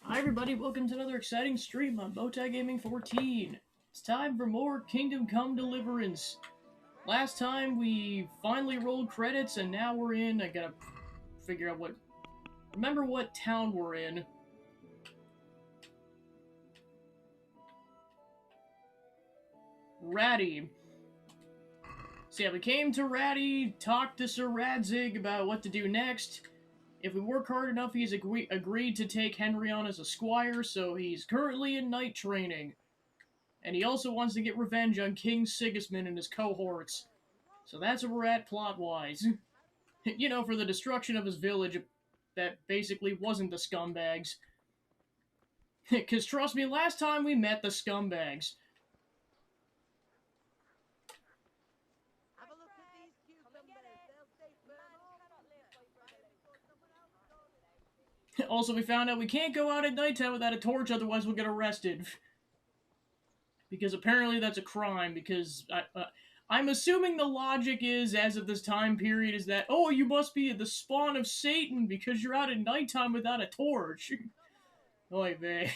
Hi everybody, welcome to another exciting stream on Bowtie Gaming 14. It's time for more Kingdom Come Deliverance. Last time we finally rolled credits and now we're in, I gotta figure out remember what town we're in. Ratty. So yeah, we came to Ratty, talked to Sir Radzig about what to do next. If we work hard enough, he's agreed to take Henry on as a squire, so he's currently in knight training. And he also wants to get revenge on King Sigismund and his cohorts. So that's where we're at plot-wise. You know, for the destruction of his village that basically wasn't the scumbags. Because trust me, last time we met the scumbags. Also, we found out we can't go out at nighttime without a torch, otherwise we'll get arrested. Because apparently that's a crime, because I'm assuming the logic is, as of this time period, is that, oh, you must be the spawn of Satan because you're out at nighttime without a torch. Oy vey.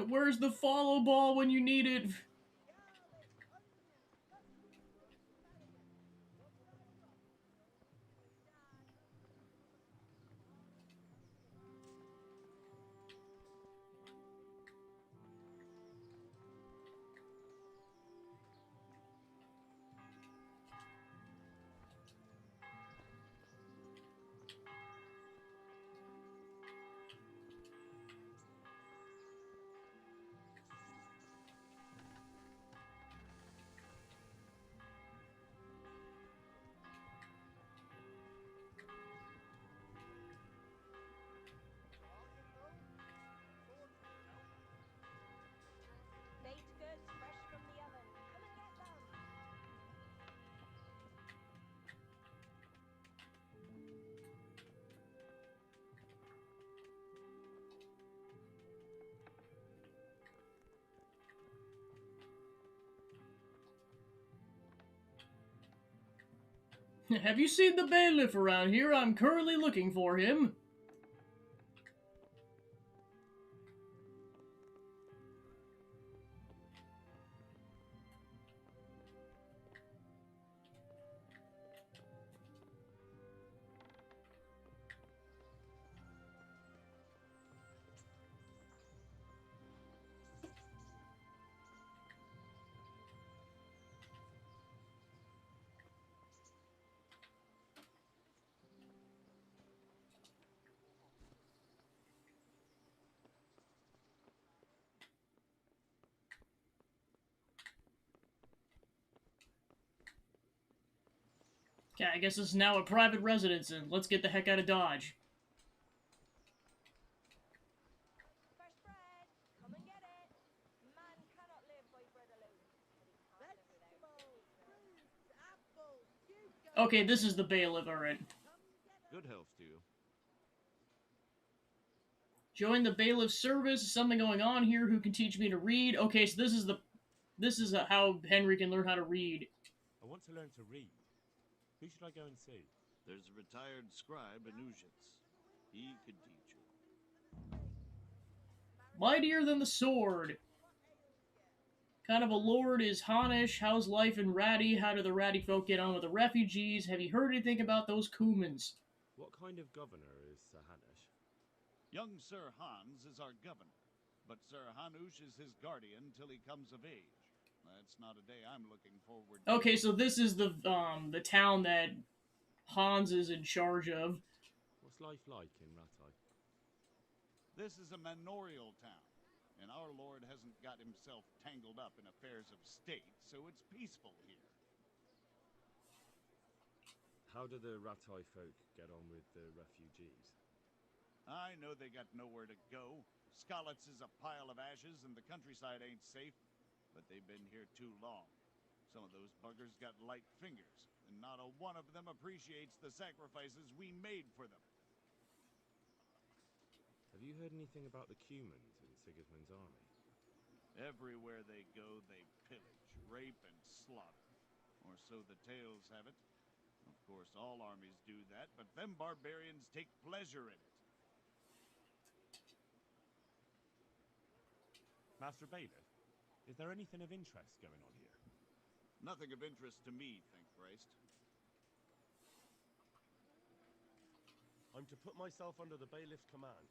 Where's the follow ball when you need it? Have you seen the bailiff around here? I'm currently looking for him. Okay, I guess this is now a private residence, and let's get the heck out of Dodge. Okay, this is the bailiff, alright. Good health to you. Join the bailiff's service. Something going on here. Who can teach me to read? Okay, so this is how Henry can learn how to read. I want to learn to read. Who should I go and see? There's a retired scribe in Ujits. He could teach you. Mightier than the sword. Kind of a lord is Hanish. How's life in Ratty? How do the Ratty folk get on with the refugees? Have you heard anything about those Kumans? What kind of governor is Sir Hanush? Young Sir Hans is our governor, but Sir Hanush is his guardian till he comes of age. That's not a day I'm looking forward to. Okay, so this is the town that Hans is in charge of. What's life like in Ratai? This is a manorial town, and our lord hasn't got himself tangled up in affairs of state, so it's peaceful here. How do the Ratai folk get on with the refugees? I know they got nowhere to go. Skalitz is a pile of ashes, and the countryside ain't safe, but they've been here too long. Some of those buggers got light fingers, and not a one of them appreciates the sacrifices we made for them. Have you heard anything about the Cumans in Sigismund's army? Everywhere they go, they pillage, rape, and slaughter. Or so the tales have it. Of course, all armies do that, but them barbarians take pleasure in it. Master Bailiff, is there anything of interest going on here? Nothing of interest to me, thank Christ. I'm to put myself under the bailiff's command.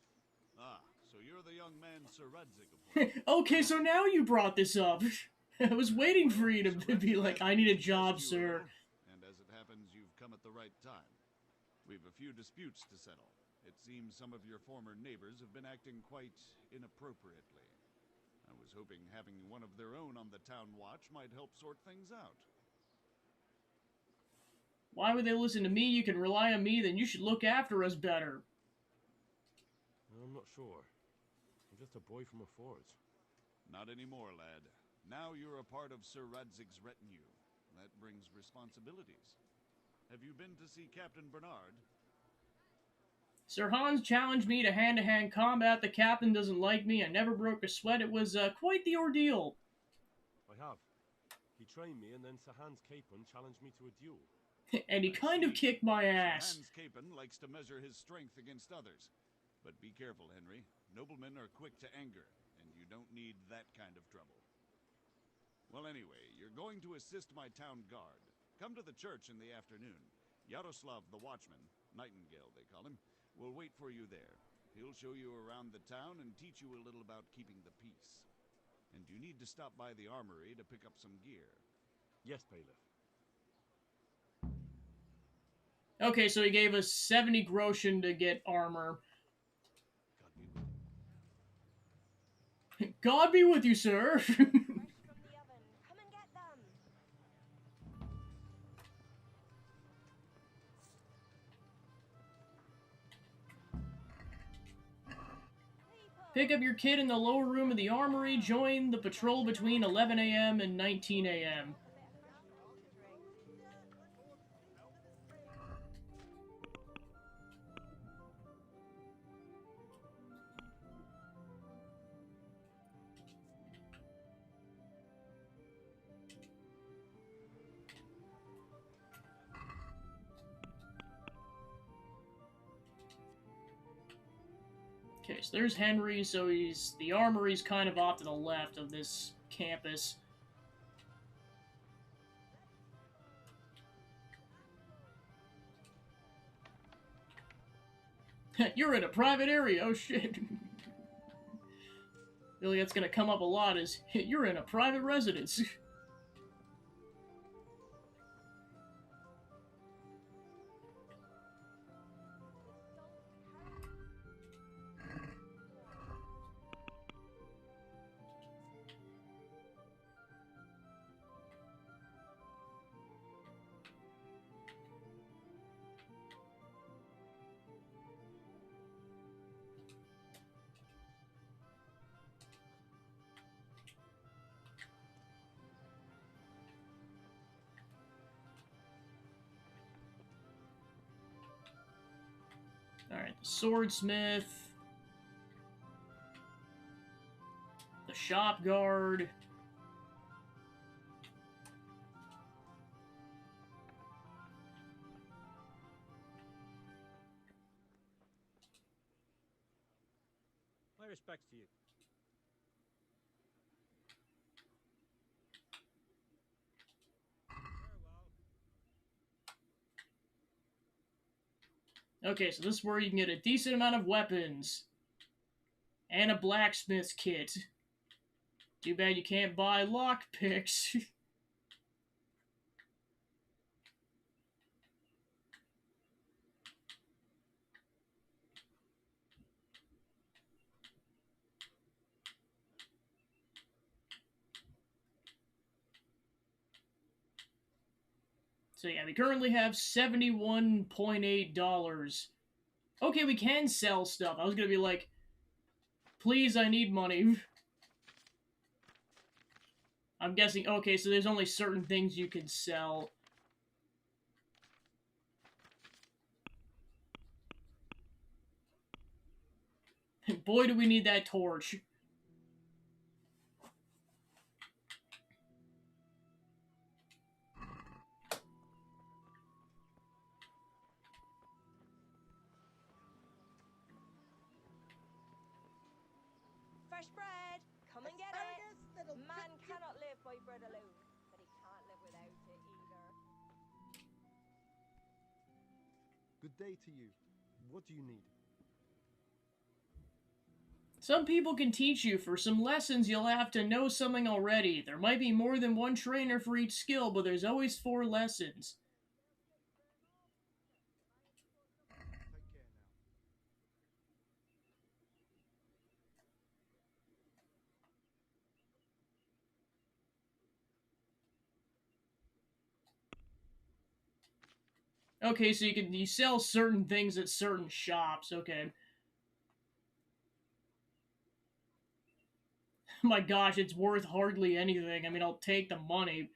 Ah, so you're the young man Sir Radzig appointed. Okay, so now you brought this up. I was waiting for you to be like, I need a job, sir. And as it happens, you've come at the right time. We've a few disputes to settle. It seems some of your former neighbors have been acting quite inappropriately. I was hoping having one of their own on the town watch might help sort things out. Why would they listen to me? You can rely on me, then you should look after us better. I'm not sure. I'm just a boy from a forge. Not anymore, lad. Now you're a part of Sir Radzig's retinue. That brings responsibilities. Have you been to see Captain Bernard? Sir Hans challenged me to hand-to-hand combat. The captain doesn't like me. I never broke a sweat. It was quite the ordeal. I have. He trained me, and then Sir Hans Capon challenged me to a duel. And he kind of kicked my ass. Sir Hans Capon likes to measure his strength against others. But be careful, Henry. Noblemen are quick to anger, and you don't need that kind of trouble. Well, anyway, you're going to assist my town guard. Come to the church in the afternoon. Yaroslav the watchman, Nightingale they call him, will wait for you there. He'll show you around the town and teach you a little about keeping the peace. And you need to stop by the armory to pick up some gear. Yes, Bailiff. Okay, so he gave us 70 groschen to get armor. God be with you, sir. Fresh from the oven. Come and get them. Pick up your kid in the lower room of the armory. Join the patrol between 11 a.m. and 19 a.m. Okay, so there's Henry, so the armory's kind of off to the left of this campus. You're in a private area, oh shit. Really, that's gonna come up a lot is, you're in a private residence. Alright, the swordsmith. The shop guard. My respects to you. Okay, so this is where you can get a decent amount of weapons. And a blacksmith's kit. Too bad you can't buy lockpicks. So yeah, we currently have $71.8. Okay, we can sell stuff. I was gonna be like, please, I need money. I'm guessing, okay, so there's only certain things you can sell. Boy, do we need that torch. Fresh bread! Come and get it! Man cannot live by bread alone, but he can't live without it either. Good day to you. What do you need? Some people can teach you. For some lessons, you'll have to know something already. There might be more than one trainer for each skill, but there's always 4 lessons. Take care now. Okay, so you sell certain things at certain shops. Okay. My gosh, it's worth hardly anything. I mean, I'll take the money.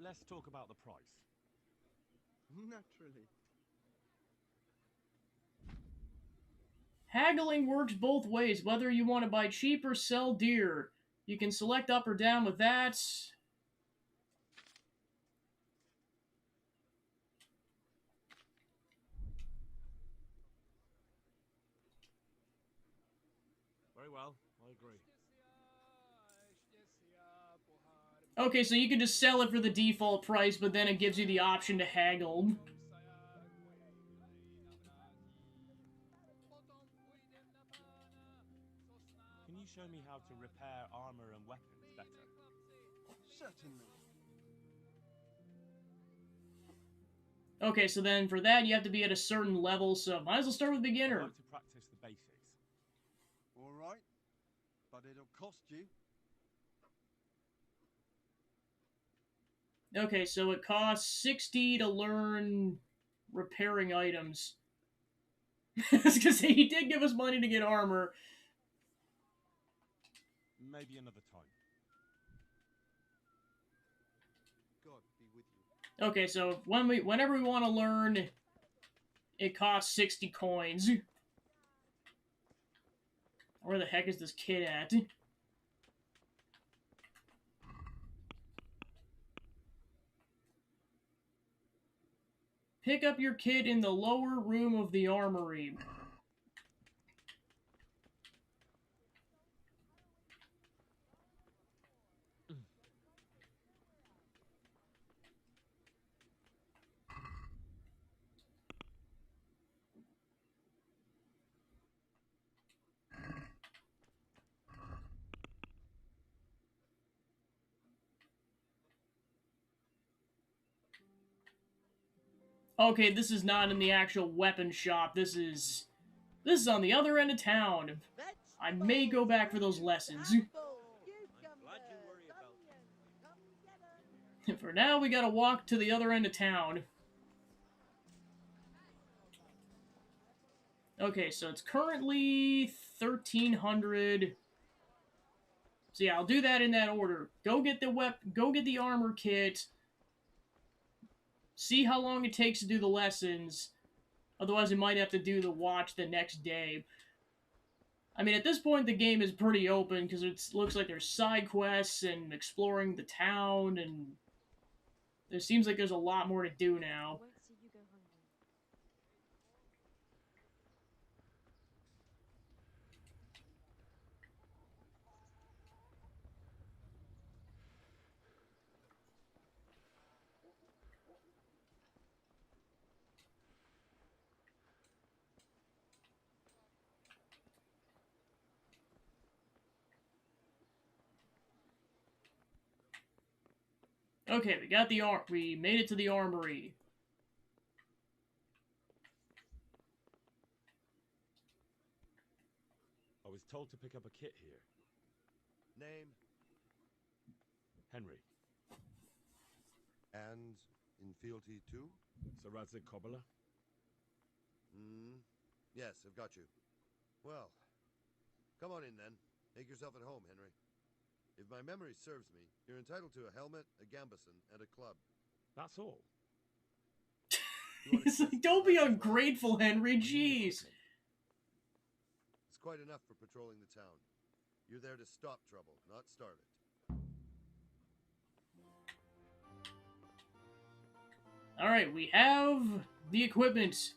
Let's talk about the price. Naturally. Haggling works both ways, whether you want to buy cheap or sell dear. You can select up or down with that. Very well, I agree. Okay, so you can just sell it for the default price, but then it gives you the option to haggle. Can you show me how to repair armor and weapons better? Certainly. Okay, so then for that, you have to be at a certain level, so might as well start with I'd beginner. like to practice the basics. All right. But it'll cost you. Okay, so it costs 60 to learn repairing items. Because he did give us money to get armor. Maybe another time. God be with you. Okay, so whenever we want to learn, it costs 60 coins. Where the heck is this kid at? Pick up your kit in the lower room of the armory. Okay, this is not in the actual weapon shop. This is on the other end of town. I may go back for those lessons. I'm glad you worry about For now, we gotta walk to the other end of town. Okay, so it's currently 1,300. So yeah, I'll do that in that order. Go get the armor kit. See how long it takes to do the lessons. Otherwise, we might have to do the watch the next day. I mean, at this point, the game is pretty open because it looks like there's side quests and exploring the town, and there seems like there's a lot more to do now. Won't see you go hungry. Okay, we got the we made it to the armory. I was told to pick up a kit here. Name Henry. and in fealty too? Sir Radzig Cobbler? Yes, I've got you. Well, come on in then. Make yourself at home, Henry. If my memory serves me, you're entitled to a helmet, a gambeson, and a club. That's all. It's like, don't be ungrateful, Henry. Jeez. It's quite enough for patrolling the town. You're there to stop trouble, not start it. Alright, we have the equipment.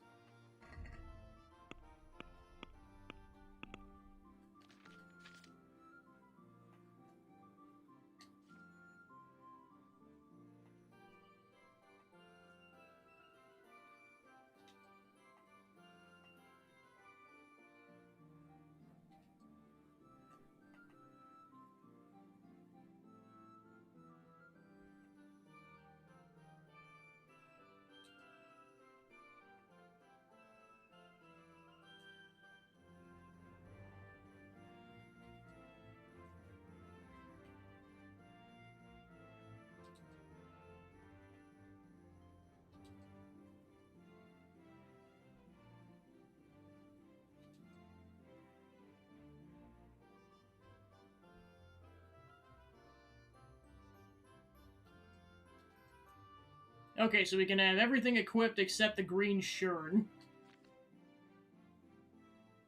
Okay, so we can have everything equipped except the green shirt.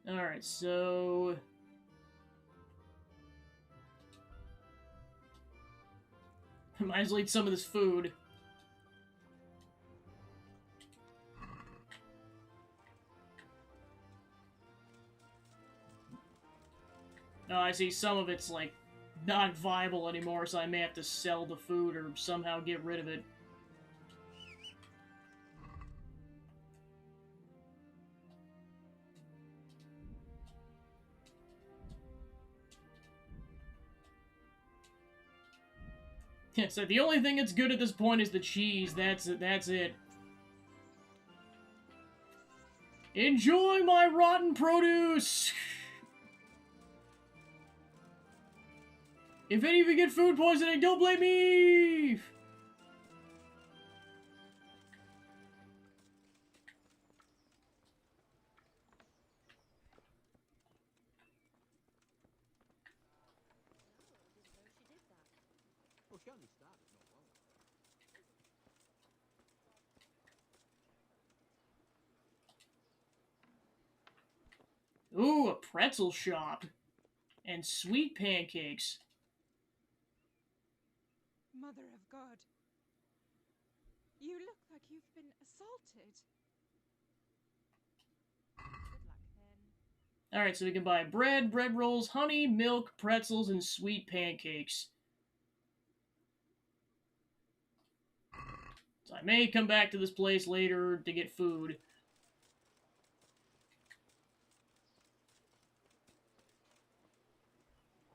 Alright, so... might as well eat some of this food. Oh, I see some of it's, like, not viable anymore, so I may have to sell the food or somehow get rid of it. Yeah, so the only thing that's good at this point is the cheese. That's it. Enjoy my rotten produce! If any of you get food poisoning, don't blame me! Well, she only started not long ago. Ooh, a pretzel shop. And sweet pancakes. Mother of God. You look like you've been assaulted. Good luck, then. Alright, so we can buy bread, bread rolls, honey, milk, pretzels, and sweet pancakes. So I may come back to this place later to get food.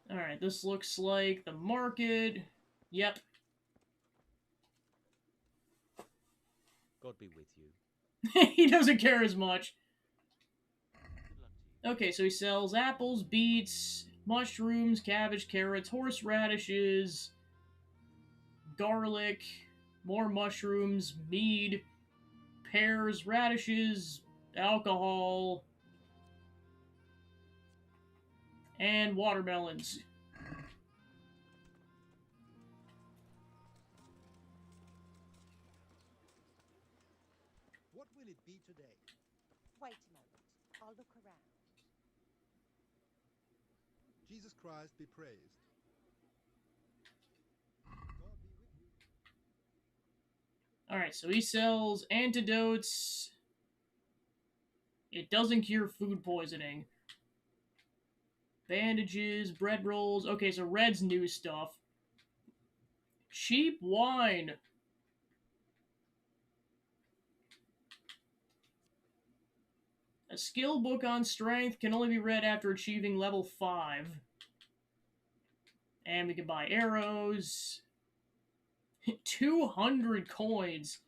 Alright, this looks like the market. Yep. God be with you. He doesn't care as much. Good luck to you. Okay, so he sells apples, beets, mushrooms, cabbage, carrots, horseradishes, garlic, more mushrooms, mead, pears, radishes, alcohol, and watermelons. What will it be today? Wait a moment. I'll look around. Jesus Christ be praised. God be with you. Alright, so he sells antidotes. It doesn't cure food poisoning. Bandages, bread rolls. Okay, so Red's new stuff. Cheap wine. A skill book on strength can only be read after achieving level 5. And we can buy arrows. 200 coins.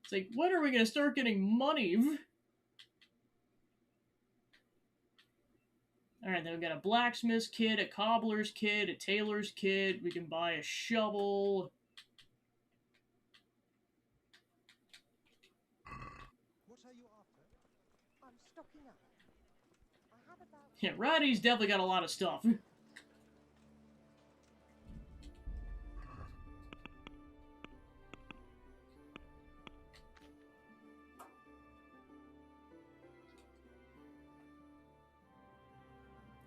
It's like, when are we gonna start getting money? Alright, then we got a blacksmith's kit, a cobbler's kit, a tailor's kit. We can buy a shovel. What are you after? I'm stocking up. I have about... Yeah, Roddy's definitely got a lot of stuff.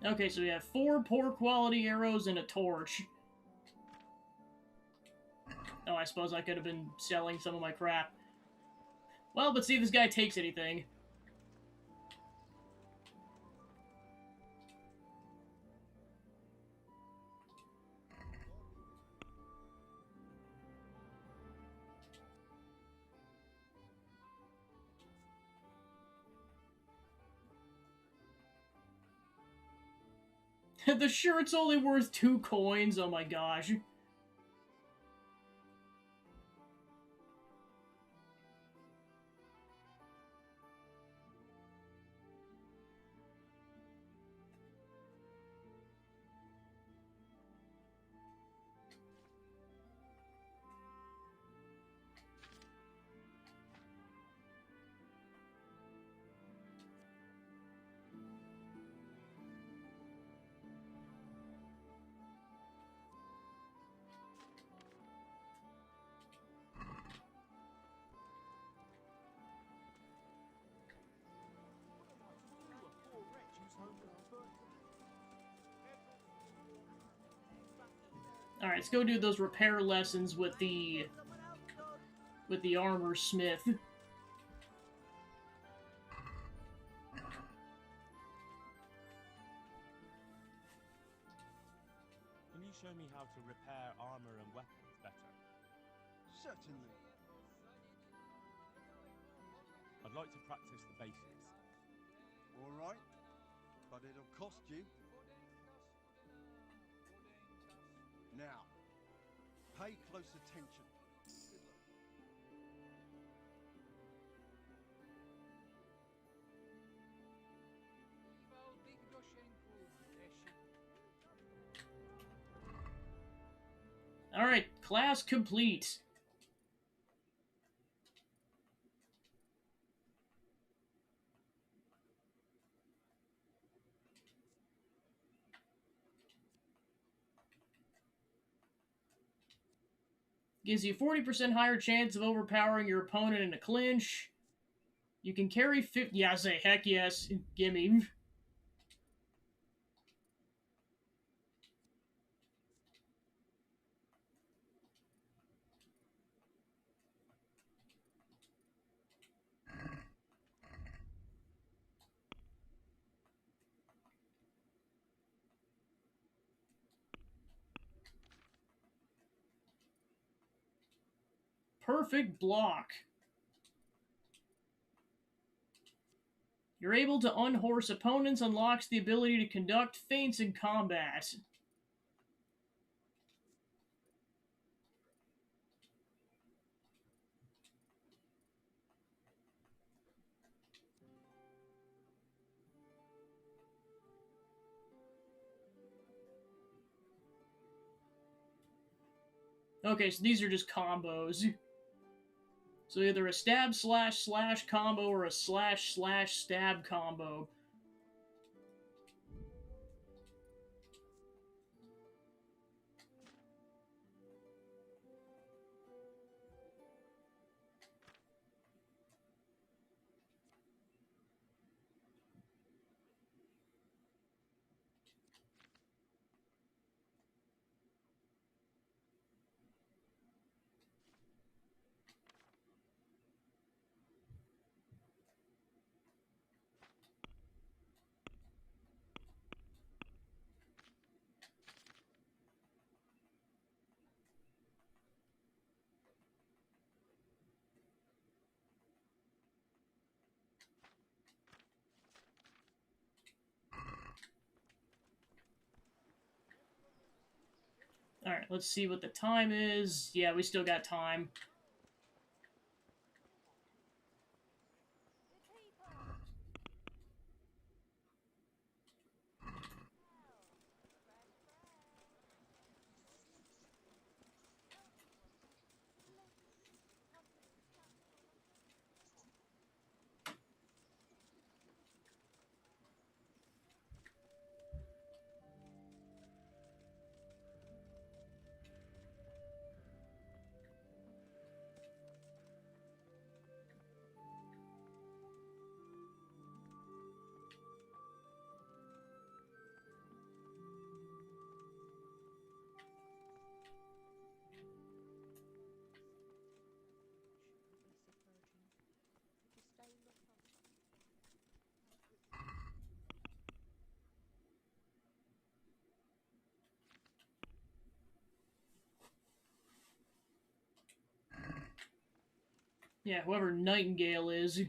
Okay, so we have 4 poor quality arrows and a torch. Oh, I suppose I could have been selling some of my crap. Well, but see if this guy takes anything. The shirt's only worth 2 coins, oh my gosh. Alright, let's go do those repair lessons with the armor smith. Can you show me how to repair armor and weapons better? Certainly. I'd like to practice the basics. All right. But it'll cost you. Now, pay close attention. Good luck. Alright, class complete. Gives you 40% higher chance of overpowering your opponent in a clinch. You can carry 50... Yeah, I say, heck yes. Gimme. Perfect block. You're able to unhorse opponents, unlocks the ability to conduct feints in combat. Okay, so these are just combos. So either a stab slash slash combo or a slash slash stab combo. Alright, let's see what the time is. Yeah, we still got time. Yeah, whoever Nightingale is.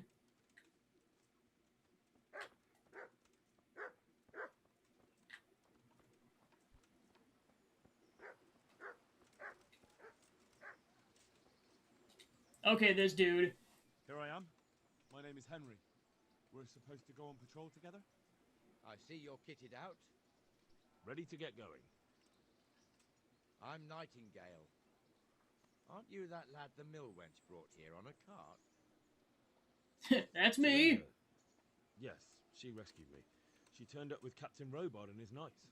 Okay, this dude. Here I am. My name is Henry. We're supposed to go on patrol together? I see you're kitted out. Ready to get going. I'm Nightingale. Aren't you that lad the mill wench brought here on a cart? That's me. Teresa. Yes, she rescued me. She turned up with Captain Robot and his knights.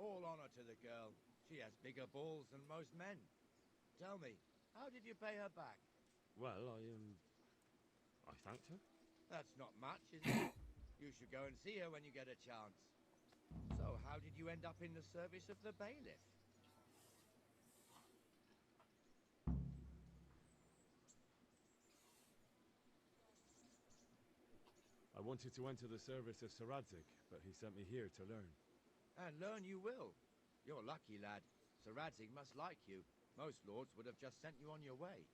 All honor to the girl. She has bigger balls than most men. Tell me, how did you pay her back? Well, I thanked her. That's not much, is it? You should go and see her when you get a chance. So, how did you end up in the service of the bailiff? I wanted to enter the service of Sir Radzig, but he sent me here to learn. And learn you will. You're lucky, lad. Sir Radzig must like you. Most lords would have just sent you on your way.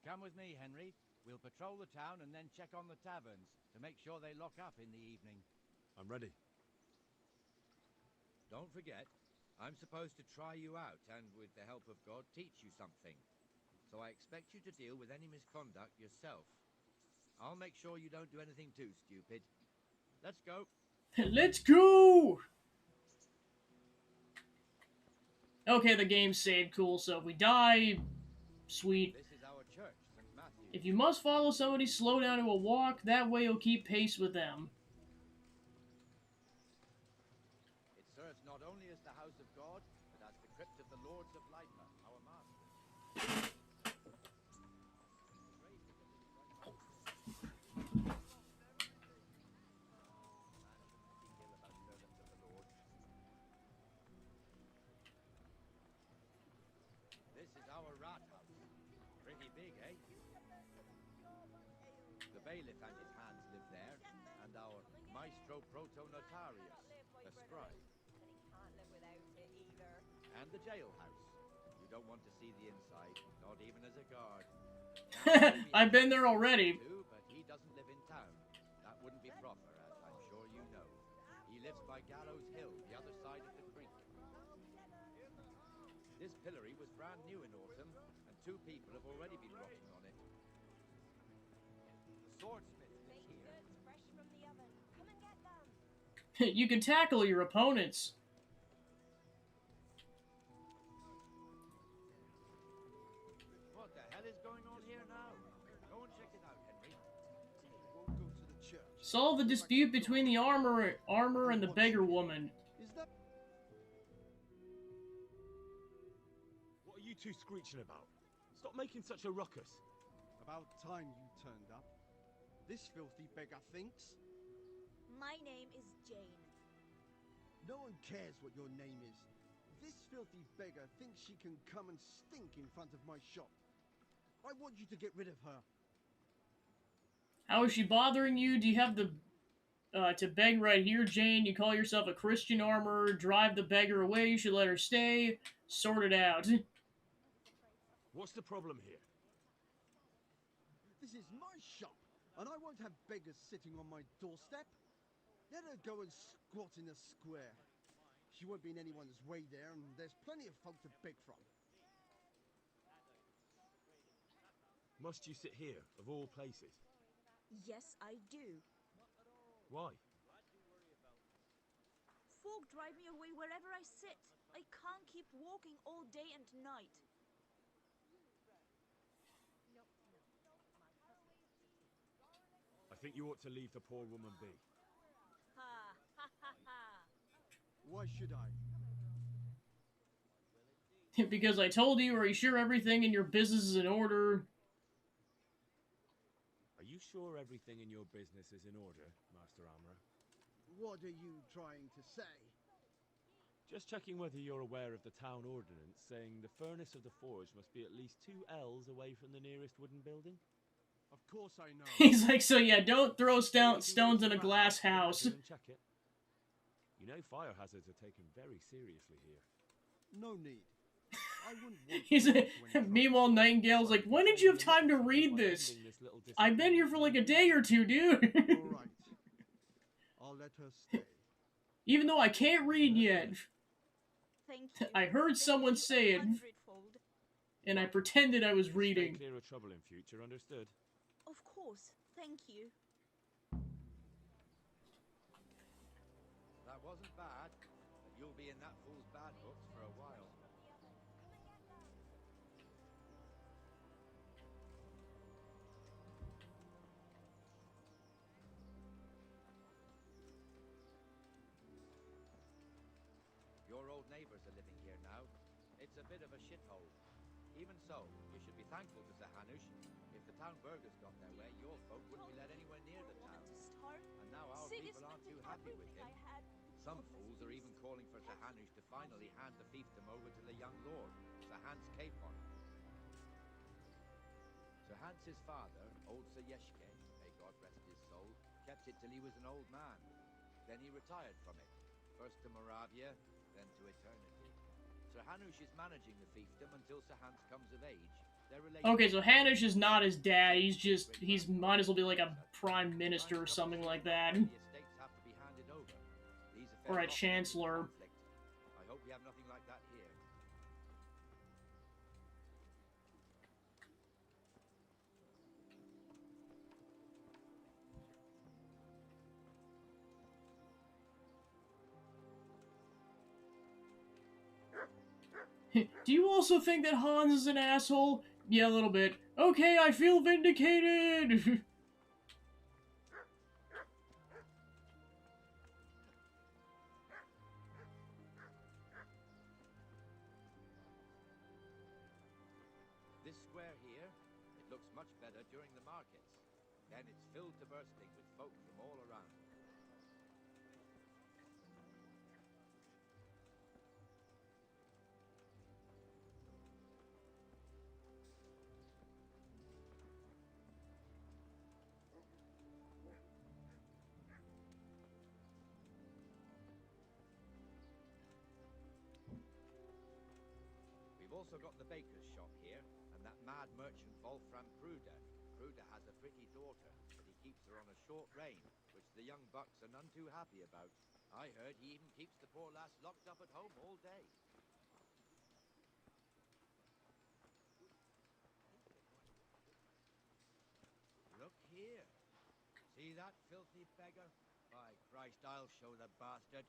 Come with me, Henry. We'll patrol the town and then check on the taverns to make sure they lock up in the evening. I'm ready. Don't forget, I'm supposed to try you out and, with the help of God, teach you something. So I expect you to deal with any misconduct yourself. I'll make sure you don't do anything too stupid. Let's go. Let's go! Okay, the game's saved. Cool, so if we die, sweet. This is our church, St. Matthew. If you must follow somebody, slow down to a walk. That way you'll keep pace with them. It serves not only as the house of God, but as the crypt of the Lords of Lipa, our masters. This is our rathouse. Pretty big, eh? The bailiff and his hands live there, and our maestro proto-notarius, the scribe. Can't live without it either. And the jailhouse. You don't want to see the inside, not even as a guard. I've been there already. Too, but he doesn't live in town. That wouldn't be proper, as I'm sure you know. He lives by Gallows Hill, the other side of the creek. This pillory was brand new in autumn, and 2 people have already been rotting on it. The swordsmith lives Baked here. goods fresh from the oven. Come and get them. You can tackle your opponents. What the hell is going on here now? Go and check it out, Henry. Won't go to the church. Solve the dispute between the armor and the beggar woman. Is that... What are you two screeching about? Stop making such a ruckus. About time you turned up. This filthy beggar thinks. My name is Jane. No one cares what your name is. This filthy beggar thinks she can come and stink in front of my shop. I want you to get rid of her. How is she bothering you? Do you have the to beg right here, Jane? You call yourself a Christian armorer. Drive the beggar away. You should let her stay. Sort it out. What's the problem here? This is my shop, and I won't have beggars sitting on my doorstep. Let her go and squat in a square. She won't be in anyone's way there, and there's plenty of folk to pick from. Must you sit here, of all places? Yes, I do. Why? Folk drive me away wherever I sit. I can't keep walking all day and night. I think you ought to leave the poor woman be. Ha ha ha ha. Why should I? Because I told you, are you sure everything in your business is in order? Are you sure everything in your business is in order, Master Armourer? What are you trying to say? Just checking whether you're aware of the town ordinance saying the furnace of the forge must be at least 2 ells away from the nearest wooden building? Of course I know. He's like, so yeah, don't throw stones in a glass house. Check it. You know fire hazards are taken very seriously here. No need. I wouldn't want He's to get into any meanwhile, Nightingale's like, when did you have time to read this? I've been here for like a day or two, dude. trouble. All right. I'll let her stay. Even though I can't read yet. Thank you. I heard someone say it, 100-fold. and I pretended I was reading. Stay clear of trouble in future, understood? Of course. Thank you. That wasn't bad, but you'll be in that fool's bad books for a while. Your old neighbors are living here now. It's a bit of a shithole. Even so, you should be thankful to Zahanush. If the town burghers got their way, your folk wouldn't be let anywhere near the town. And now our people aren't too happy with him. Some fools are even calling for Zahanush to finally hand the fiefdom over to the young lord, Zahans Capon. Zahans's father, old Sayeshke, may God rest his soul, kept it till he was an old man. Then he retired from it, first to Moravia, then to eternity. Sir Hanush is managing the fiefdom until Sir Hans comes of age. Okay, so Hanush is not his dad, he's might as well be like a prime minister or something like that. Or a chancellor. I hope we have nothing like that here. Do you also think that Hans is an asshole? Yeah, a little bit. Okay, I feel vindicated! This square here, it looks much better during the markets. Then it's filled to bursting with folk from all around. We've also got the baker's shop here, and that mad merchant Wolfram Kruder. Kruder has a pretty daughter, but he keeps her on a short rein, which the young bucks are none too happy about. I heard he even keeps the poor lass locked up at home all day. Look here. See that filthy beggar? By Christ, I'll show the bastard.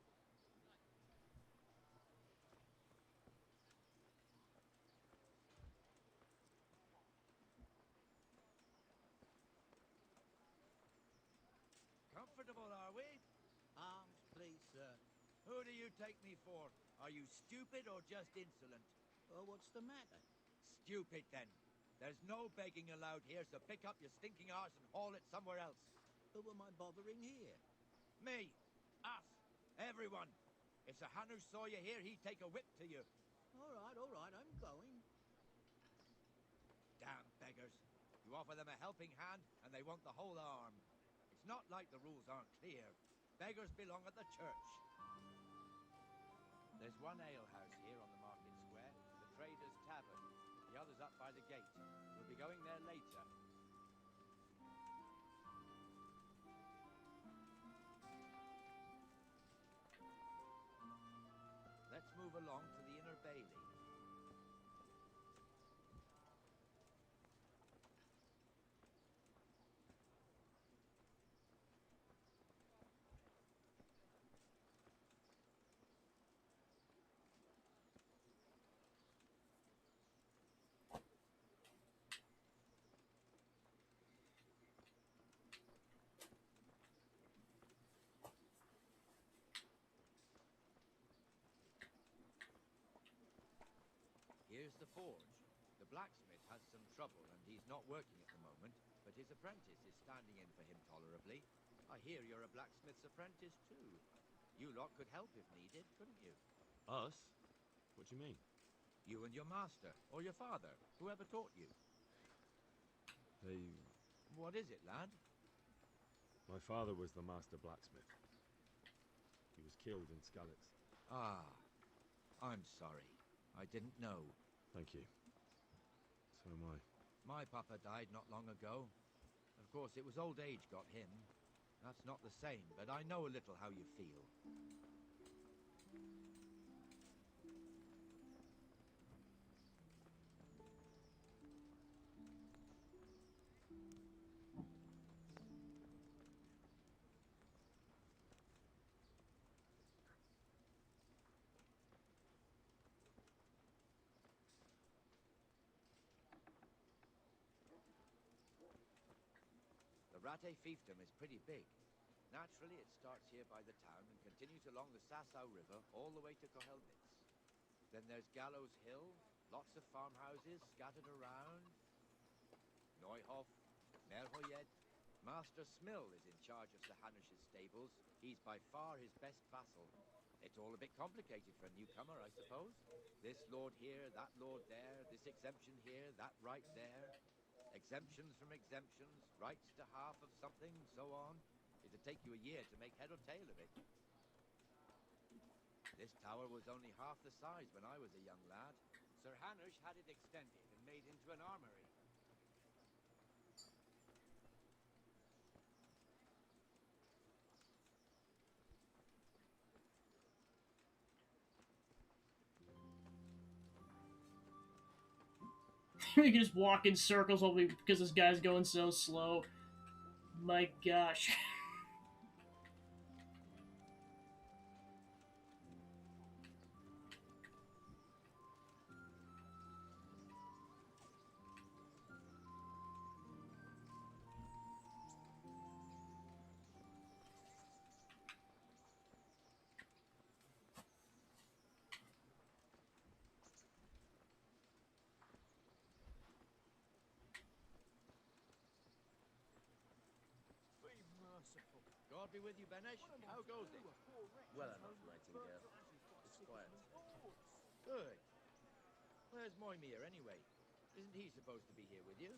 Comfortable, are we? Arms, please, sir. Who do you take me for? Are you stupid or just insolent? Oh, what's the matter? Stupid, then. There's no begging allowed here, so pick up your stinking arse and haul it somewhere else. Who am I bothering here? Me. Us. Everyone. If Sir Hanush saw you here, he'd take a whip to you. All right, I'm going. Damn beggars. You offer them a helping hand, and they want the whole arm. It's not like the rules aren't clear. Beggars belong at the church. There's one alehouse here on the market square, the Trader's Tavern. The other's up by the gate. We'll be going there later. move along to the inner bailey. Here's the forge. The blacksmith has some trouble and he's not working at the moment, but his apprentice is standing in for him tolerably. I hear you're a blacksmith's apprentice too. You lot could help if needed, couldn't you? Us? What do you mean? You and your master, or your father, whoever taught you. They... What is it, lad? My father was the master blacksmith. He was killed in Skalitz. Ah, I'm sorry. I didn't know. Thank you. So am I. My papa died not long ago. Of course, it was old age got him. That's not the same, but I know a little how you feel. The Rate fiefdom is pretty big. Naturally, it starts here by the town and continues along the Sasau River all the way to Kohelnitz. Then there's Gallows Hill, lots of farmhouses scattered around. Neuhof, Merhoyed. Master Smill is in charge of Sir Hanish's stables. He's by far his best vassal. It's all a bit complicated for a newcomer, I suppose. This lord here, that lord there, this exemption here, that right there. Exemptions from exemptions, rights to half of something, so on. It'd take you a year to make head or tail of it. This tower was only half the size when I was a young lad. Sir Hanish had it extended and made into an armory. We can just walk in circles because this guy's going so slow. My gosh. God be with you, Benesh. How goes it? Well enough, Nightingale. It's quiet. Good. Where's Moimir, anyway? Isn't he supposed to be here with you?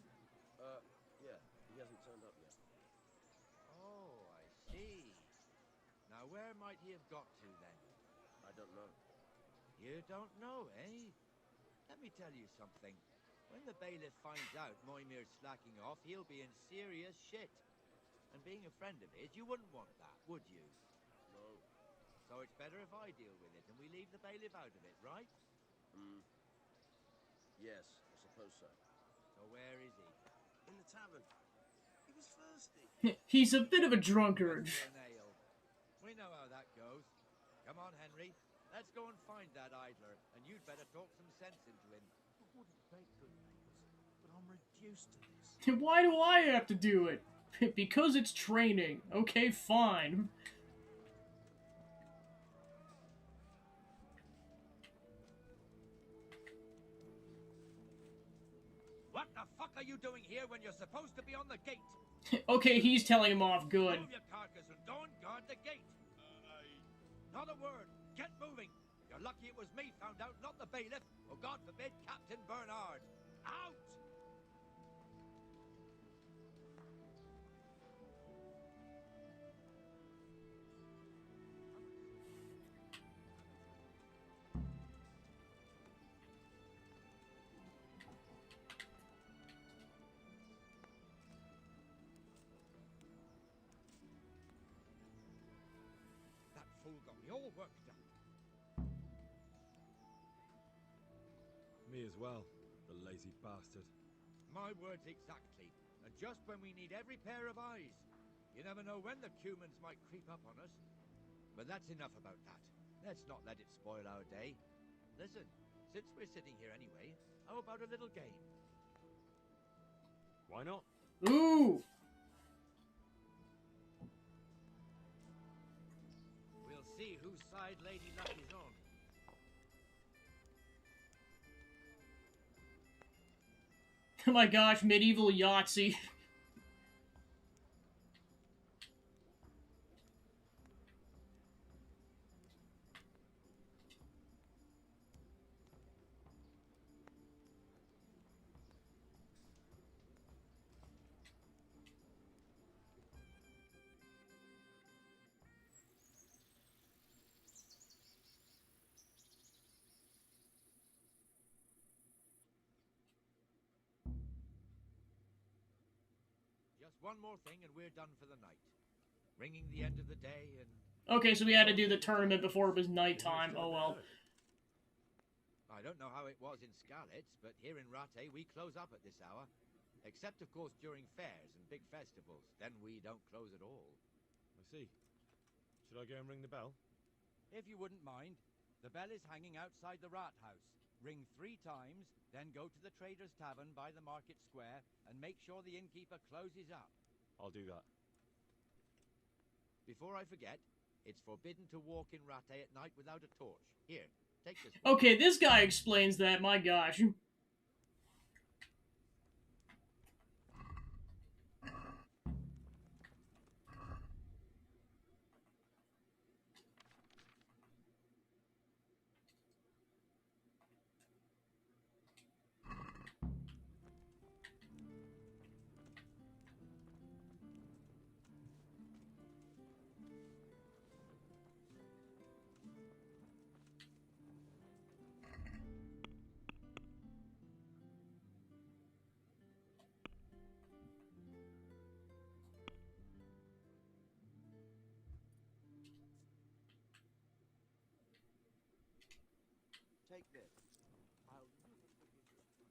Yeah. He hasn't turned up yet. Oh, I see. Now, where might he have got to, then? I don't know. You don't know, eh? Let me tell you something. When the bailiff finds out Moimir's slacking off, he'll be in serious shit. And being a friend of his, you wouldn't want that, would you? No. So it's better if I deal with it and we leave the bailiff out of it, right? Yes, I suppose so. So where is he? In the tavern. He was thirsty. He's a bit of a drunkard. For an ale. We know how that goes. Come on, Henry. Let's go and find that idler, and you'd better talk some sense into him. I wouldn't beg, good neighbours, but I'm reduced to this. Why do I have to do it? Because it's training. Okay, fine. What the fuck are you doing here when you're supposed to be on the gate? Okay, he's telling him off. Good. Move your carcass and don't guard the gate. Not a word. Get moving. You're lucky it was me found out, not the bailiff, or God forbid, Captain Bernard. Out! That fool got me all worked up. Me as well, the lazy bastard. My words exactly. And just when we need every pair of eyes. You never know when the humans might creep up on us. But that's enough about that. Let's not let it spoil our day. Listen, since we're sitting here anyway, how about a little game? Why not? Ooh! We'll see whose side Lady Luck is on. Oh my gosh, medieval Yahtzee. Just one more thing and we're done for the night. Ringing the end of the day and... Okay, so we had to do the tournament before it was nighttime. Oh well. I don't know how it was in Skalitz, but here in Rattay we close up at this hour. Except, of course, during fairs and big festivals. Then we don't close at all. I see. Should I go and ring the bell? If you wouldn't mind, the bell is hanging outside the Rat House. Ring 3 times, then go to the Trader's Tavern by the Market Square and make sure the innkeeper closes up. I'll do that. Before I forget, it's forbidden to walk in Rattay at night without a torch. Here, take this. Okay, this guy explains that, my gosh. Take this. I'll never forgive you.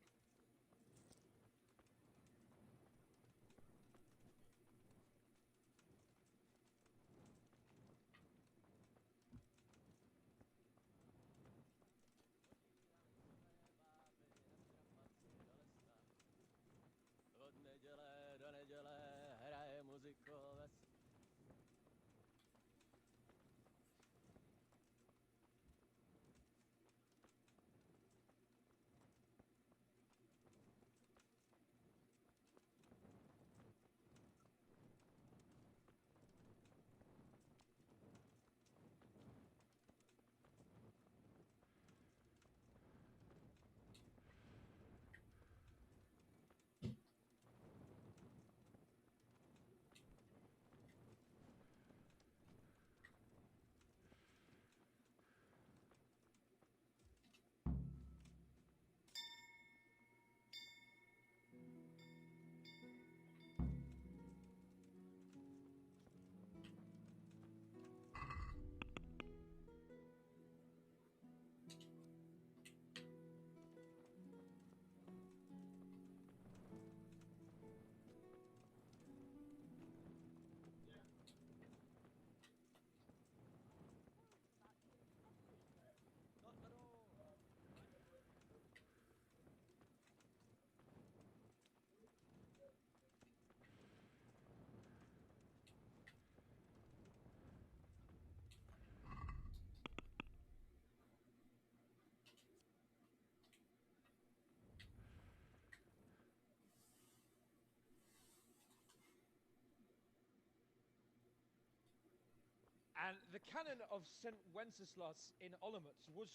And the canon of St. Wenceslas in Olomouc was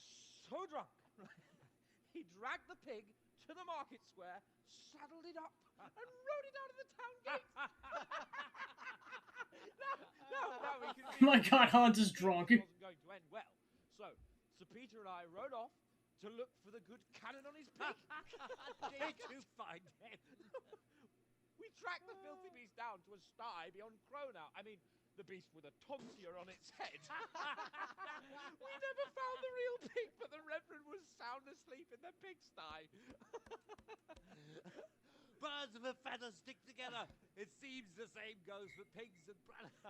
so drunk, he dragged the pig to the market square, saddled it up, and rode it out of the town gate. now we can see My god, Hans is drunk. it wasn't going to end well. So, Sir Peter and I rode off to look for the good canon on his pig. Did you find him? We tracked the filthy beast down to a sty beyond Cronau. I mean, The beast with a tonsure on its head. We never found the real pig, but the Reverend was sound asleep in the pigsty. Birds of a feather stick together. It seems the same goes for pigs and prelates.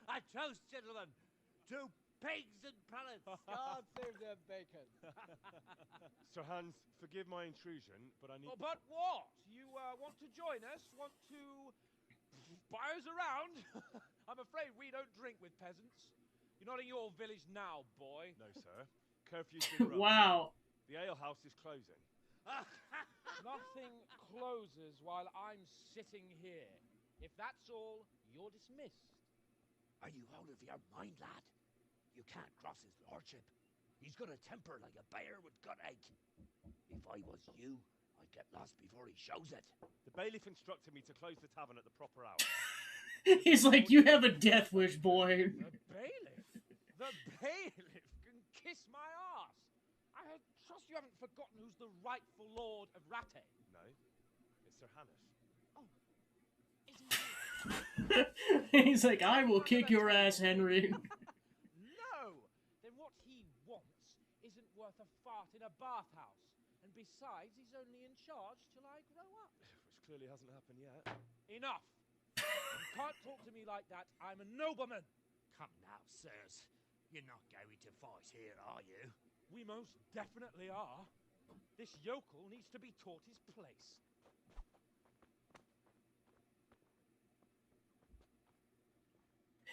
A toast, gentlemen, to pigs and prelates. God save their bacon. Sir Hans, forgive my intrusion, but I need... Oh, but what? You want to join us? Want to buy us around? I'm afraid we don't drink with peasants. You're not in your village now, boy. No, sir. Curfew's been run. Wow. The alehouse is closing. Nothing closes while I'm sitting here. If that's all, you're dismissed. Are you out of your mind, lad? You can't cross his lordship. He's got a temper like a bear with gut ache. If I was you, I'd get lost before he shows it. The bailiff instructed me to close the tavern at the proper hour. He's like, you have a death wish, boy. The bailiff? The bailiff can kiss my arse. I trust you haven't forgotten who's the rightful lord of Rattay. No, it's Sir Hannes. Oh, is he? He's like, I will kick your ass, Henry. No! Then what he wants isn't worth a fart in a bathhouse. And besides, he's only in charge till I grow up. Which clearly hasn't happened yet. Enough! You can't talk to me like that. I'm a nobleman. Come now, sirs. You're not going to fight here, are you? We most definitely are. This yokel needs to be taught his place.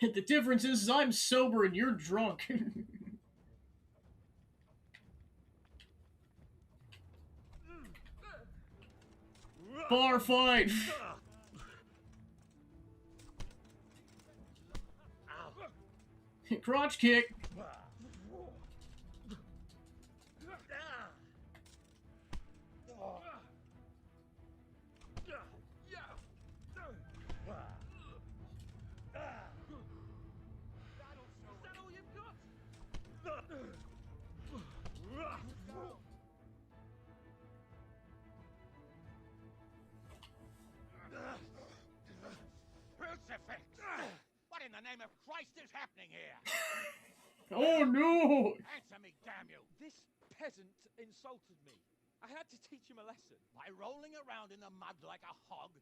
The difference is I'm sober and you're drunk. Bar fight. Crotch kick. Crucifix! What in the name of Christ is happening here? Oh no! Answer me, damn you! This peasant insulted me. I had to teach him a lesson. By rolling around in the mud like a hog?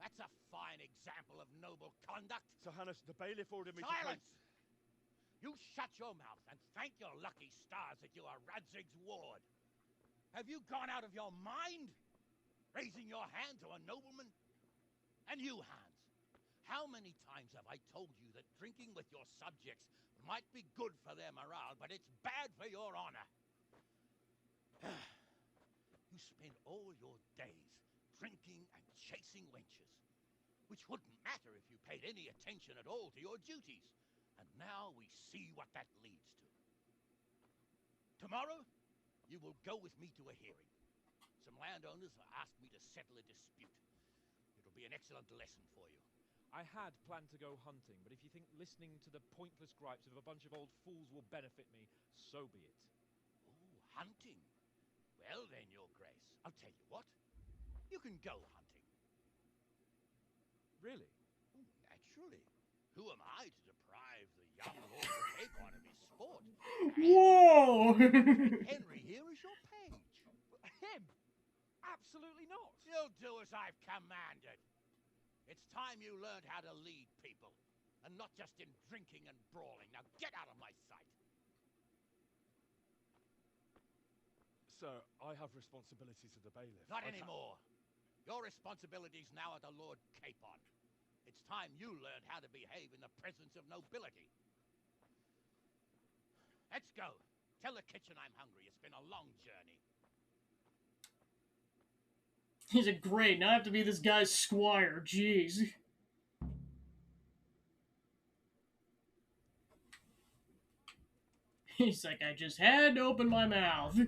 That's a fine example of noble conduct. Sir Hannes, the bailiff ordered me Silence! to... You shut your mouth and thank your lucky stars that you are Radzig's ward. Have you gone out of your mind? Raising your hand to a nobleman? And you, Hans, how many times have I told you that drinking with your subjects might be good for their morale, but it's bad for your honor? You spend all your days drinking and chasing wenches, which wouldn't matter if you paid any attention at all to your duties. And now we see what that leads to. Tomorrow, you will go with me to a hearing. Some landowners have asked me to settle a dispute. It'll be an excellent lesson for you. I had planned to go hunting, but if you think listening to the pointless gripes of a bunch of old fools will benefit me, so be it. Oh, hunting? Well then, Your Grace, I'll tell you what. You can go hunting. Really? Oh, naturally. Who am I to deprive the young Lord of Capon of his sport? Whoa! Henry here is your page. Him? Absolutely not. You'll do as I've commanded. It's time you learned how to lead people, and not just in drinking and brawling. Now get out of my sight. Sir, I have responsibilities of the bailiff. Not anymore. Your responsibilities now are the Lord Capon. It's time you learned how to behave in the presence of nobility. Let's go. Tell the kitchen I'm hungry. It's been a long journey. He's a great. Now I have to be this guy's squire. Jeez. He's like, I just had to open my mouth.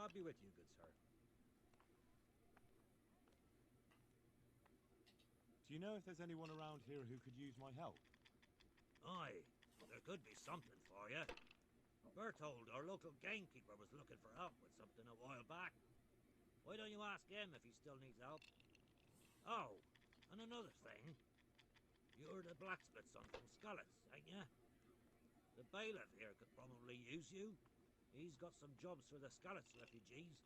God be with you, good sir. Do you know if there's anyone around here who could use my help? Aye, there could be something for you. Berthold, our local gamekeeper, was looking for help with something a while back. Why don't you ask him if he still needs help? Oh, and another thing. You're the blacksmith's son from Scullets, ain't you? The bailiff here could probably use you. He's got some jobs for the Scullets refugees,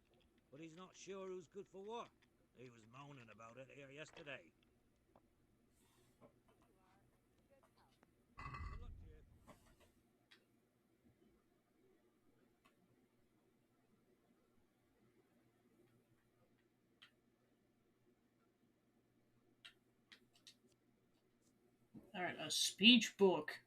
but he's not sure who's good for what. He was moaning about it here yesterday. Good luck to you. Alright, a speech book.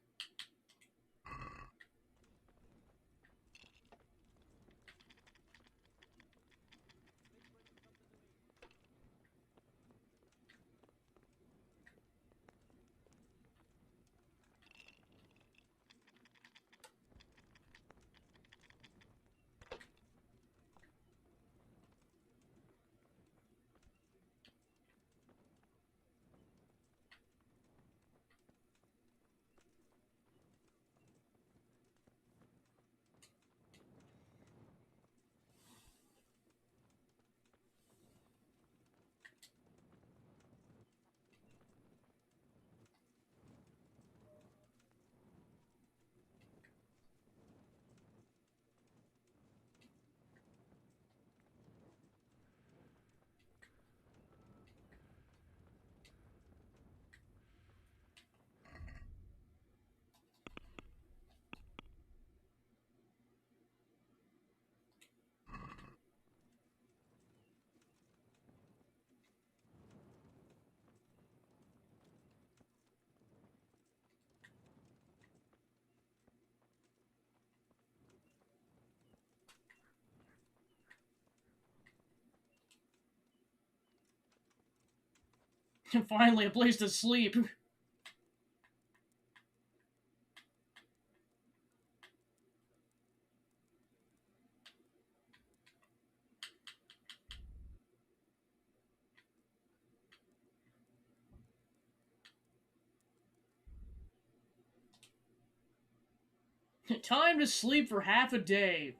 Finally, a place to sleep. Time to sleep for half a day.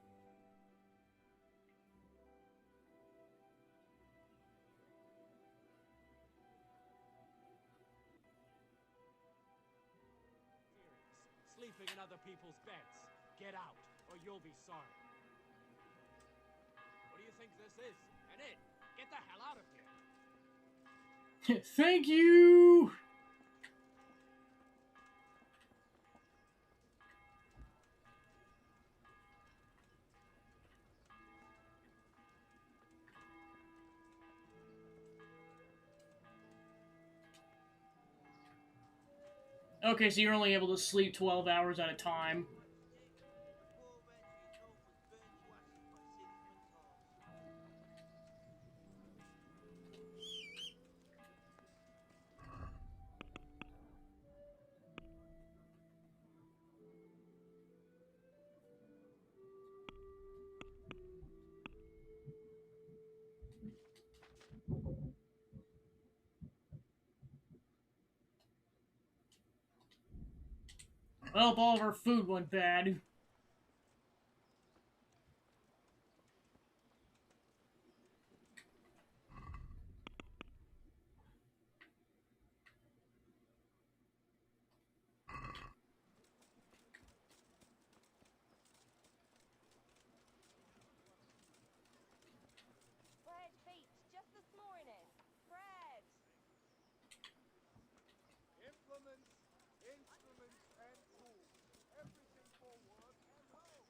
Sleeping in other people's beds. Get out, or you'll be sorry. What do you think this is? Get in! Get the hell out of here! Thank you! Okay, so you're only able to sleep 12 hours at a time. Well, all of our food went bad. Bread baked just this morning. Bread. Implements, instruments, and tools. Everything for work and home.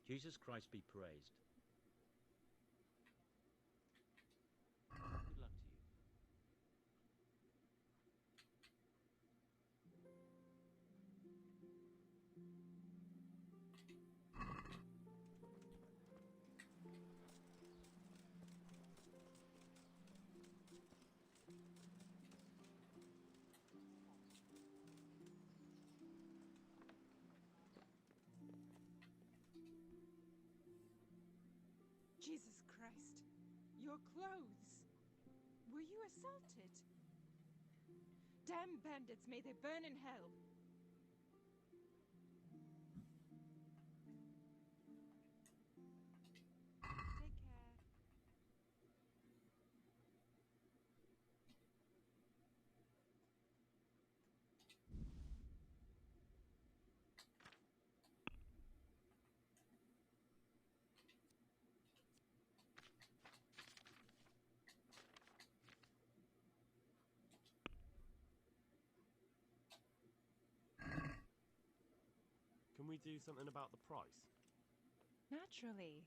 Jesus Christ be praised. Good luck to you. Jesus Christ. Your clothes. Were you assaulted? Damn bandits, may they burn in hell. Take care. Can we do something about the price? Naturally.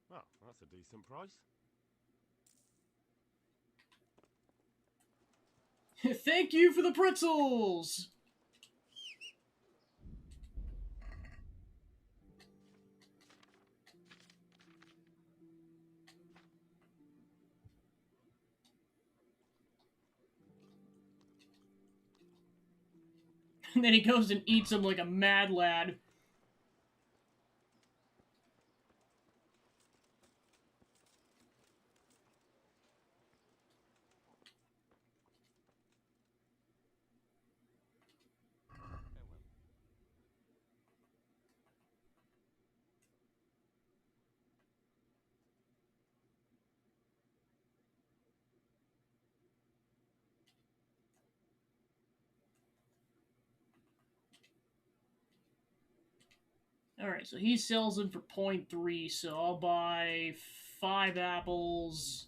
Well, that's a decent price. Thank you for the pretzels! And then he goes and eats them like a mad lad. Alright, so he sells them for 0.3, so I'll buy 5 apples.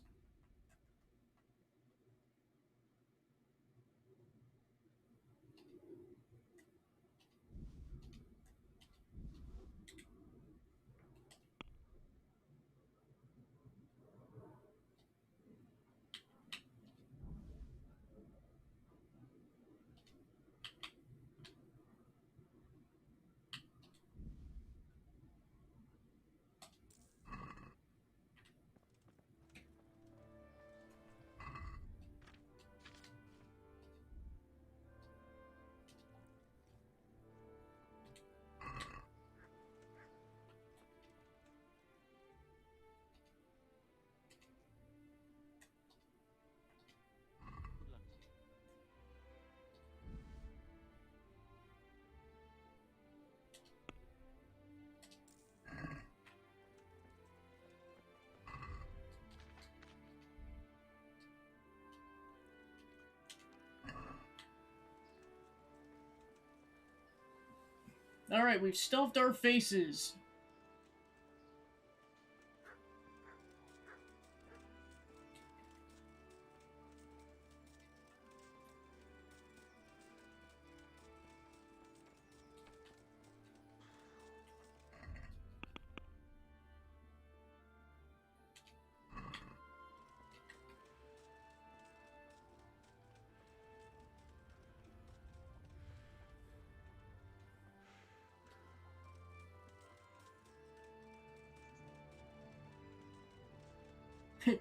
Alright, we've stuffed our faces.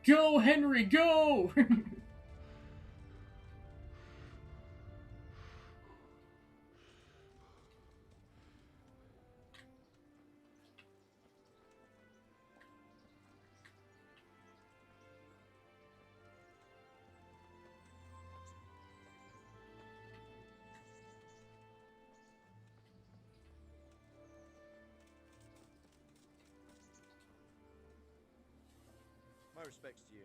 Go, Henry, go! My respects to you.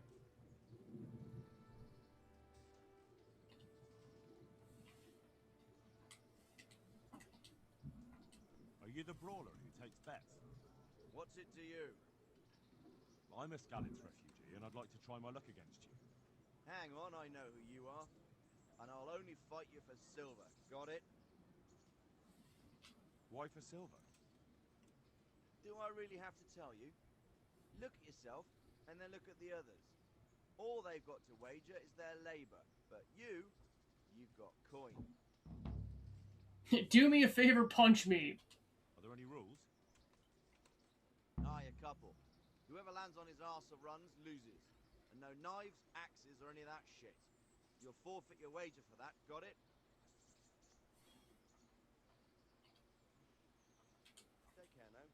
Are you the brawler who takes bets? What's it to you? I'm a Skalitz refugee, and I'd like to try my luck against you. Hang on, I know who you are. And I'll only fight you for silver. Got it? Why for silver? Do I really have to tell you? Look at yourself, and then look at the others. All they've got to wager is their labor. But you you've got coin. Do me a favor, punch me. Are there any rules? Aye, a couple. Whoever lands on his arse or runs loses. And no knives, axes, or any of that shit. You'll forfeit your wager for that, got it? Take care now.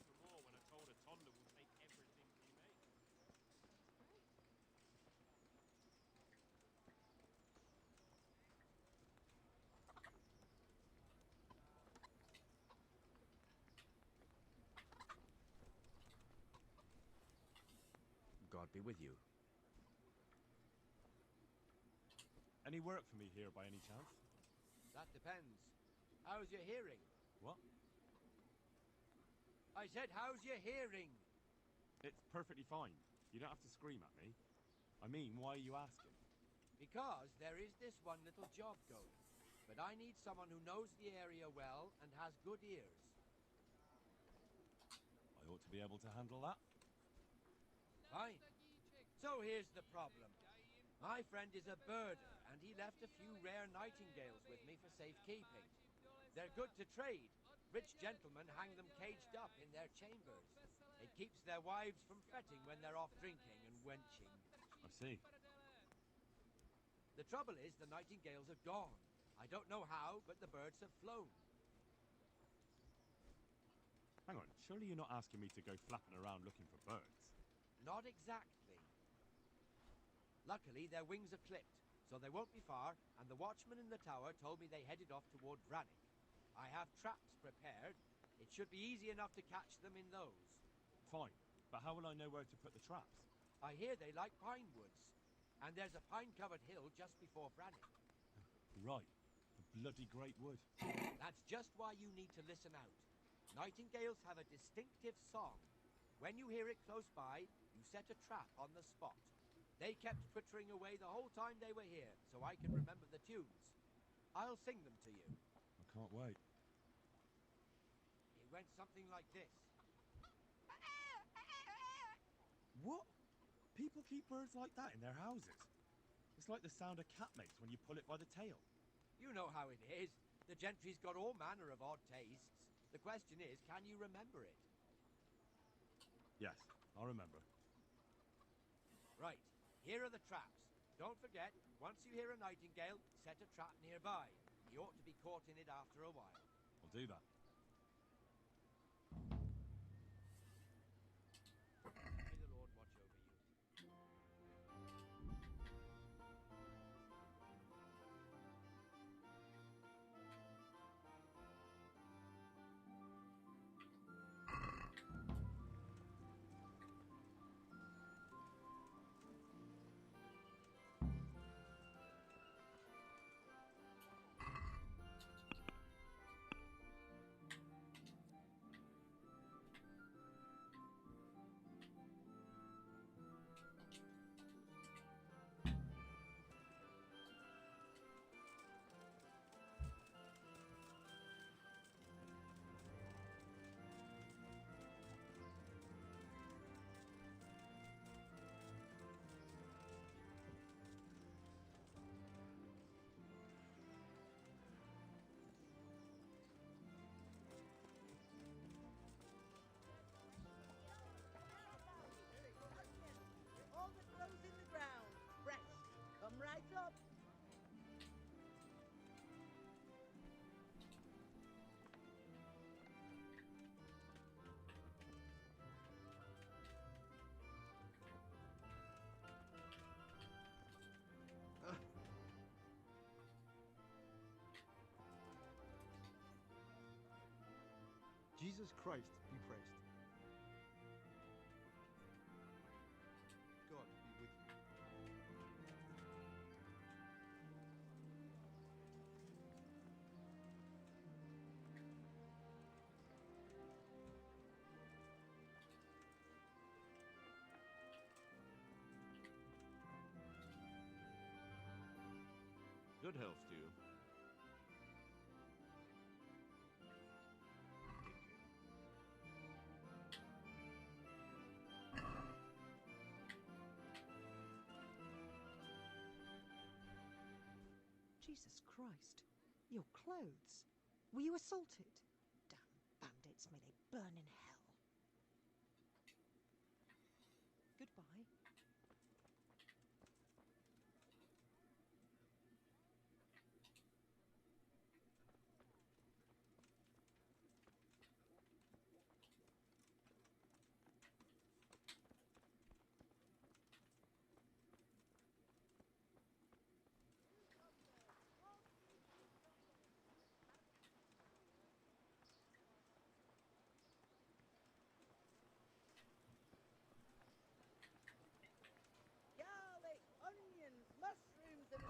Even more when I told her Tonda will take everything she makes. God be with you. Any work for me here by any chance? That depends. How's your hearing? What? I said, how's your hearing? It's perfectly fine. You don't have to scream at me. I mean, why are you asking? Because there is this one little job going. But I need someone who knows the area well and has good ears. I ought to be able to handle that. Fine. So here's the problem. My friend is a birder, and he left a few rare nightingales with me for safekeeping. They're good to trade. Rich gentlemen hang them caged up in their chambers. It keeps their wives from fretting when they're off drinking and wenching. I see. The trouble is, the nightingales are gone. I don't know how, but the birds have flown. Hang on, surely you're not asking me to go flapping around looking for birds? Not exactly. Luckily, their wings are clipped, so they won't be far, and the watchman in the tower told me they headed off toward Brannick. I have traps prepared. It should be easy enough to catch them in those. Fine, but how will I know where to put the traps? I hear they like pine woods, and there's a pine-covered hill just before Brannick. Right, the bloody great wood. That's just why you need to listen out. Nightingales have a distinctive song. When you hear it close by, you set a trap on the spot. They kept twittering away the whole time they were here, so I can remember the tunes. I'll sing them to you. I can't wait. It went something like this. What? People keep birds like that in their houses? It's like the sound a cat makes when you pull it by the tail. You know how it is. The gentry's got all manner of odd tastes. The question is, can you remember it? Yes, I'll remember. Right, here are the traps. Don't forget, once you hear a nightingale, set a trap nearby. He ought to be caught in it after a while. I'll do that. May the Lord watch over you. Jesus Christ be praised. God be with you. Good health to you. Jesus Christ. Your clothes. Were you assaulted? Damn bandits, may they burn in hell. Goodbye. Garlic, onions, mushrooms, and...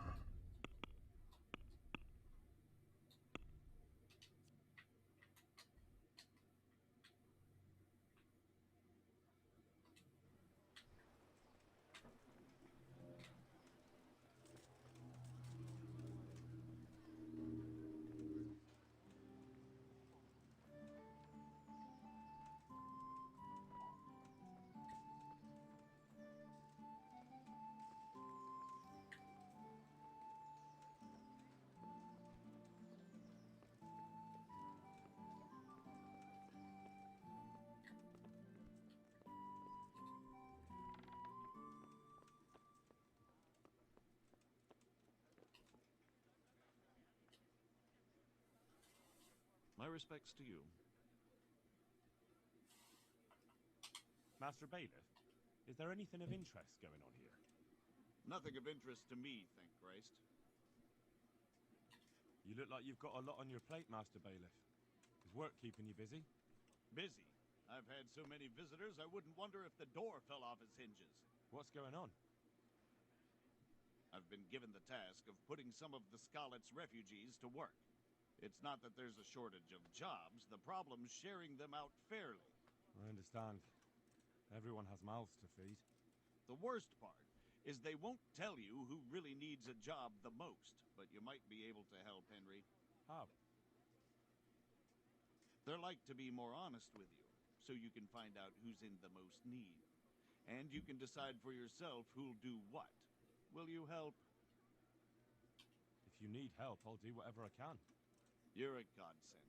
My respects to you. Master Bailiff, is there anything of interest going on here? Nothing of interest to me, thank Christ. You look like you've got a lot on your plate, Master Bailiff. Is work keeping you busy? Busy? I've had so many visitors, I wouldn't wonder if the door fell off its hinges. What's going on? I've been given the task of putting some of the Scarlet's refugees to work. It's not that there's a shortage of jobs, the problem's sharing them out fairly. I understand. Everyone has mouths to feed. The worst part is they won't tell you who really needs a job the most, but you might be able to help, Henry. How? They're like to be more honest with you, so you can find out who's in the most need. And you can decide for yourself who'll do what. Will you help? If you need help, I'll do whatever I can. You're a godsend.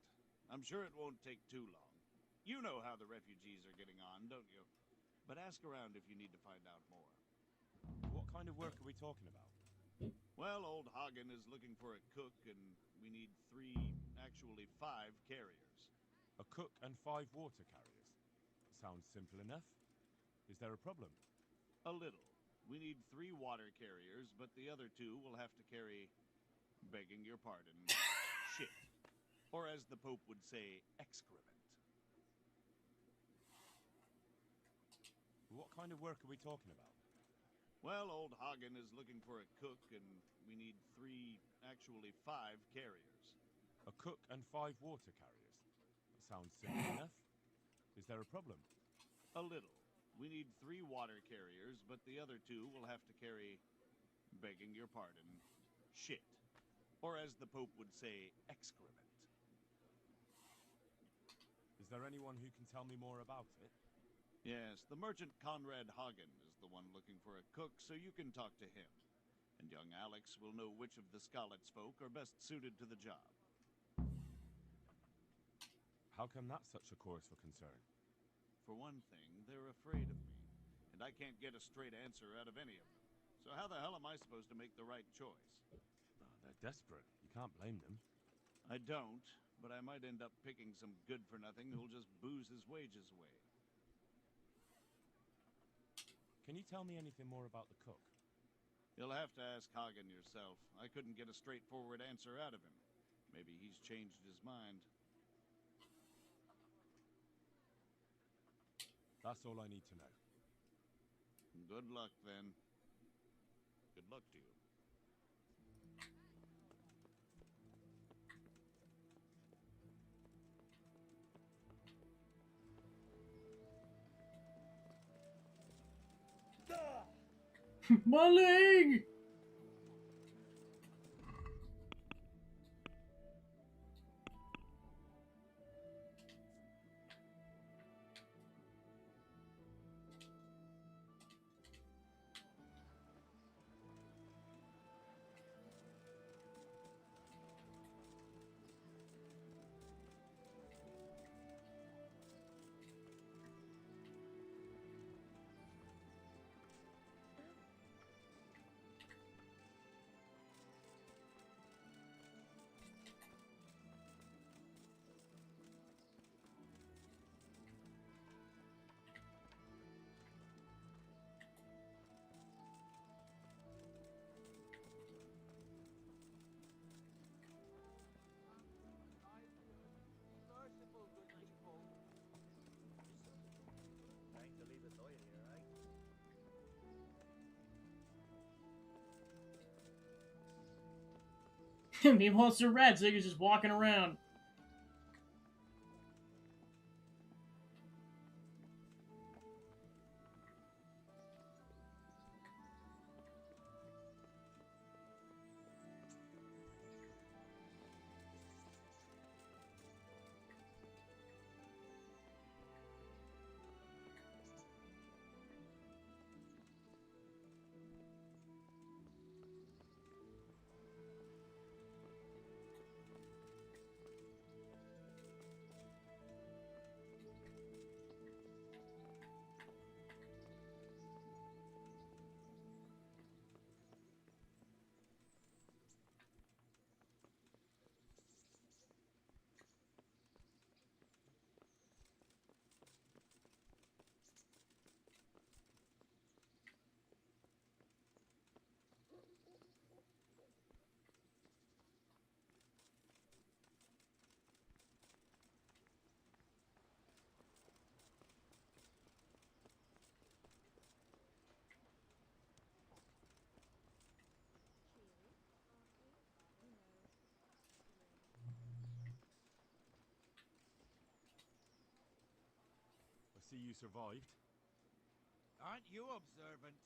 I'm sure it won't take too long. You know how the refugees are getting on, don't you? But ask around if you need to find out more. What kind of work are we talking about? Well, old Hagen is looking for a cook, and we need 5 carriers. A cook and 5 water carriers. Sounds simple enough. Is there a problem? A little. We need 3 water carriers, but the other 2 will have to carry, begging your pardon, shit. Or as the Pope would say, excrement. What kind of work are we talking about? Well, old Hagen is looking for a cook, and we need 5 carriers. A cook and 5 water carriers. Sounds simple enough. Is there a problem? A little. We need 3 water carriers, but the other 2 will have to carry, begging your pardon, shit. Or as the Pope would say, excrement. Is there anyone who can tell me more about it? Yes, the merchant Conrad Hagen is the one looking for a cook, so you can talk to him. And young Alex will know which of the Scarlet's folk are best suited to the job. How come that's such a cause for concern? For one thing, they're afraid of me, and I can't get a straight answer out of any of them. So how the hell am I supposed to make the right choice? They're desperate. You can't blame them. I don't, but I might end up picking some good-for-nothing who'll just booze his wages away. Can you tell me anything more about the cook? You'll have to ask Hagen yourself. I couldn't get a straightforward answer out of him. Maybe he's changed his mind. That's all I need to know. Good luck, then. Good luck to you. My leg! Merciful, good people. Trying to leave us all here, eh? Meanwhile, Sir Radzig is just walking around. I see you survived. Aren't you observant?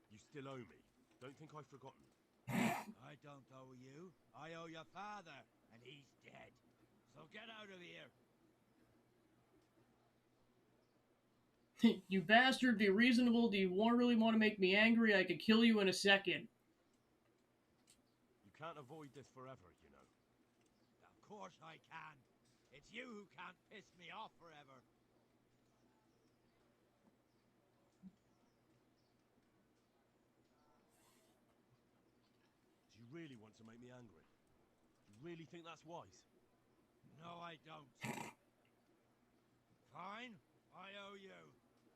You still owe me. Don't think I've forgotten. I don't owe you. I owe your father, and he's dead. So get out of here. You bastard, be reasonable. Do you really want to make me angry? I could kill you in a second. You can't avoid this forever, you know. Of course I can. It's you who can't piss me off forever. Do you really want to make me angry? Do you really think that's wise? No, I don't. Fine, I owe you.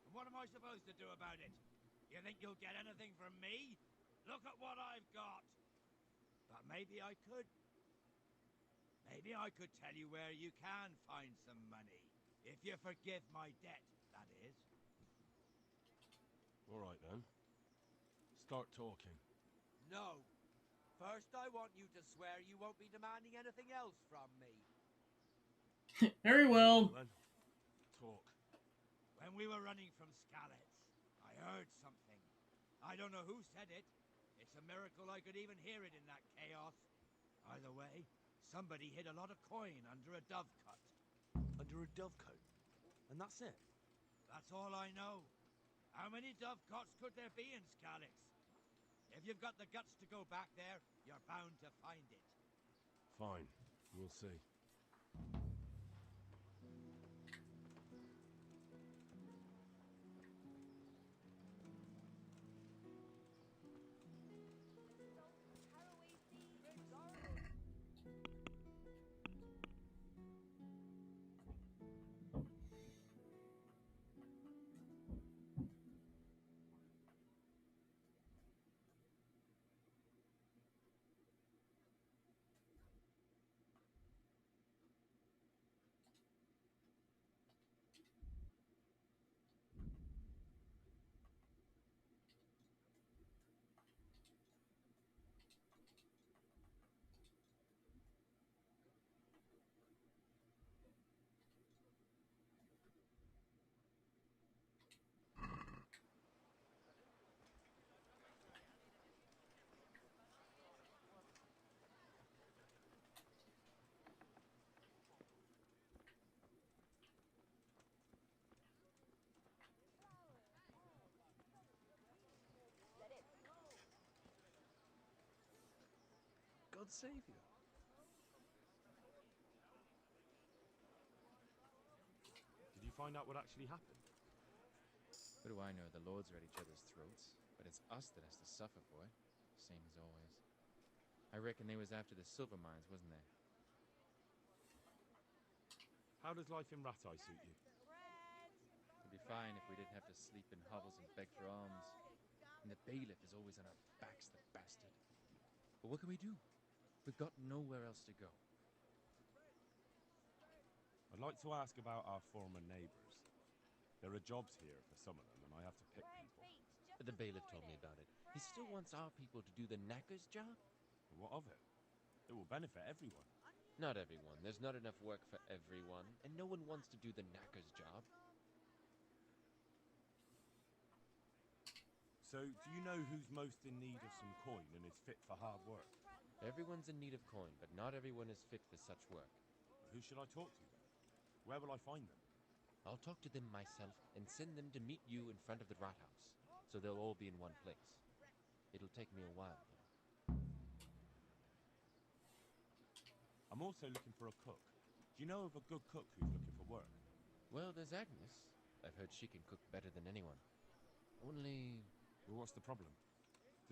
And what am I supposed to do about it? You think you'll get anything from me? Look at what I've got. But maybe I could. Maybe I could tell you where you can find some money. If you forgive my debt, that is. All right, then. Start talking. No. First, I want you to swear you won't be demanding anything else from me. Very well. Then, talk. When we were running from Skalitz, I heard something. I don't know who said it. It's a miracle I could even hear it in that chaos. Either way, somebody hid a lot of coin under a dovecote. Under a dovecote? And that's it? That's all I know. How many dovecotes could there be in Skalitz? If you've got the guts to go back there, you're bound to find it. Fine. We'll see. God save you. Did you find out what actually happened? What do I know? The lords are at each other's throats, but it's us that has to suffer for it. Same as always. I reckon they was after the silver mines, wasn't they? How does life in Ratai suit you? It'd be fine if we didn't have to sleep in hovels and beg for alms. And the bailiff is always on our backs, the bastard. But what can we do? We've got nowhere else to go. I'd like to ask about our former neighbours. There are jobs here for some of them, and I have to pick people. The bailiff told me about it. He still wants our people to do the knacker's job? What of it? It will benefit everyone. Not everyone. There's not enough work for everyone, and no one wants to do the knacker's job. So, do you know who's most in need of some coin and is fit for hard work? Everyone's in need of coin, but not everyone is fit for such work. Who should I talk to then? Where will I find them? I'll talk to them myself and send them to meet you in front of the rat house, so they'll all be in one place. It'll take me a while, though. I'm also looking for a cook. Do you know of a good cook who's looking for work? Well, there's Agnes. I've heard she can cook better than anyone. Only... Well, what's the problem?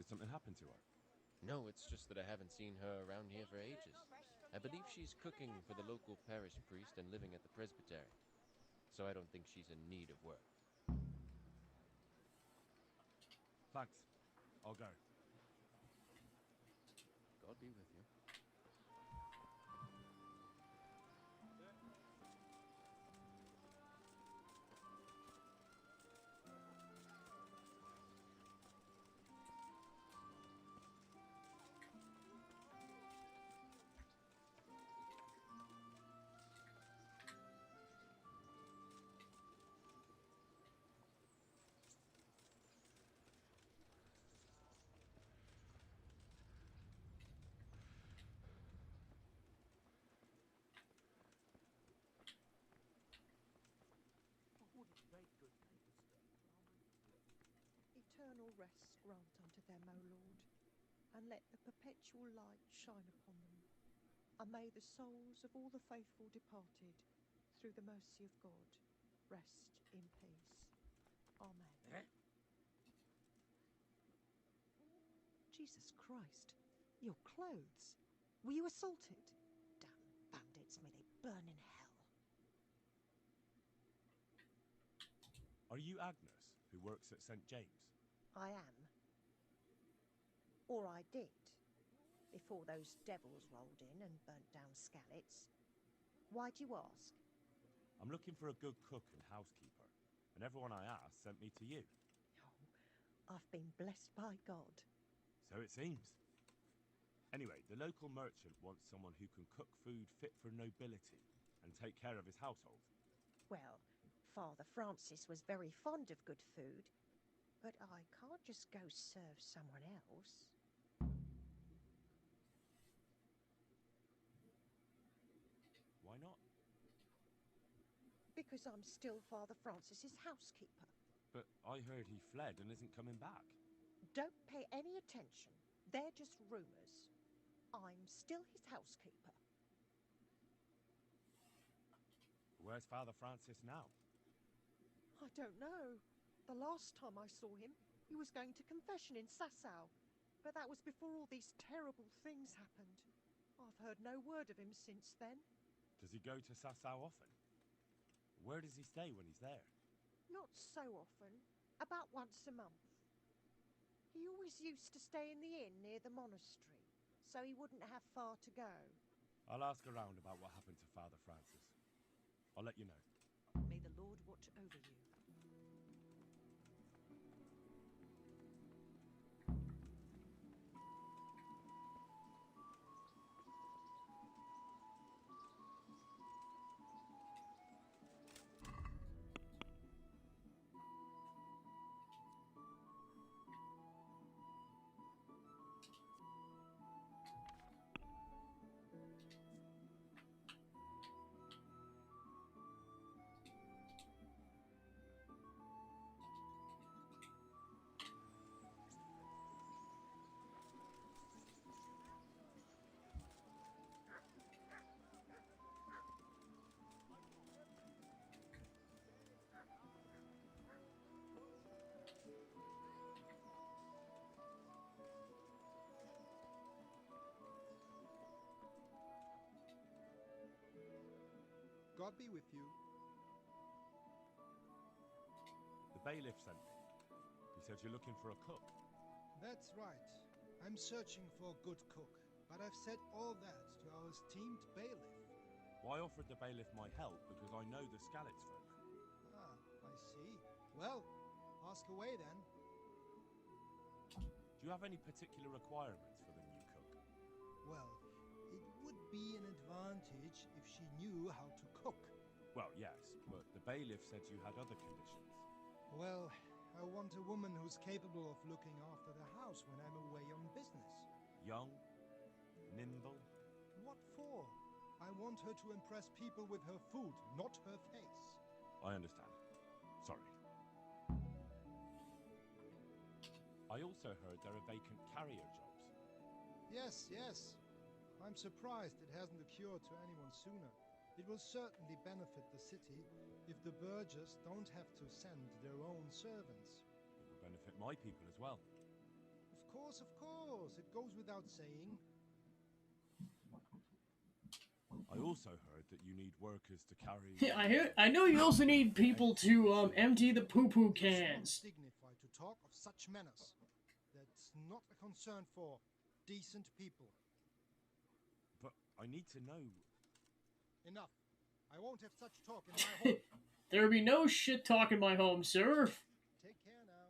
Did something happen to her? No, it's just that I haven't seen her around here for ages. I believe she's cooking for the local parish priest and living at the presbytery. So I don't think she's in need of work. Thanks. I'll go. God be with you. Eternal rest grant unto them, O Lord, and let the perpetual light shine upon them. And may the souls of all the faithful departed, through the mercy of God, rest in peace. Amen. Jesus Christ, your clothes. Were you assaulted? Damn bandits, may they burn in hell. Are you Agnes, who works at St. James? I am. Or I did, before those devils rolled in and burnt down Skalitz. Why do you ask? I'm looking for a good cook and housekeeper, and everyone I asked sent me to you. Oh, I've been blessed by God. So it seems. Anyway, the local merchant wants someone who can cook food fit for nobility and take care of his household. Well, Father Francis was very fond of good food, but I can't just go serve someone else. Why not? Because I'm still Father Francis's housekeeper. But I heard he fled and isn't coming back. Don't pay any attention. They're just rumors. I'm still his housekeeper. Where's Father Francis now? I don't know. The last time I saw him, he was going to confession in Sasau. But that was before all these terrible things happened. I've heard no word of him since then. Does he go to Sasau often? Where does he stay when he's there? Not so often. About once a month. He always used to stay in the inn near the monastery, so he wouldn't have far to go. I'll ask around about what happened to Father Francis. I'll let you know. May the Lord watch over you. God be with you. The bailiff sent me. He said you're looking for a cook. That's right. I'm searching for a good cook, but I've said all that to our esteemed bailiff. Well, I offered the bailiff my help because I know the Skalitz folk. Ah, I see. Well, ask away then. Do you have any particular requirements for the new cook? Well, it would be an advantage if she knew how to cook. Well, yes, but the bailiff said you had other conditions. Well, I want a woman who's capable of looking after the house when I'm away on business. Young, nimble. What for? I want her to impress people with her food, not her face. I understand. Sorry. I also heard there are vacant carrier jobs. Yes, yes. I'm surprised it hasn't occurred to anyone sooner. It will certainly benefit the city if the burghers don't have to send their own servants. It will benefit my people as well. Of course, of course. It goes without saying. I also heard that you need workers to carry... Yeah, I know you also need people to empty the poo-poo cans. It's not dignified to talk of such manners. That's not a concern for decent people. But I need to know... Enough. I won't have such talk in my home. There'll be no shit talk in my home, sir. Take care now.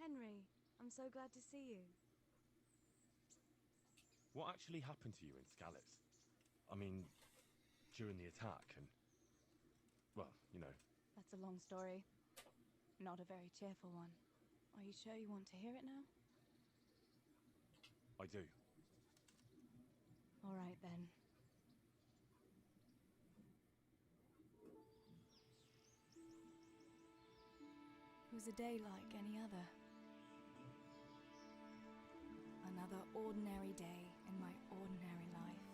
Henry, I'm so glad to see you. What actually happened to you in Skalitz? I mean, during the attack and... Well, you know. That's a long story. Not a very cheerful one. Are you sure you want to hear it now? I do. All right, then. It was a day like any other. Another ordinary day in my ordinary life.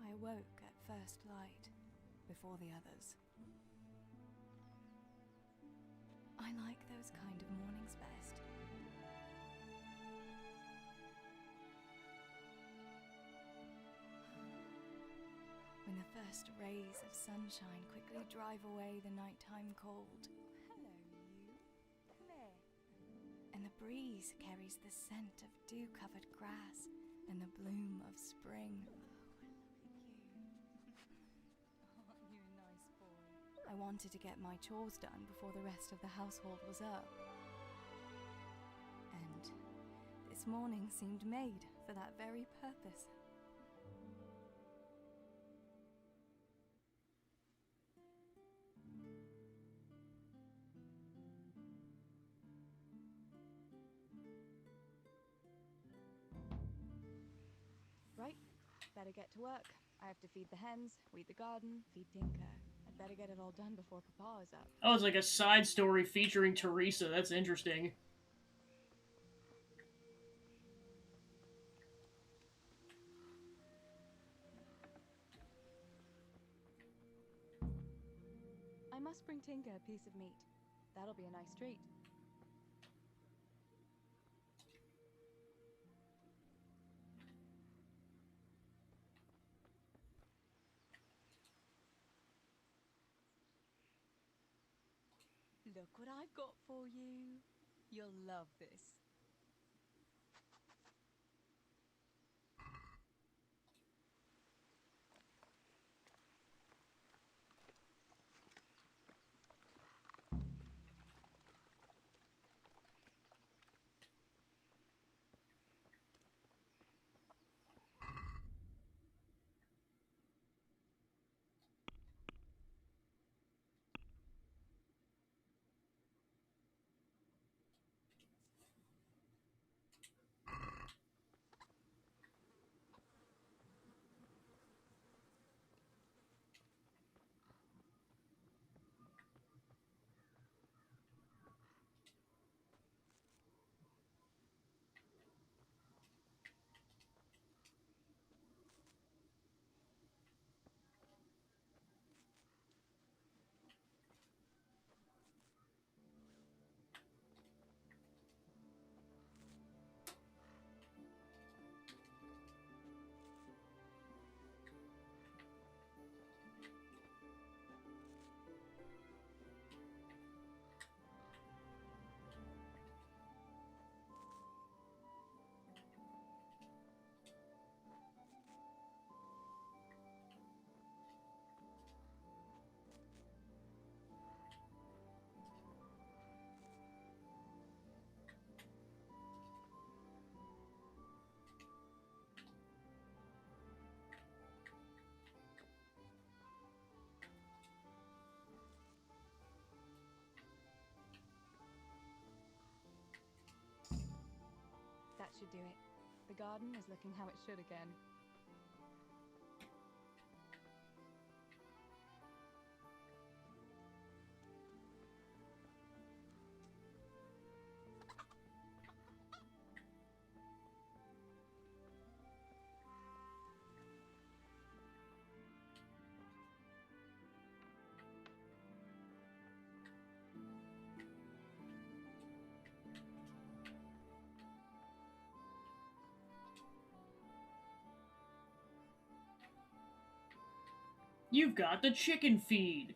I awoke at first light, before the others. I like those kind of mornings best. When the first rays of sunshine quickly drive away the nighttime cold. Hello, you. Come here. And the breeze carries the scent of dew-covered grass and the bloom of spring. I wanted to get my chores done before the rest of the household was up. And this morning seemed made for that very purpose. Right, better get to work. I have to feed the hens, weed the garden, feed Tinker. Better get it all done before Papa is up. Oh, it's like a side story featuring Teresa. That's interesting. I must bring Tinker a piece of meat. That'll be a nice treat. Look what I've got for you. You'll love this. That should do it. The garden is looking how it should again. You've got the chicken feed.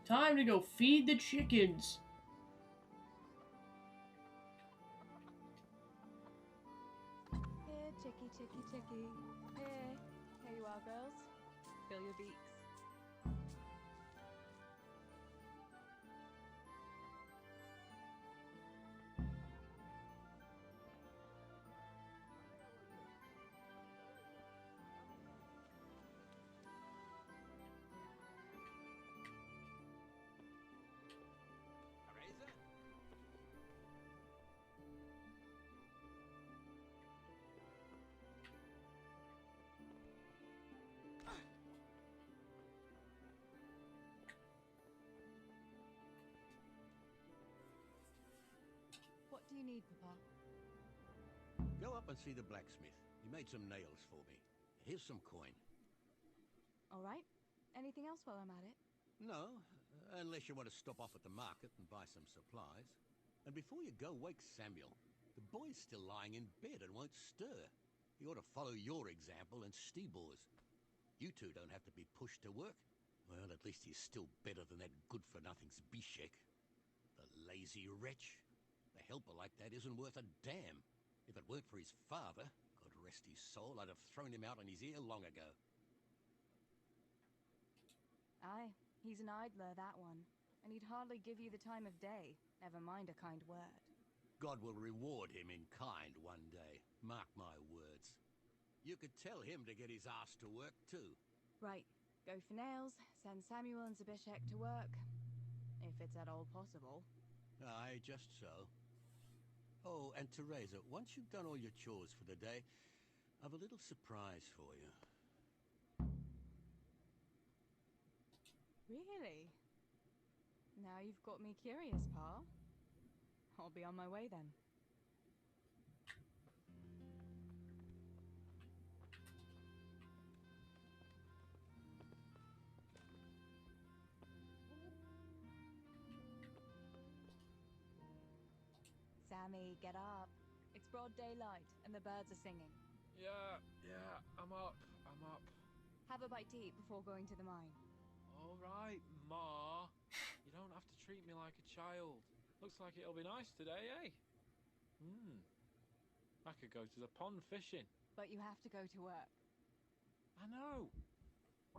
Time to go feed the chickens. Here, chicky, chicky, chicky. Here. Here you are, girls. Fill your beaks. What do you need, Papa? Go up and see the blacksmith. He made some nails for me. Here's some coin. All right. Anything else while I'm at it? No, unless you want to stop off at the market and buy some supplies. And before you go, wake Samuel. The boy's still lying in bed and won't stir. He ought to follow your example and Stebor's. You two don't have to be pushed to work. Well, at least he's still better than that good-for-nothing Zbyszek. The lazy wretch. A helper like that isn't worth a damn. If it weren't for his father, God rest his soul, I'd have thrown him out on his ear long ago. Aye, he's an idler, that one. And he'd hardly give you the time of day, never mind a kind word. God will reward him in kind one day. Mark my words. You could tell him to get his ass to work, too. Right. Go for nails, send Samuel and Zbyszek to work. If it's at all possible. Aye, just so. Oh, and Teresa, once you've done all your chores for the day, I've a little surprise for you. Really? Now you've got me curious, Pa. I'll be on my way then. Sammy, get up. It's broad daylight, and the birds are singing. Yeah, I'm up. Have a bite to eat before going to the mine. All right, Ma. You don't have to treat me like a child. Looks like it'll be nice today, eh? I could go to the pond fishing. But you have to go to work. I know.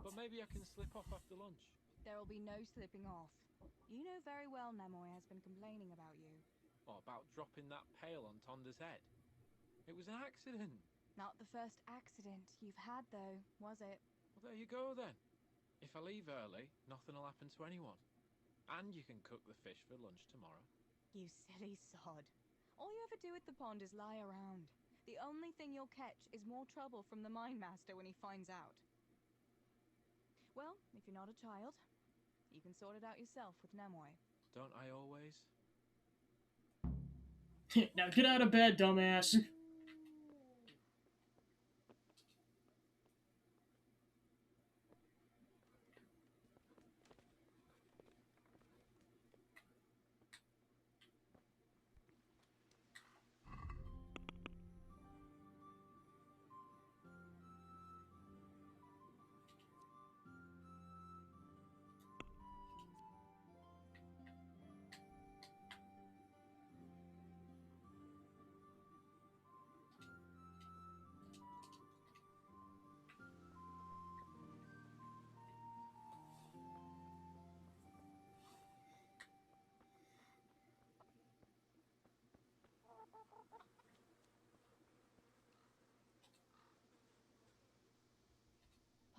But maybe I can slip off after lunch. There'll be no slipping off. You know very well Namoy has been complaining about you. What about dropping that pail on Tonda's head? It was an accident. Not the first accident you've had, though, was it? Well, there you go, then. If I leave early, nothing will happen to anyone. And you can cook the fish for lunch tomorrow. You silly sod. All you ever do at the pond is lie around. The only thing you'll catch is more trouble from the mine master when he finds out. Well, if you're not a child, you can sort it out yourself with Namoy. Don't I always? Now get out of bed, dumbass.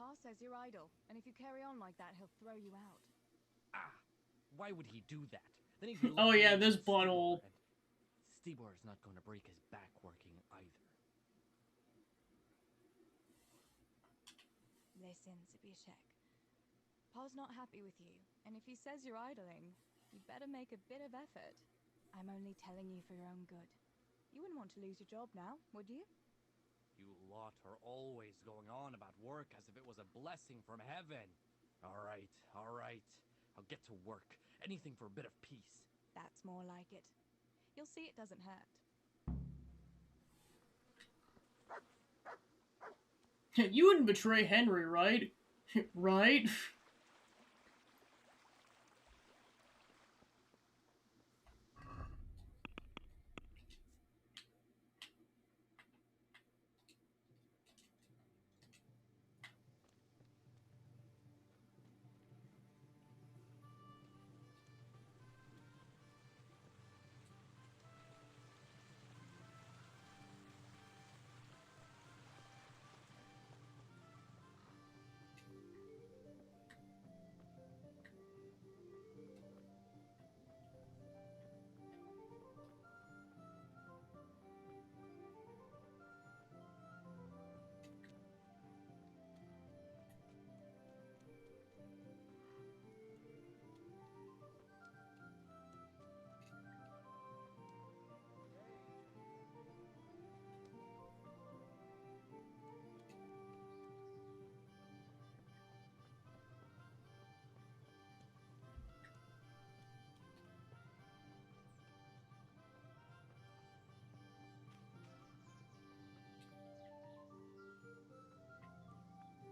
Pa says you're idle, and if you carry on like that, he'll throw you out. Ah! Why would he do that? Then he'd be Oh yeah, looking this at butthole. Stibor is not going to break his back working either. Listen, Zbyszek. Pa's not happy with you, and if he says you're idling, you'd better make a bit of effort. I'm only telling you for your own good. You wouldn't want to lose your job now, would you? You lot are always going on about work as if it was a blessing from heaven. All right. I'll get to work. Anything for a bit of peace. That's more like it. You'll see it doesn't hurt. You wouldn't betray Henry, right? Right?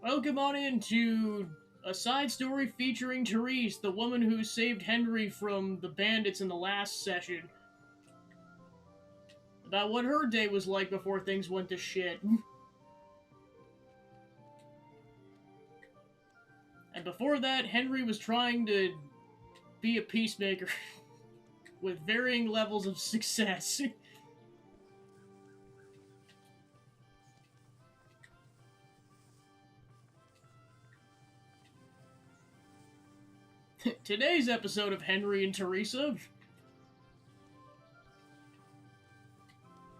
Welcome on into a side story featuring Therese, the woman who saved Henry from the bandits in the last session. About what her day was like before things went to shit. And before that, Henry was trying to be a peacemaker with varying levels of success. Today's episode of Henry and Teresa.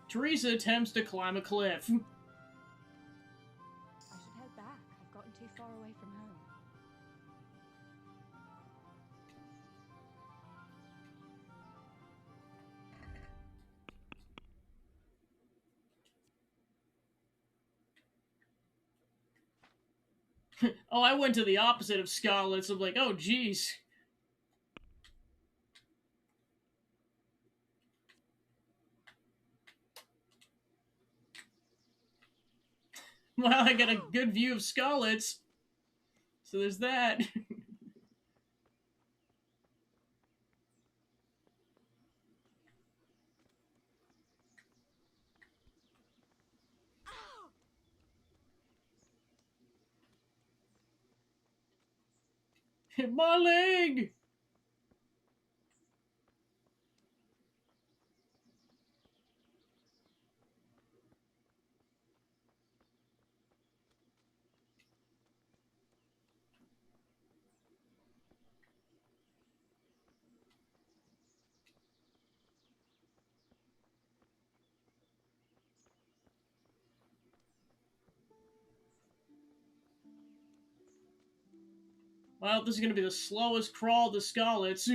Teresa attempts to climb a cliff. I should head back. I've gotten too far away from home. Oh, I went to the opposite of Scarlet, so I'm like, oh, jeez. Well, I got a good view of Scarlet's. So there's that. Hit my leg! Well, this is gonna be the slowest crawl to Scarlet's.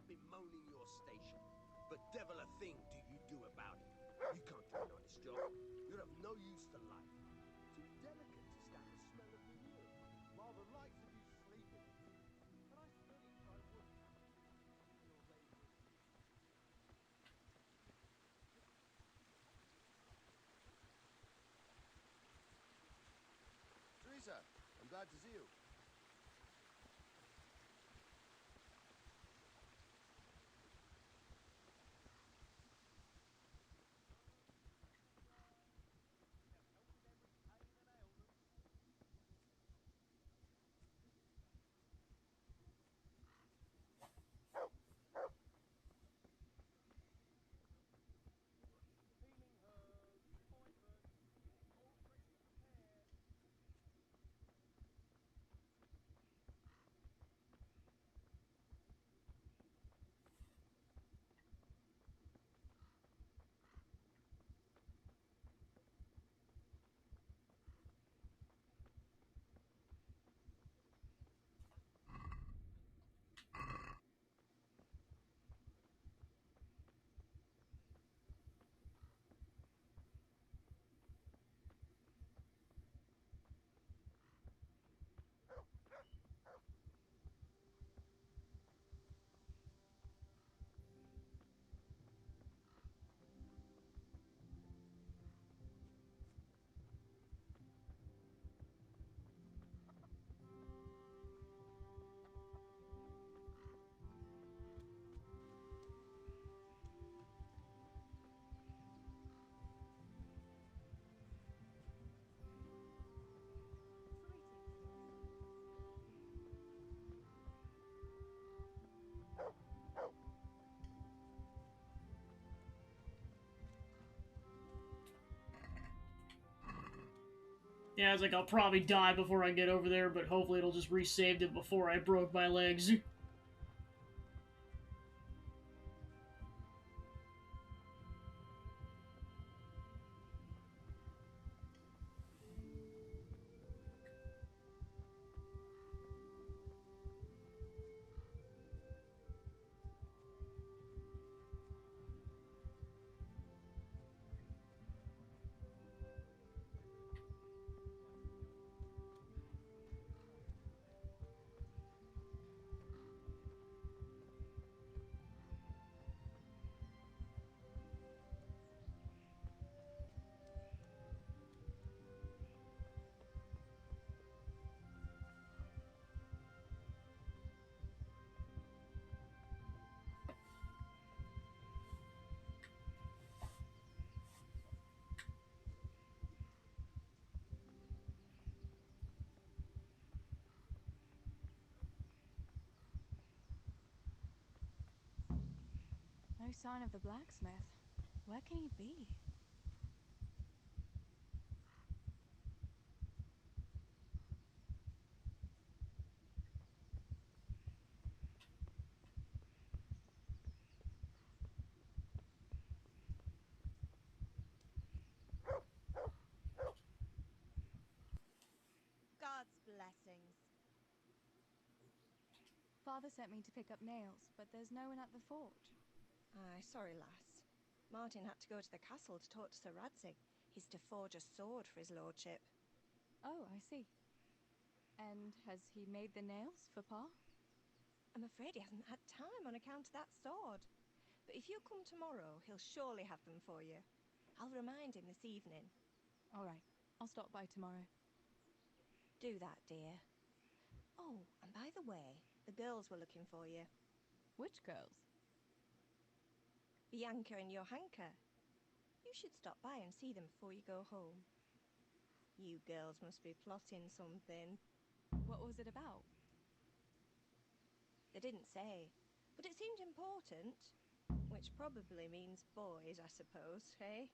Bemoaning your station. But devil a thing do you do about it. You can't do an honest job. You're of no use to life. Too delicate to stand the smell of manure, while the likes of you sleeping. And I think I would have your labourers. Teresa, I'm glad to see you. Yeah, it's like I'll probably die before I get over there, but hopefully it'll just resave it before I broke my legs. No sign of the blacksmith. Where can he be? God's blessings. Father sent me to pick up nails, but there's no one at the forge. Aye, sorry, lass. Martin had to go to the castle to talk to Sir Radzig. He's to forge a sword for his lordship. Oh, I see. And has he made the nails for Pa? I'm afraid he hasn't had time on account of that sword. But if you come tomorrow, he'll surely have them for you. I'll remind him this evening. All right, I'll stop by tomorrow. Do that, dear. Oh, and by the way, the girls were looking for you. Which girls? Bianca and Johanka. You should stop by and see them before you go home. You girls must be plotting something. What was it about? They didn't say, but it seemed important. Which probably means boys, I suppose, eh?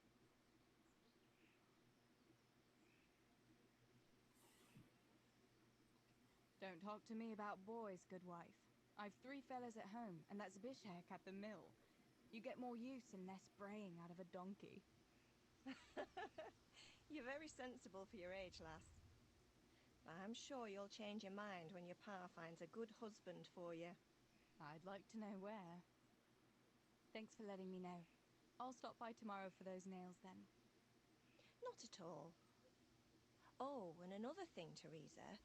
Don't talk to me about boys, good wife. I've 3 fellas at home, and that's Bishek at the mill. You get more use and less braying out of a donkey. You're very sensible for your age, lass. I'm sure you'll change your mind when your pa finds a good husband for you. I'd like to know where. Thanks for letting me know. I'll stop by tomorrow for those nails then. Not at all. Oh, and another thing, Teresa.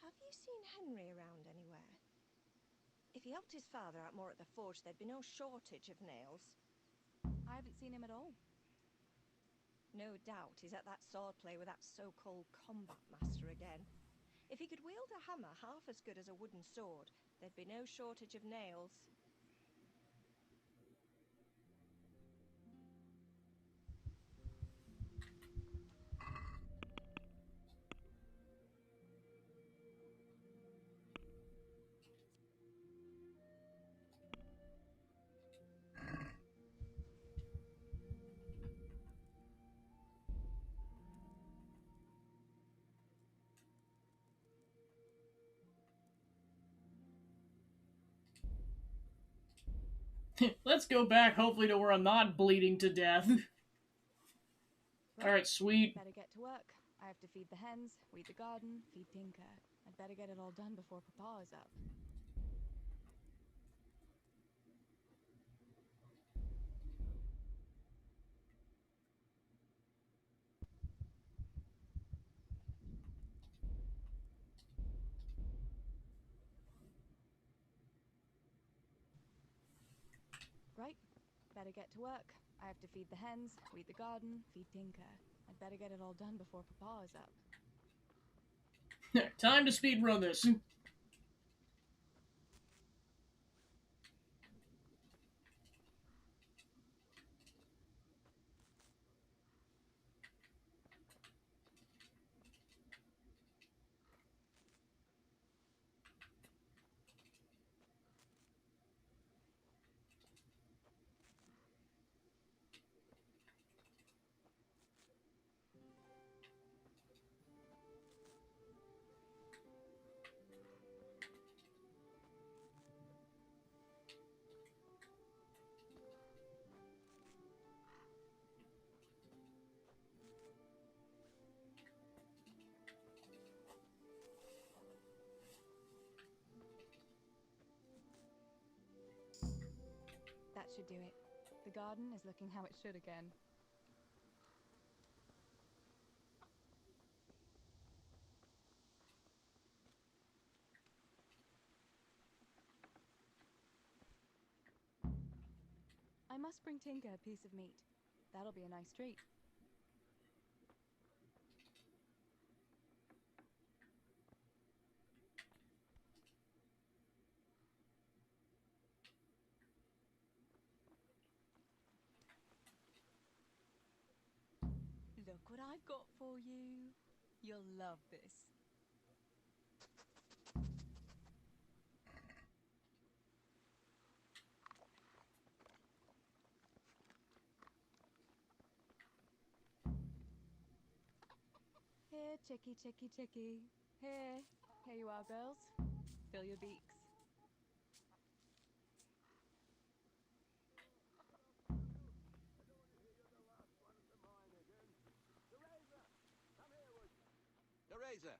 Have you seen Henry around anywhere? If he helped his father out more at the forge, there'd be no shortage of nails. I haven't seen him at all. No doubt he's at that sword play with that so-called combat master again. If he could wield a hammer half as good as a wooden sword, there'd be no shortage of nails. Let's go back, hopefully, to where I'm not bleeding to death. Alright, sweet. Better get to work. I have to feed the hens, weed the garden, feed Tinker. I'd better get it all done before Papa is up. Right. Better get to work. I have to feed the hens, weed the garden, feed Tinker. I'd better get it all done before Papa is up. Time to speedrun this. do it. The garden is looking how it should again. I must bring Tinker a piece of meat. That'll be a nice treat. Look what I've got for you. You'll love this. Here, chickie, chickie, chickie. Here. Here you are, girls. Fill your beaks. Teresa,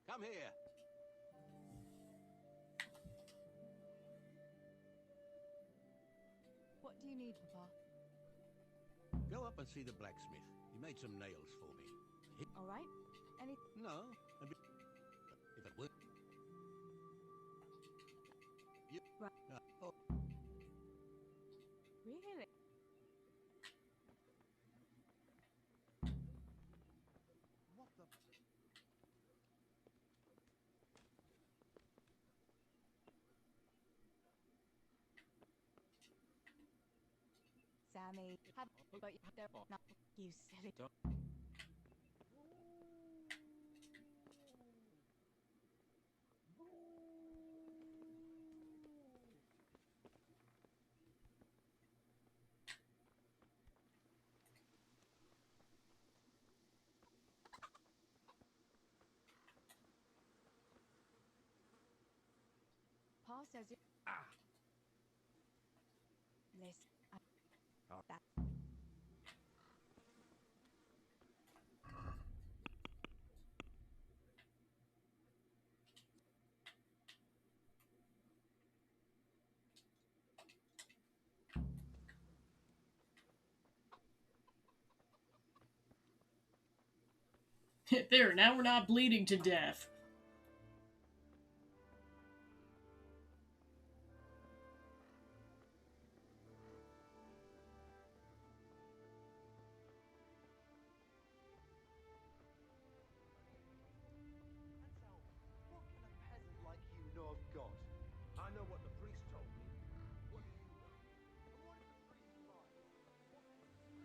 come here. What do you need, Papa? Go up and see the blacksmith. He made some nails for me. All right. Any? No. If it were... You... Right. Oh. Really? What the... Sammy, have but you don't not you silly dog. Pa says you. Listen, that. There, now we're not bleeding to death. What can a peasant like you know of God? I know what the priest told me. What do you know? And what if the priest lies? What can the scriptures...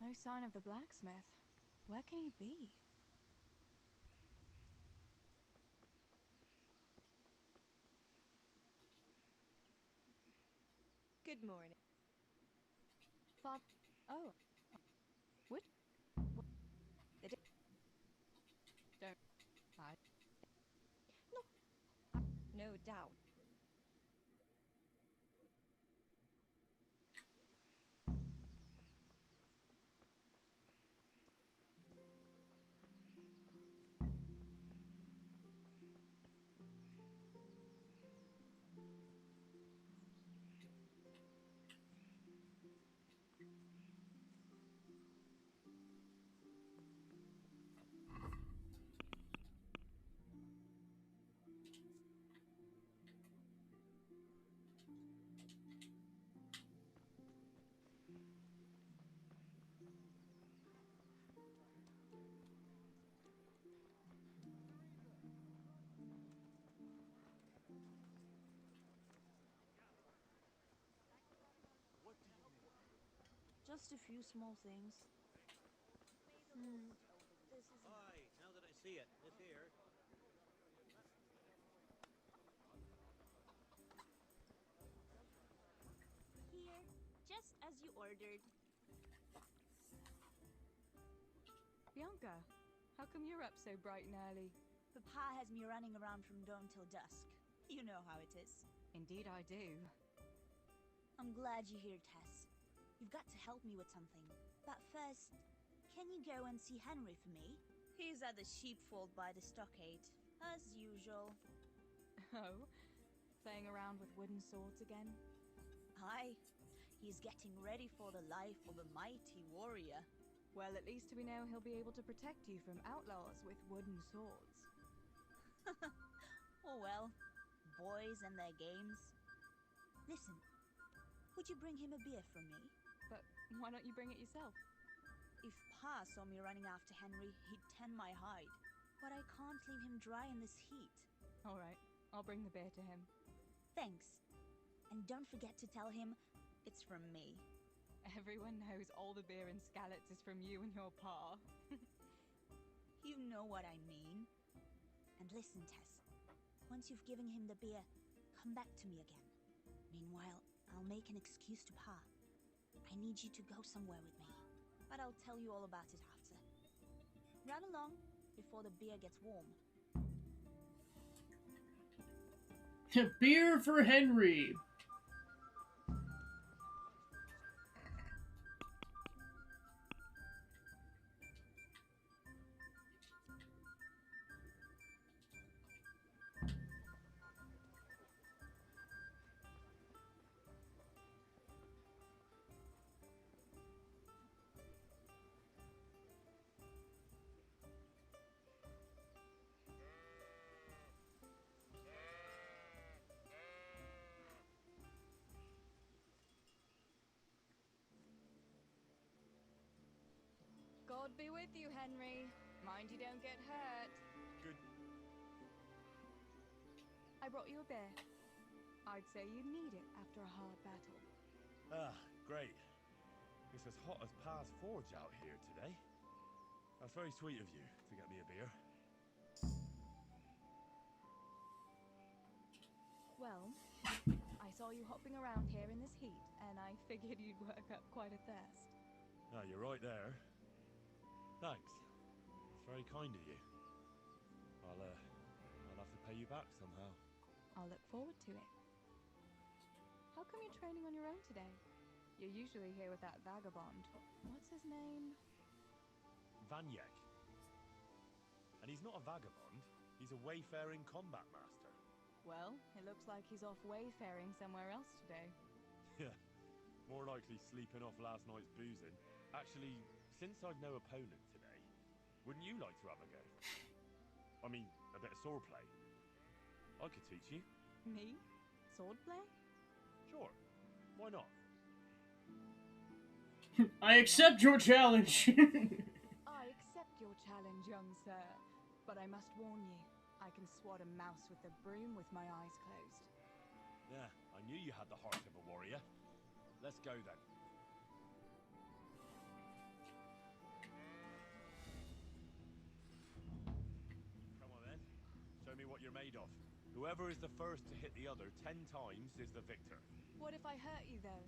No sign of the blacksmith. Where can he be? Good morning. Bob. Oh. What? The Don't. I. No doubt. Just a few small things. This is. Aye, now that I see it, this here. Here, just as you ordered. Bianca, how come you're up so bright and early? Papa has me running around from dawn till dusk. You know how it is. Indeed I do. I'm glad you're here, Tess. You've got to help me with something. But first, can you go and see Henry for me? He's at the sheepfold by the stockade, as usual. Oh? Playing around with wooden swords again? Aye. He's getting ready for the life of a mighty warrior. Well, at least we know he'll be able to protect you from outlaws with wooden swords. Oh well, boys and their games. Listen, would you bring him a beer from me? But why don't you bring it yourself? If Pa saw me running after Henry, he'd tan my hide. But I can't leave him dry in this heat. Alright, I'll bring the beer to him. Thanks. And don't forget to tell him it's from me. Everyone knows all the beer in Skalitz is from you and your pa. You know what I mean. And listen, Tess. Once you've given him the beer, come back to me again. Meanwhile, I'll make an excuse to Pa. I need you to go somewhere with me. But I'll tell you all about it after. Run along before the beer gets warm. Beer for Henry. God be with you, Henry. Mind you don't get hurt. Good. I brought you a beer. I'd say you'd need it after a hard battle. Ah, great. It's as hot as Pa's Forge out here today. That's very sweet of you to get me a beer. Well, I saw you hopping around here in this heat, and I figured you'd work up quite a thirst. Ah, you're right there. Thanks. It's very kind of you. I'll have to pay you back somehow. I'll look forward to it. How come you're training on your own today? You're usually here with that vagabond. What's his name? Vanyek. And he's not a vagabond. He's a wayfaring combat master. Well, it looks like he's off wayfaring somewhere else today. Yeah. More likely sleeping off last night's boozing. Actually, since I've no opponent today, wouldn't you like to have a go? I mean, a bit of swordplay. I could teach you. Me? Swordplay? Sure. Why not? I accept your challenge. I accept your challenge, young sir. But I must warn you, I can swat a mouse with a broom with my eyes closed. Yeah, I knew you had the heart of a warrior. Let's go then. what you're made of. Whoever is the first to hit the other 10 times is the victor. What if I hurt you, though?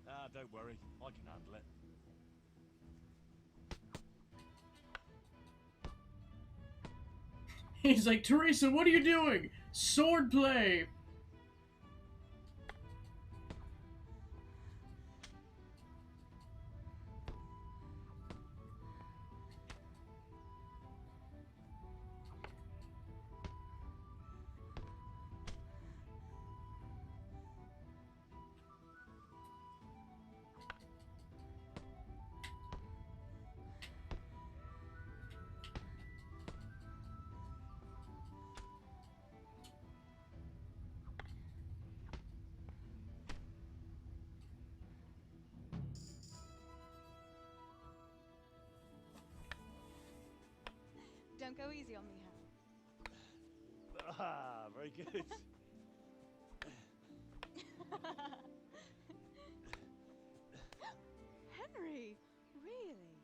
Ah, don't worry. I can handle it. He's like, Teresa, what are you doing? Swordplay! Don't go easy on me, Hal. Ah, very good. Henry! Really?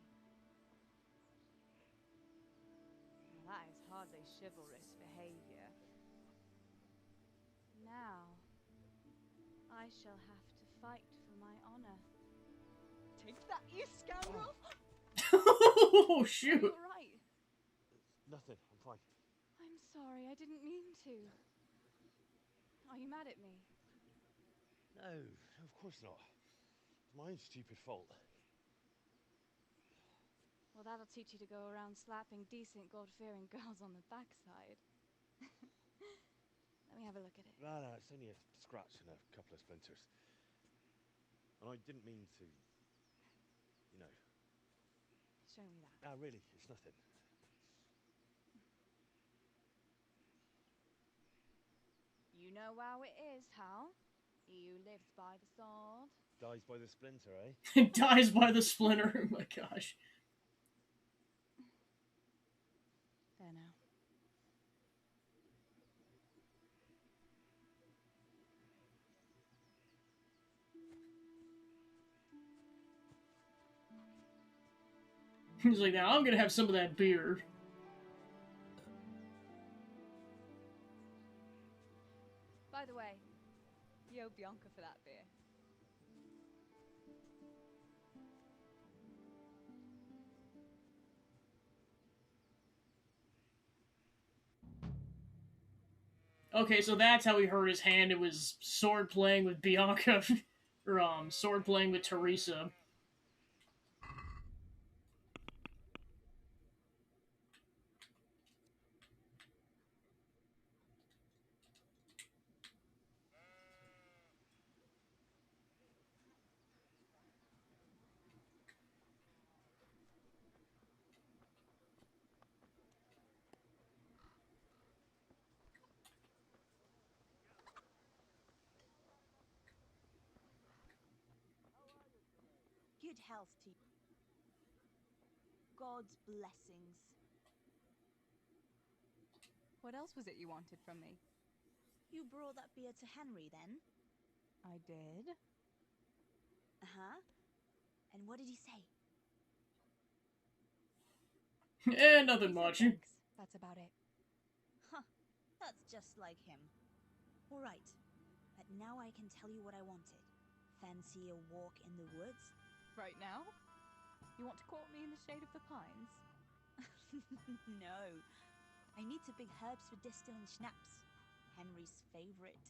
Well, that is hardly chivalrous behavior. Now, I shall have to fight for my honor. Take that, you scoundrel! Oh, shoot! You're right. Nothing. I'm fine. I'm sorry, I didn't mean to. Are you mad at me? No, of course not. It's my own stupid fault. Well, that'll teach you to go around slapping decent, God-fearing girls on the backside. Let me have a look at it. No, no, it's only a scratch and a couple of splinters. And I didn't mean to, you know. Show me that. No, really, it's nothing. You know how it is, Hal. He who lives by the sword Dies by the splinter, eh? Dies by the splinter. Oh my gosh. There now. He's like, now I'm gonna have some of that beer. By the way, you owe Bianca for that beer. Okay, so that's how he hurt his hand. It was sword playing with Bianca. Or, sword playing with Teresa. Good health to you. God's blessings. What else was it you wanted from me? You brought that beer to Henry, then? I did. Uh-huh. And what did he say? Nothing much. Thanks. That's about it. Huh. That's just like him. All right. But now I can tell you what I wanted. Fancy a walk in the woods? Right now? You want to court me in the shade of the pines? No. I need to pick herbs for distilling schnapps. Henry's favorite.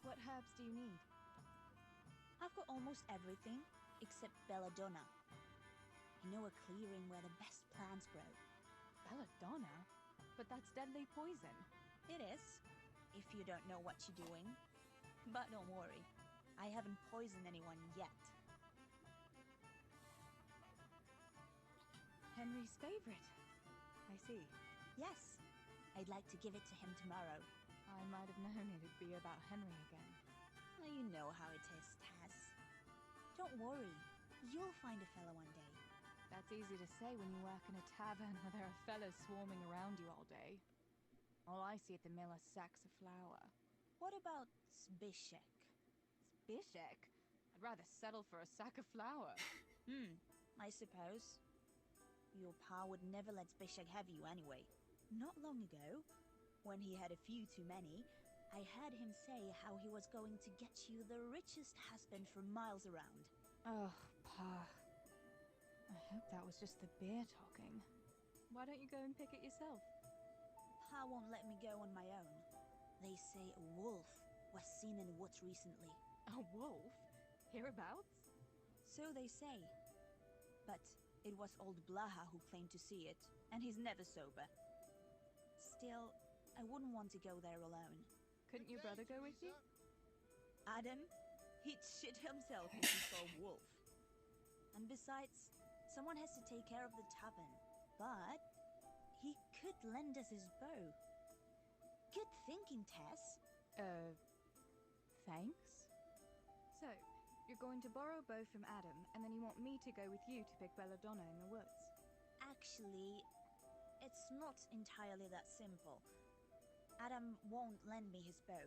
What herbs do you need? I've got almost everything except belladonna. I know a clearing where the best plants grow. Belladonna? But that's deadly poison. It is, if you don't know what you're doing. But don't worry, I haven't poisoned anyone yet. Henry's favorite. I see. Yes, I'd like to give it to him tomorrow. I might have known it'd be about Henry again. Well, you know how it is, Taz. Don't worry, you'll find a fella one day. That's easy to say when you work in a tavern where there are fellas swarming around you all day. All I see at the mill are sacks of flour. What about Zbyszek? Zbyszek? I'd rather settle for a sack of flour. I suppose. Your pa would never let Bishak have you anyway. Not long ago, when he had a few too many, I heard him say how he was going to get you the richest husband for miles around. Oh, Pa. I hope that was just the beer talking. Why don't you go and pick it yourself? Pa won't let me go on my own. They say a wolf was seen in the woods recently. A wolf? Hereabouts? So they say. But it was old Blaha who claimed to see it, and he's never sober. Still, I wouldn't want to go there alone. Couldn't your brother go with you? Adam? He'd shit himself if he saw a wolf. And besides, someone has to take care of the tavern. But he could lend us his bow. Good thinking, Tess. Thanks? So, you're going to borrow a bow from Adam, and then you want me to go with you to pick belladonna in the woods? Actually, it's not entirely that simple. Adam won't lend me his bow.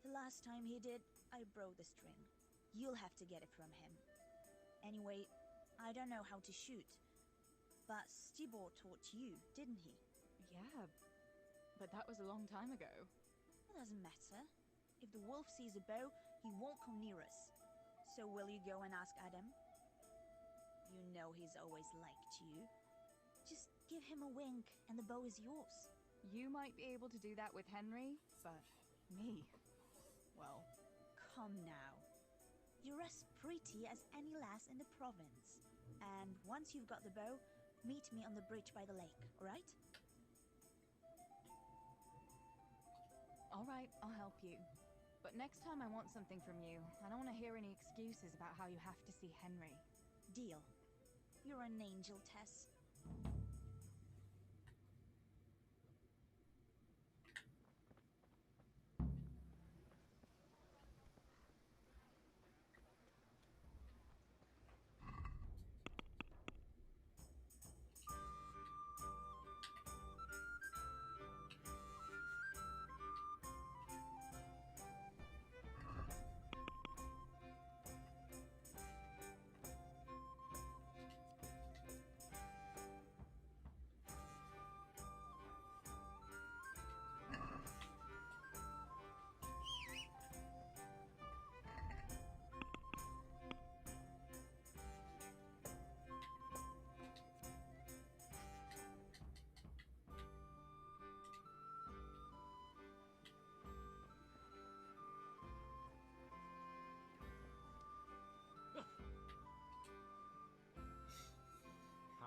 The last time he did, I broke the string. You'll have to get it from him. Anyway, I don't know how to shoot. But Stibor taught you, didn't he? Yeah, but that was a long time ago. It doesn't matter. If the wolf sees a bow, he won't come near us. So will you go and ask Adam? You know he's always liked you. Just give him a wink and the bow is yours. You might be able to do that with Henry, but me, well... Come now. You're as pretty as any lass in the province. And once you've got the bow, meet me on the bridge by the lake, alright? Alright, I'll help you. But next time I want something from you. I don't want to hear any excuses about how you have to see Henry. Deal. You're an angel, Tess.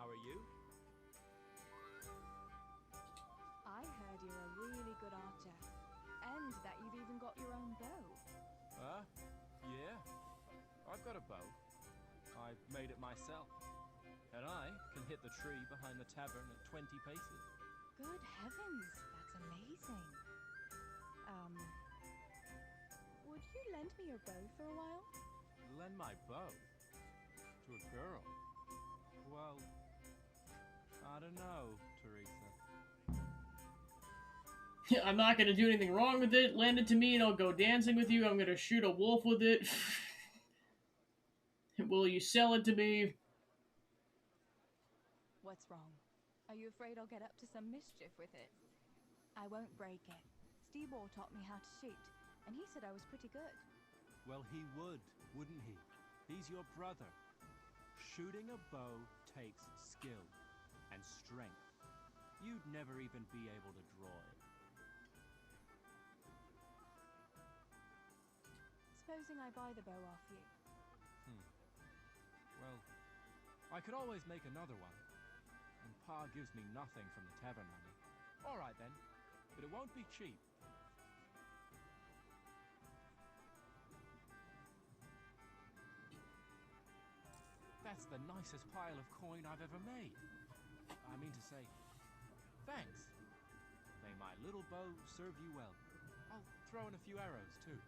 How are you? I heard you're a really good archer. And that you've even got your own bow. Yeah. I've got a bow. I made it myself. And I can hit the tree behind the tavern at 20 paces. Good heavens, that's amazing. Would you lend me your bow for a while? Lend my bow? To a girl? Well, I don't know, Teresa. I'm not gonna do anything wrong with it. Lend it to me and I'll go dancing with you. I'm gonna shoot a wolf with it. Will you sell it to me? What's wrong? Are you afraid I'll get up to some mischief with it? I won't break it. Stibor taught me how to shoot, and he said I was pretty good. Well, he would, wouldn't he? He's your brother. Shooting a bow takes skill and strength. You'd never even be able to draw it. Supposing I buy the bow off you? Well, I could always make another one. And Pa gives me nothing from the tavern money. All right then, but it won't be cheap. That's the nicest pile of coin I've ever made. I mean to say, thanks. May my little bow serve you well. I'll throw in a few arrows, too.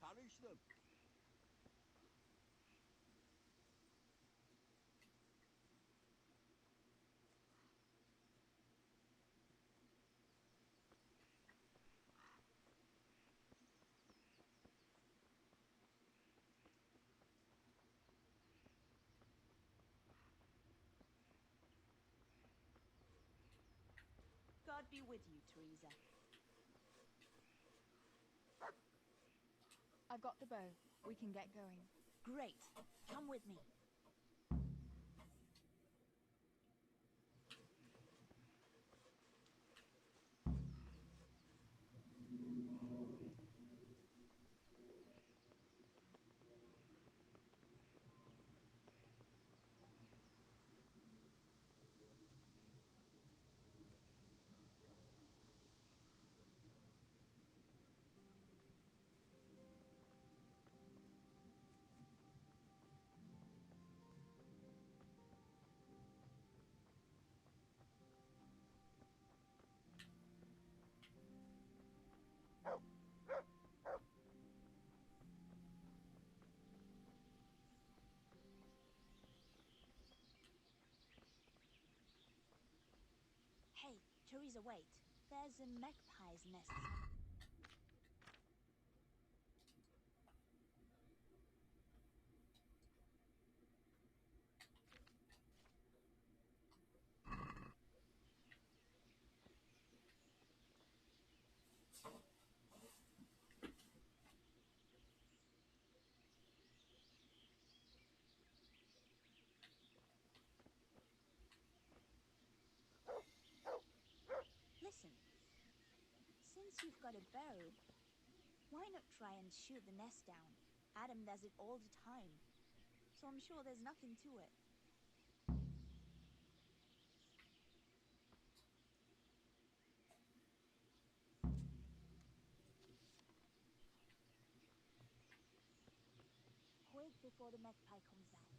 punish them. God be with you, Teresa. I've got the bow. We can get going. Great. Come with me. Hey, Teresa, wait. There's a magpie's nest. Listen, since you've got a bow, why not try and shoot the nest down? Adam does it all the time, so I'm sure there's nothing to it. Quick before the magpie comes out.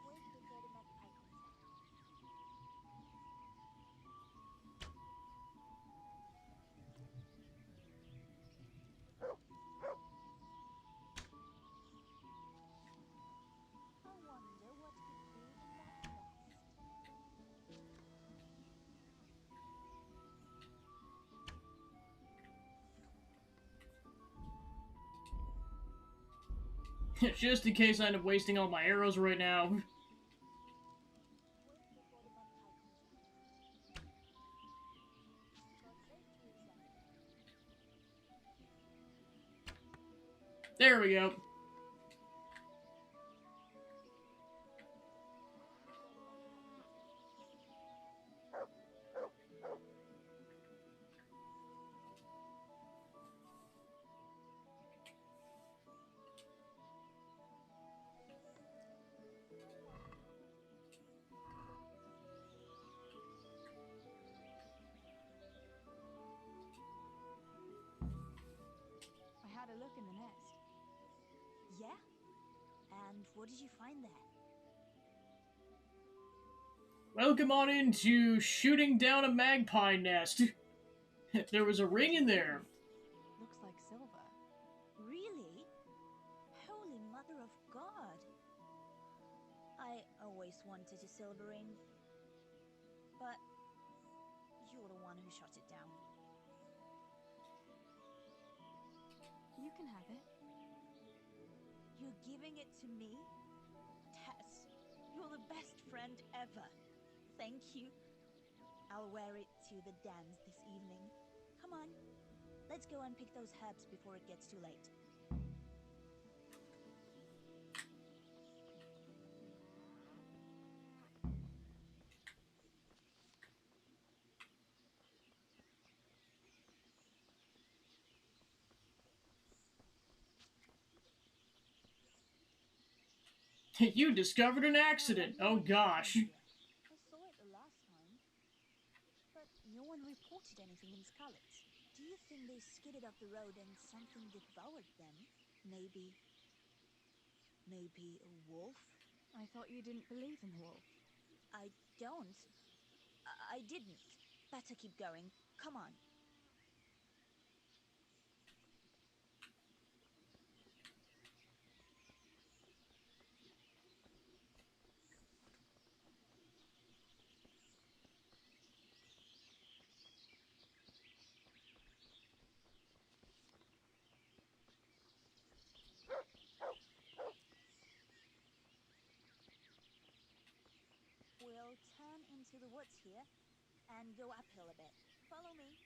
Quick before the magpie comes out. I wonder what could be in that nest. Just in case I end up wasting all my arrows right now. There we go. I had a look in the nest. Yeah? And what did you find there? Welcome on into shooting down a magpie nest. There was a ring in there. Looks like silver. Really? Holy Mother of God! I always wanted a silver ring. But you're the one who shot it down. You can have it. You're giving it to me? Tess, you're the best friend ever. Thank you. I'll wear it to the dance this evening. Come on, let's go and pick those herbs before it gets too late. You discovered an accident. Oh gosh. I saw it the last time, but no one reported anything in Scarlet. Do you think they skidded off the road and something devoured them? Maybe a wolf? I thought you didn't believe in the wolf. I don't. I didn't. Better keep going. Come on. We'll turn into the woods here and go uphill a bit. Follow me.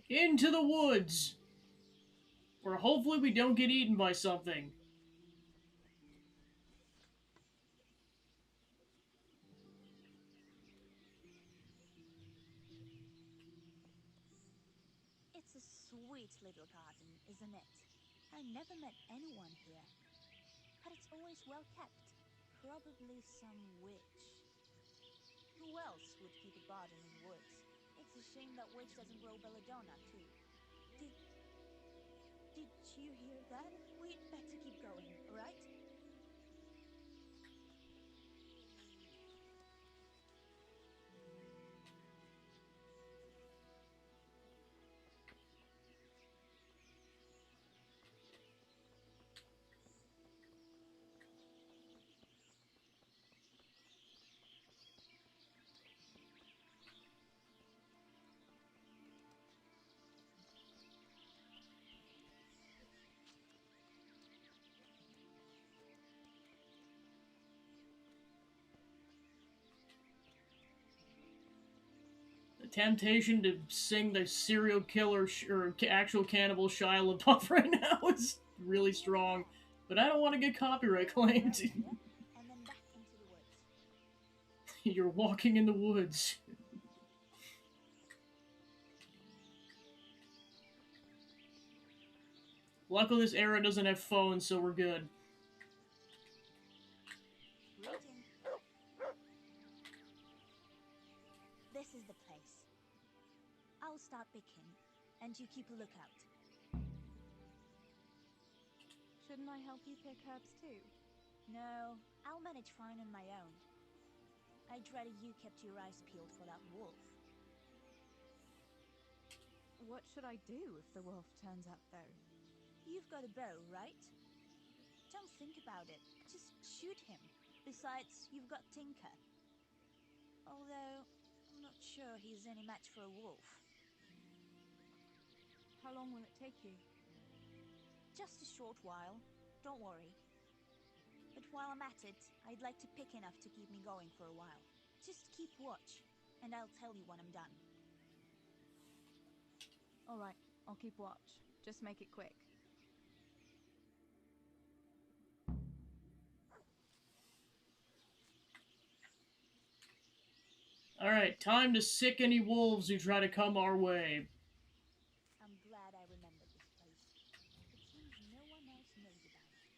Into the woods! Where hopefully we don't get eaten by something. It's a sweet little garden, isn't it? I never met anyone here. But it's always well kept. Probably some witch. Who else would keep a garden in the woods? It's a shame that witch doesn't grow belladonna, too. Did you hear that? We'd better keep going, alright? The temptation to sing the serial killer or actual cannibal Shia LaBeouf right now is really strong. But I don't want to get copyright claimed. And then back into the woods. You're walking in the woods. Luckily this era doesn't have phones, so we're good. Rooting. This is the place. I'll start picking, and you keep a lookout. Shouldn't I help you pick herbs too? No, I'll manage fine on my own. I'd rather you kept your eyes peeled for that wolf. What should I do if the wolf turns up, though? You've got a bow, right? Don't think about it. Just shoot him. Besides, you've got Tinker. Although, I'm not sure he's any match for a wolf. How long will it take you? Just a short while. Don't worry. But while I'm at it, I'd like to pick enough to keep me going for a while. Just keep watch, and I'll tell you when I'm done. Alright, I'll keep watch. Just make it quick. Alright, time to sick any wolves who try to come our way. I'm glad I remembered this place. It seems no one else knows about it.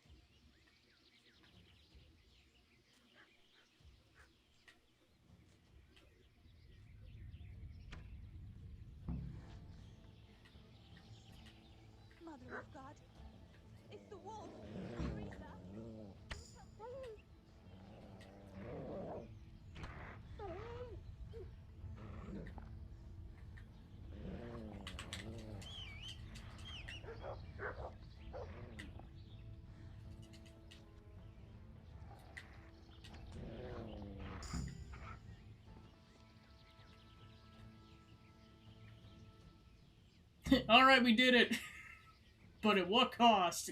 Mother of God! It's the wolf! Teresa! Do something! Alright, we did it. But at what cost?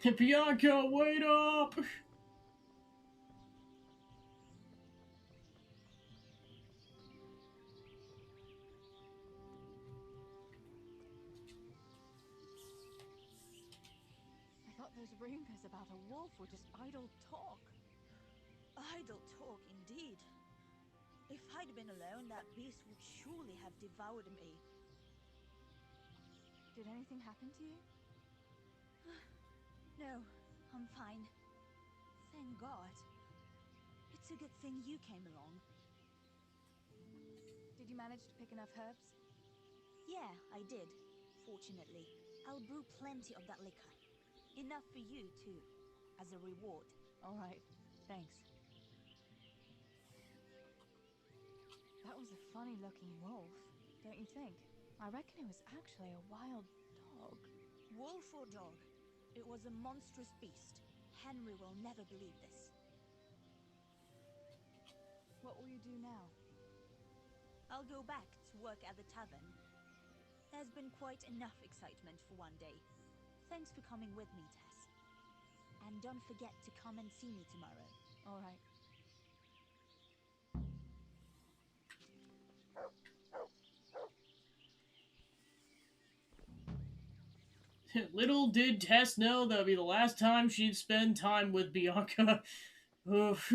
Bianca, wait up! I thought those rumors about a wolf were just idle talk. Idle talk, indeed. If I'd been alone, that beast would surely have devoured me. Did anything happen to you? No, I'm fine. Thank God. It's a good thing you came along. Did you manage to pick enough herbs? Yeah, I did. Fortunately. I'll brew plenty of that liquor. Enough for you, too. As a reward. All right. Thanks. That was a funny-looking wolf, don't you think? I reckon it was actually a wild dog. Wolf or dog? It was a monstrous beast. Henry will never believe this. What will you do now? I'll go back to work at the tavern. There's been quite enough excitement for one day. Thanks for coming with me, Tess. And don't forget to come and see me tomorrow. All right. Little did Tess know that would be the last time she'd spend time with Bianca. Oof.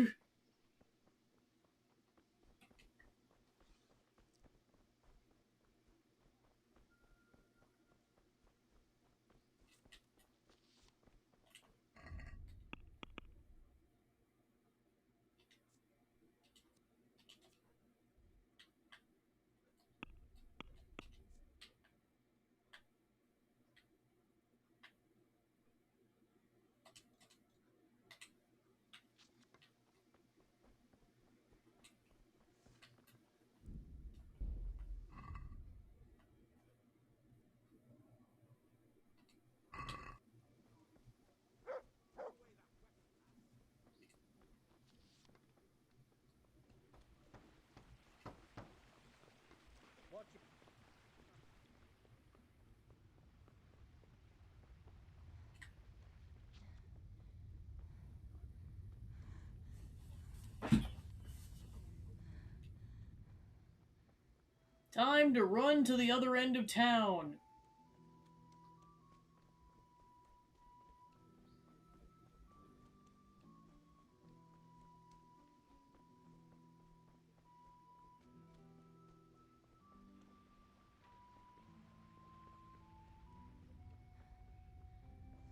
Time to run to the other end of town.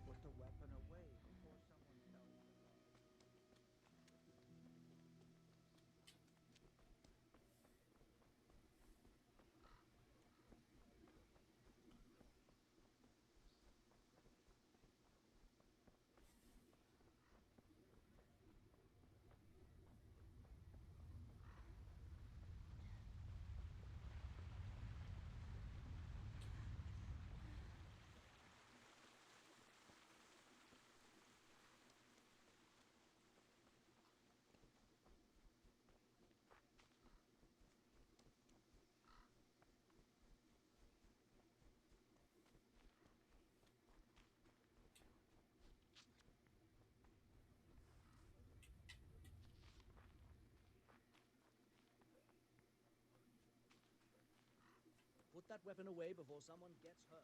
Put the weapon away before someone tells the lie. Put that weapon away before someone gets hurt.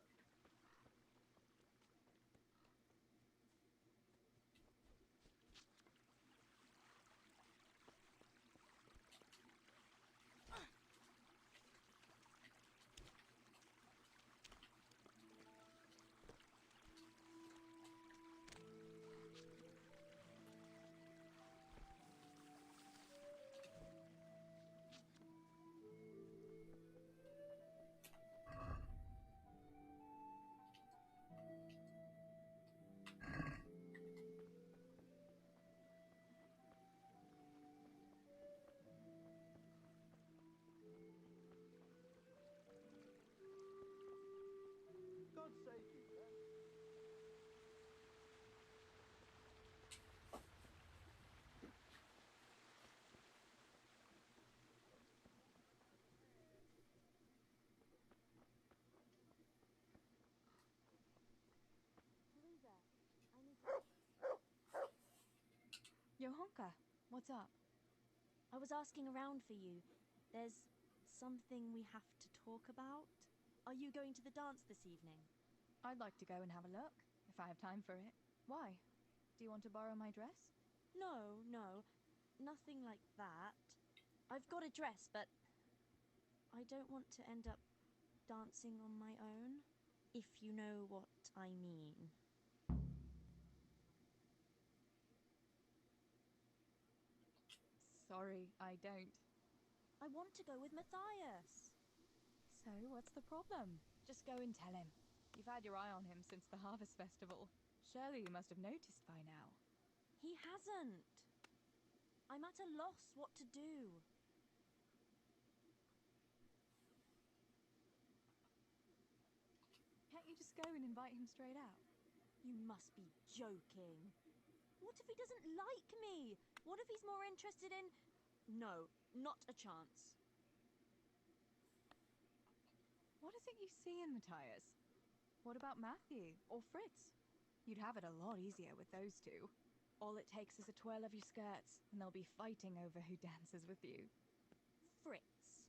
God save you, man. Teresa, I need to Johanka, what's up? I was asking around for you. There's something we have to talk about. Are you going to the dance this evening? I'd like to go and have a look, if I have time for it. Why? Do you want to borrow my dress? No, nothing like that. I've got a dress, but I don't want to end up dancing on my own, if you know what I mean. Sorry, I don't. I want to go with Matthias. So, what's the problem? Just go and tell him. You've had your eye on him since the Harvest Festival. Surely you must have noticed by now. He hasn't. I'm at a loss what to do. Can't you just go and invite him straight out? You must be joking. What if he doesn't like me? What if he's more interested in... No, not a chance. What is it you see in Matthias? What about Matthew or Fritz? You'd have it a lot easier with those two. All it takes is a twirl of your skirts, and they'll be fighting over who dances with you. Fritz,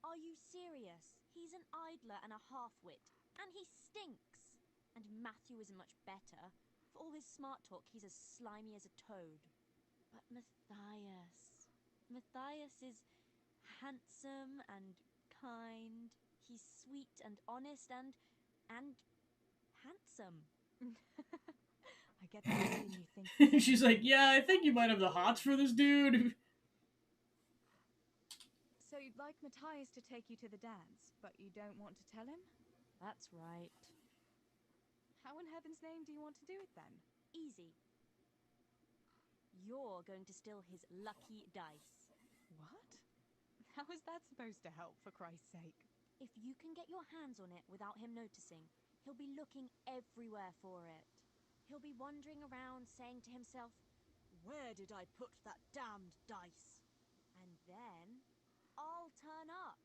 are you serious? He's an idler and a half-wit, and he stinks. And Matthew isn't much better. For all his smart talk, he's as slimy as a toad. But Matthias... Matthias is handsome and kind. He's sweet and honest and handsome. I get the feeling you think... She's like, yeah, I think you might have the hots for this dude. So you'd like Matthias to take you to the dance, but you don't want to tell him? That's right. How in heaven's name do you want to do it then? Easy. You're going to steal his lucky dice. What? How is that supposed to help, for Christ's sake? If you can get your hands on it without him noticing, he'll be looking everywhere for it. He'll be wandering around saying to himself, "Where did I put that damned dice?" And then I'll turn up.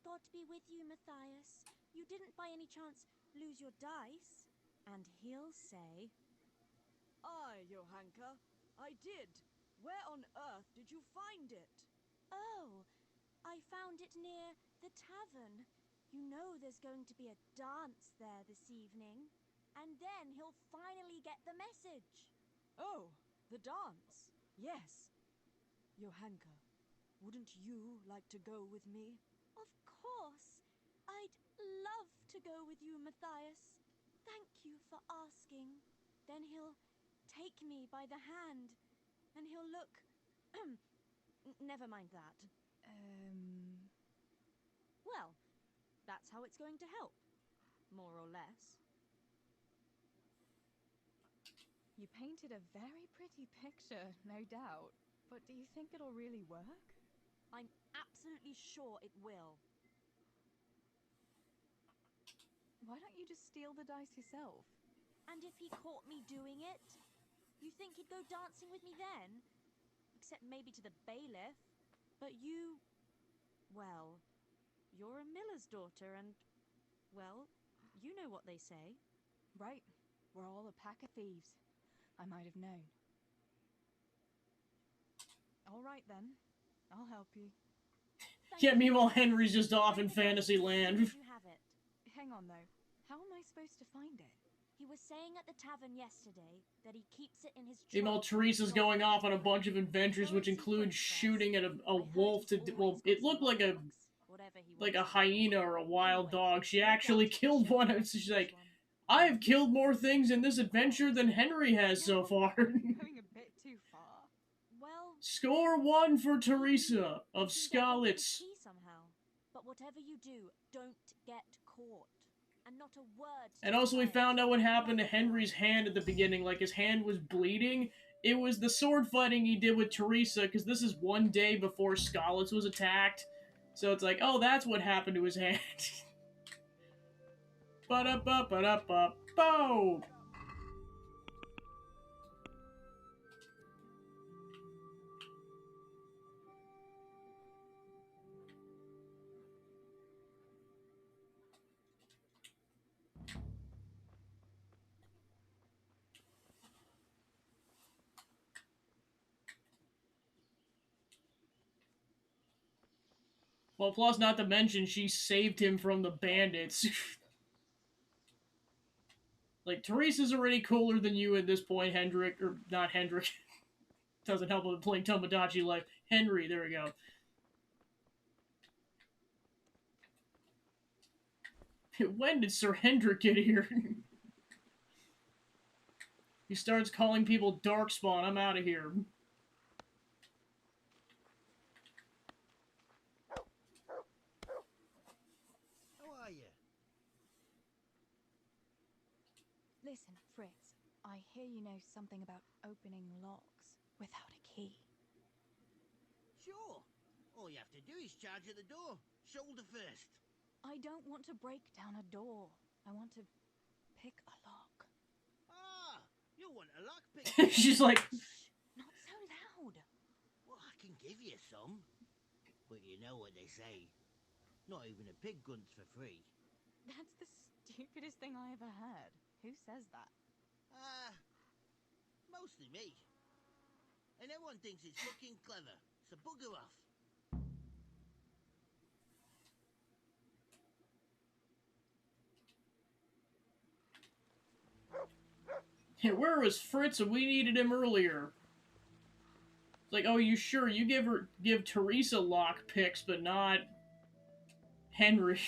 God be with you, Matthias. You didn't by any chance lose your dice? And he'll say, Aye, Johanka, I did. Where on earth did you find it? "Oh, I found it near the tavern. You know there's going to be a dance there this evening." And then he'll finally get the message. Oh, the dance. Yes. Johanka, wouldn't you like to go with me? Of course. I'd love to go with you, Matthias. Thank you for asking. Then he'll take me by the hand, and he'll look... Never mind that. Well, that's how it's going to help. More or less. You painted a very pretty picture, no doubt. But do you think it'll really work? I'm absolutely sure it will. Why don't you just steal the dice yourself? And if he caught me doing it, you think he'd go dancing with me then? Except maybe to the bailiff. But you... Well, you're a miller's daughter and... Well, you know what they say. Right. We're all a pack of thieves. I might have known. All right then. I'll help you. Yeah, meanwhile Henry's just off in Fantasyland. You have it. Hang on though. How am I supposed to find it? He was saying at the tavern yesterday that he keeps it in his trunk. Meanwhile, Teresa's going off on a bunch of adventures, which include shooting at a wolf to... Well, it looked like a hyena or a wild dog. She actually killed one. And she's like, I have killed more things in this adventure than Henry has so far. Going a bit too far. Well, Score 1 for Teresa of Skalitz. Somehow. But whatever you do, don't get caught. And not a word. And also we found out what happened to Henry's hand at the beginning. Like, his hand was bleeding. It was the sword fighting he did with Teresa, because this is one day before Skalitz was attacked. So it's like, oh, that's what happened to his hand. Ba-da-ba-ba-da-ba-bo! Well, plus, not to mention, she saved him from the bandits. Like, Teresa's already cooler than you at this point, Hendrik. Or, not Hendrik. Doesn't help with playing Tomodachi Life. Henry, there we go. When did Sir Hendrik get here? He starts calling people Darkspawn. I'm out of here. How are you? Listen, Fritz, I hear you know something about opening locks without a key. Sure. All you have to do is charge at the door, shoulder first. I don't want to break down a door. I want to pick a lock. Ah, you want a lockpick? She's like... Not so loud. Well, I can give you some. But you know what they say. Not even a pig gunts for free. That's the stupidest thing I ever heard. Who says that? Mostly me. And everyone thinks it's fucking clever, so bugger off. Hey, where was Fritz? We needed him earlier. It's like, oh, you sure? You give Teresa lock picks, but not Henry.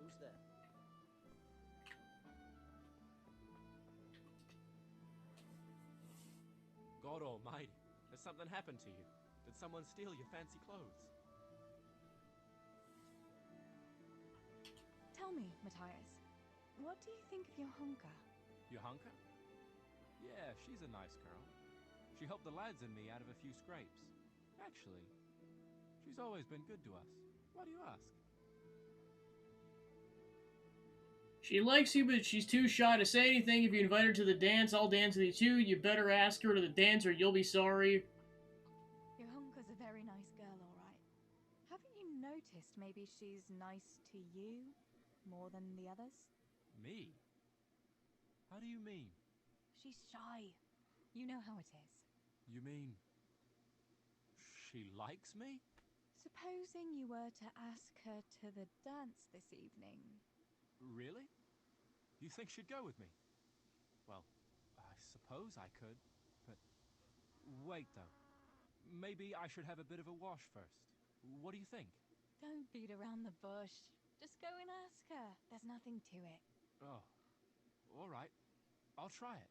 Who's there? God almighty, has something happened to you? Did someone steal your fancy clothes? Tell me, Matthias, what do you think of Johanka? Johanka? Yeah, she's a nice girl. She helped the lads and me out of a few scrapes. Actually, she's always been good to us. Why do you ask? She likes you, but she's too shy to say anything. If you invite her to the dance, I'll dance with you too. You better ask her to the dance or you'll be sorry. Johanka's a very nice girl, all right. Haven't you noticed maybe she's nice to you more than the others? Me? How do you mean? She's shy. You know how it is. You mean... she likes me? Supposing you were to ask her to the dance this evening. Really? You think she'd go with me? Well, I suppose I could, but... Wait, though. Maybe I should have a bit of a wash first. What do you think? Don't beat around the bush. Just go and ask her. There's nothing to it. Oh, all right. I'll try it.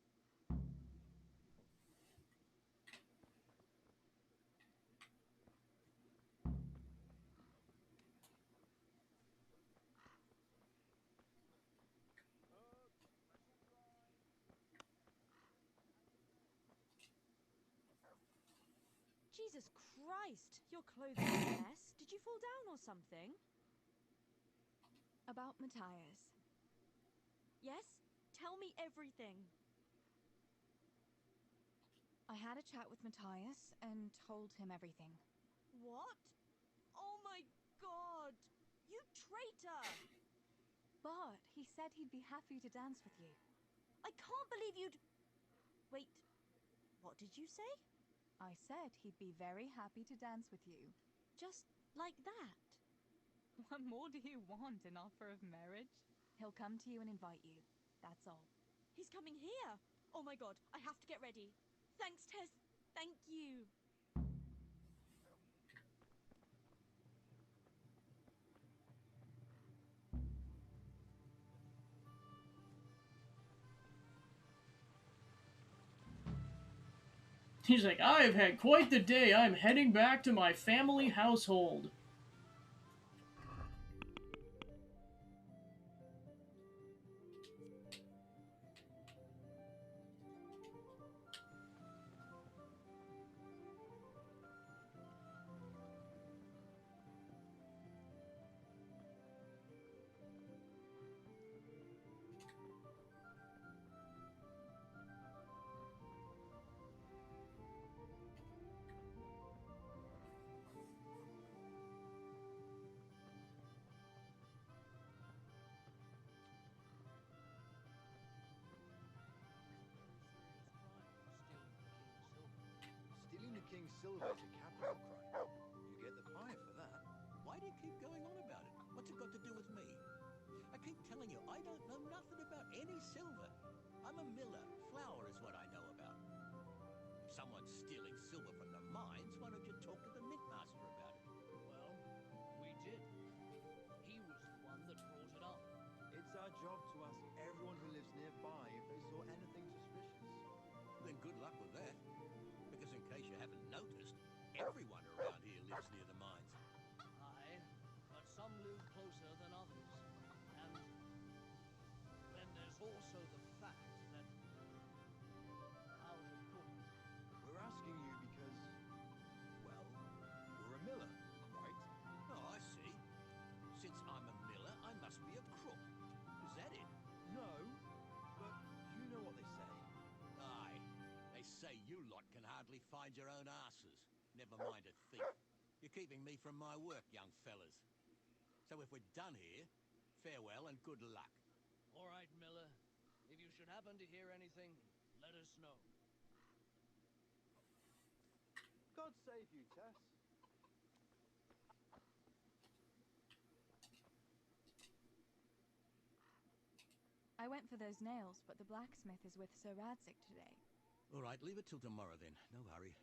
Jesus Christ! Your clothes are a mess. Did you fall down or something? About Matthias. Yes? Tell me everything. I had a chat with Matthias and told him everything. What? Oh my god! You traitor! But he said he'd be happy to dance with you. I can't believe you'd... Wait, what did you say? I said he'd be very happy to dance with you. Just like that? What more do you want, an offer of marriage? He'll come to you and invite you. That's all. He's coming here! Oh my god, I have to get ready. Thanks, Tess. Thank you. He's like, I've had quite the day. I'm heading back to my family household. Stealing the king's silver is a capital crime. You get the fine for that. Why do you keep going on about it? What's it got to do with me? I keep telling you, I don't know nothing about any silver. I'm a miller. Flour is what I know about. If someone's stealing silver from the mines, why don't you talk to the mint master about it? Well, we did. He was the one that brought it up. It's our job to ask everyone who lives nearby if they saw anything suspicious. Then good luck with that. Because in case you haven't noticed, everyone around here lives near the mines. Aye, but some live closer than others. And then there's also the fact that... how to put it? We're asking you because... well, we're a miller, right? Oh, I see. Since I'm a miller, I must be a crook. Is that it? No, but you know what they say. Aye. They say you lot can hardly find your own asses. Never mind a thief. You're keeping me from my work, young fellas. So if we're done here, farewell and good luck. All right, Miller. If you should happen to hear anything, let us know. God save you, Tess. I went for those nails, but the blacksmith is with Sir Radzig today. All right, leave it till tomorrow then. No hurry.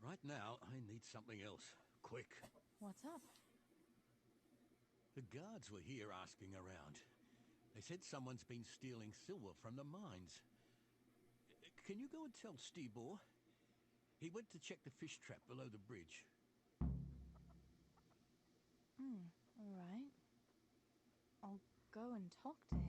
Right now, I need something else. Quick. What's up? The guards were here asking around. They said someone's been stealing silver from the mines. Can you go and tell Stibor? He went to check the fish trap below the bridge. All right. I'll go and talk to him.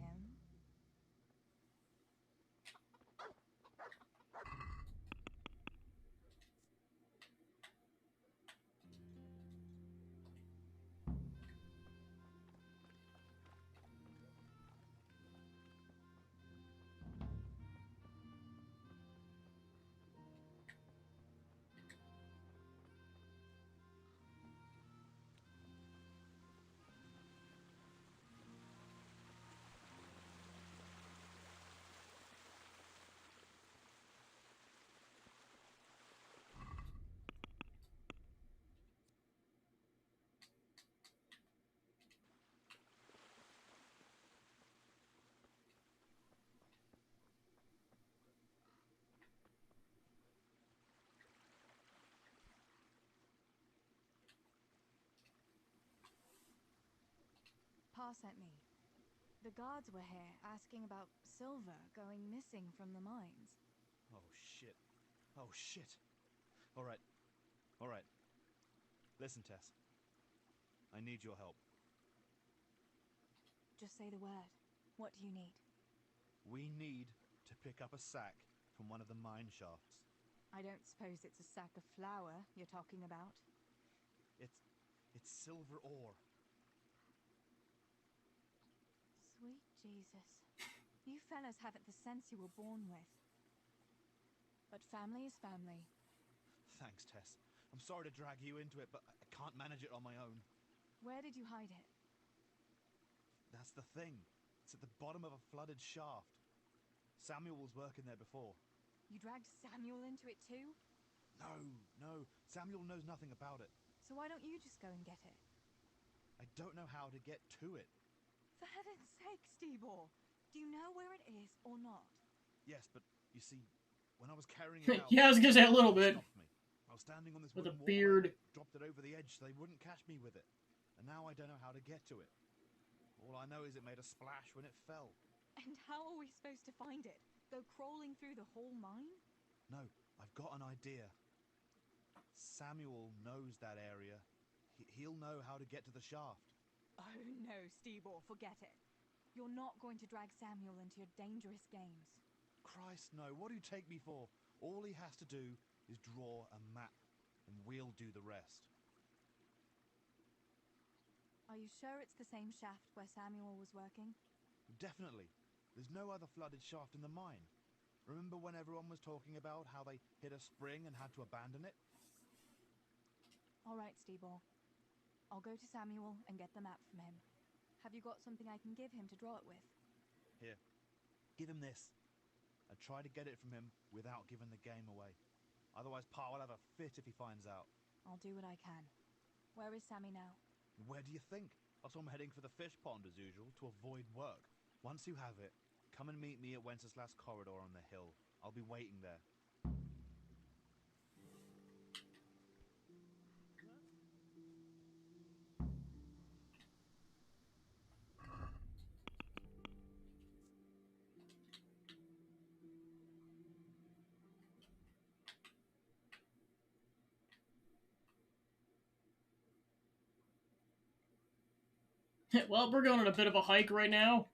Pa sent me. The guards were here asking about silver going missing from the mines. Oh, shit. Oh, shit. All right. All right. Listen, Tess. I need your help. Just say the word. What do you need? We need to pick up a sack from one of the mine shafts. I don't suppose it's a sack of flour you're talking about? It's silver ore. Sweet Jesus. You fellas haven't the sense you were born with. But family is family. Thanks, Tess. I'm sorry to drag you into it, but I can't manage it on my own. Where did you hide it? That's the thing. It's at the bottom of a flooded shaft. Samuel was working there before. You dragged Samuel into it too? No. Samuel knows nothing about it. So why don't you just go and get it? I don't know how to get to it. For heaven's sake, Stibor! Do you know where it is or not? Yes, but you see, When I was carrying it out, Yeah, I was gonna say a little bit. stopped me. I was standing on this With a wooden walkway, beard. dropped it over the edge so they wouldn't catch me with it. And now I don't know how to get to it. All I know is it made a splash when it fell. And how are we supposed to find it? Go crawling through the whole mine? No, I've got an idea. Samuel knows that area. He'll know how to get to the shaft. Oh no, Stebor, forget it. You're not going to drag Samuel into your dangerous games. Christ, no. What do you take me for? All he has to do is draw a map, and we'll do the rest. Are you sure it's the same shaft where Samuel was working? Definitely. There's no other flooded shaft in the mine. Remember when everyone was talking about how they hit a spring and had to abandon it? All right, Stebor. I'll go to Samuel and get the map from him. Have you got something I can give him to draw it with? Here, give him this. And try to get it from him without giving the game away. Otherwise, Pa will have a fit if he finds out. I'll do what I can. Where is Sammy now? Where do you think? I saw him heading for the fish pond as usual to avoid work. Once you have it, come and meet me at Wenceslas Corridor on the hill. I'll be waiting there. Well, we're going on a bit of a hike right now.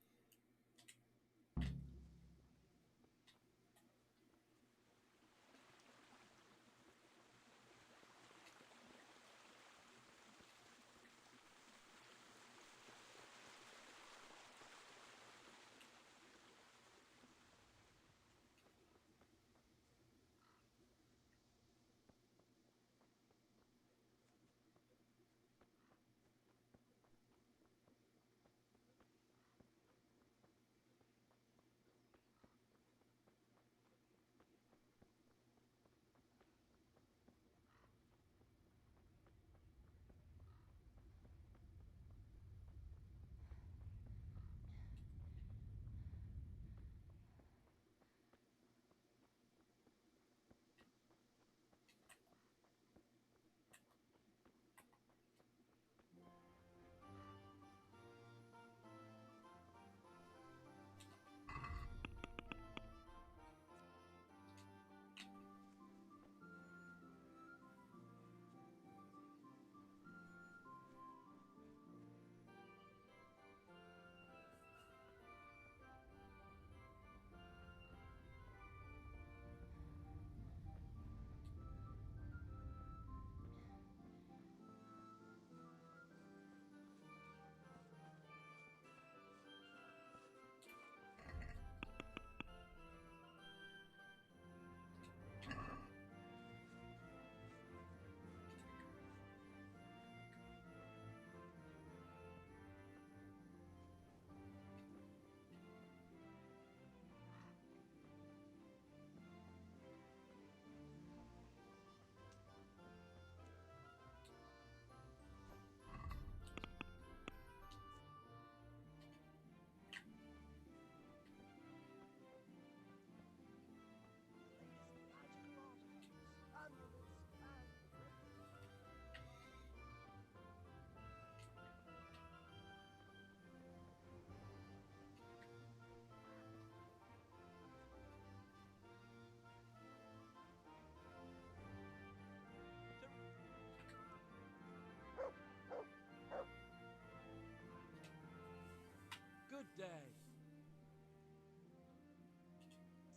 Good day.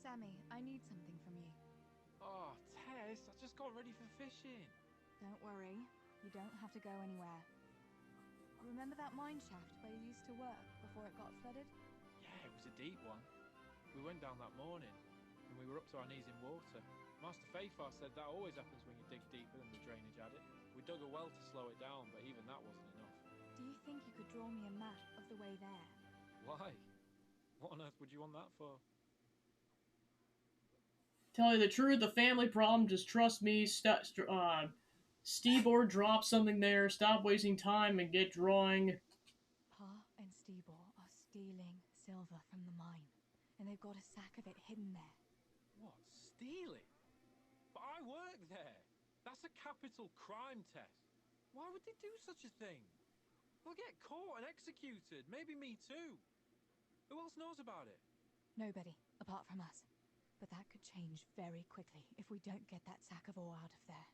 Sammy, I need something from you. Oh, Tess, I just got ready for fishing. Don't worry. You don't have to go anywhere. Remember that mine shaft where you used to work before it got flooded? Yeah, it was a deep one. We went down that morning, and we were up to our knees in water. Master Fafar said that always happens when you dig deeper than the drainage had it. We dug a well to slow it down, but even that wasn't enough. Do you think you could draw me a map of the way there? Why? What on earth would you want that for? Tell you the truth, the family problem, just trust me. Stebor, drop something there. Stop wasting time and get drawing. Pa and Stebor are stealing silver from the mine, and they've got a sack of it hidden there. What, stealing? But I work there. That's a capital crime, Tess. Why would they do such a thing? They'll get caught and executed. Maybe me too. Who else knows about it? Nobody, apart from us. But that could change very quickly if we don't get that sack of ore out of there.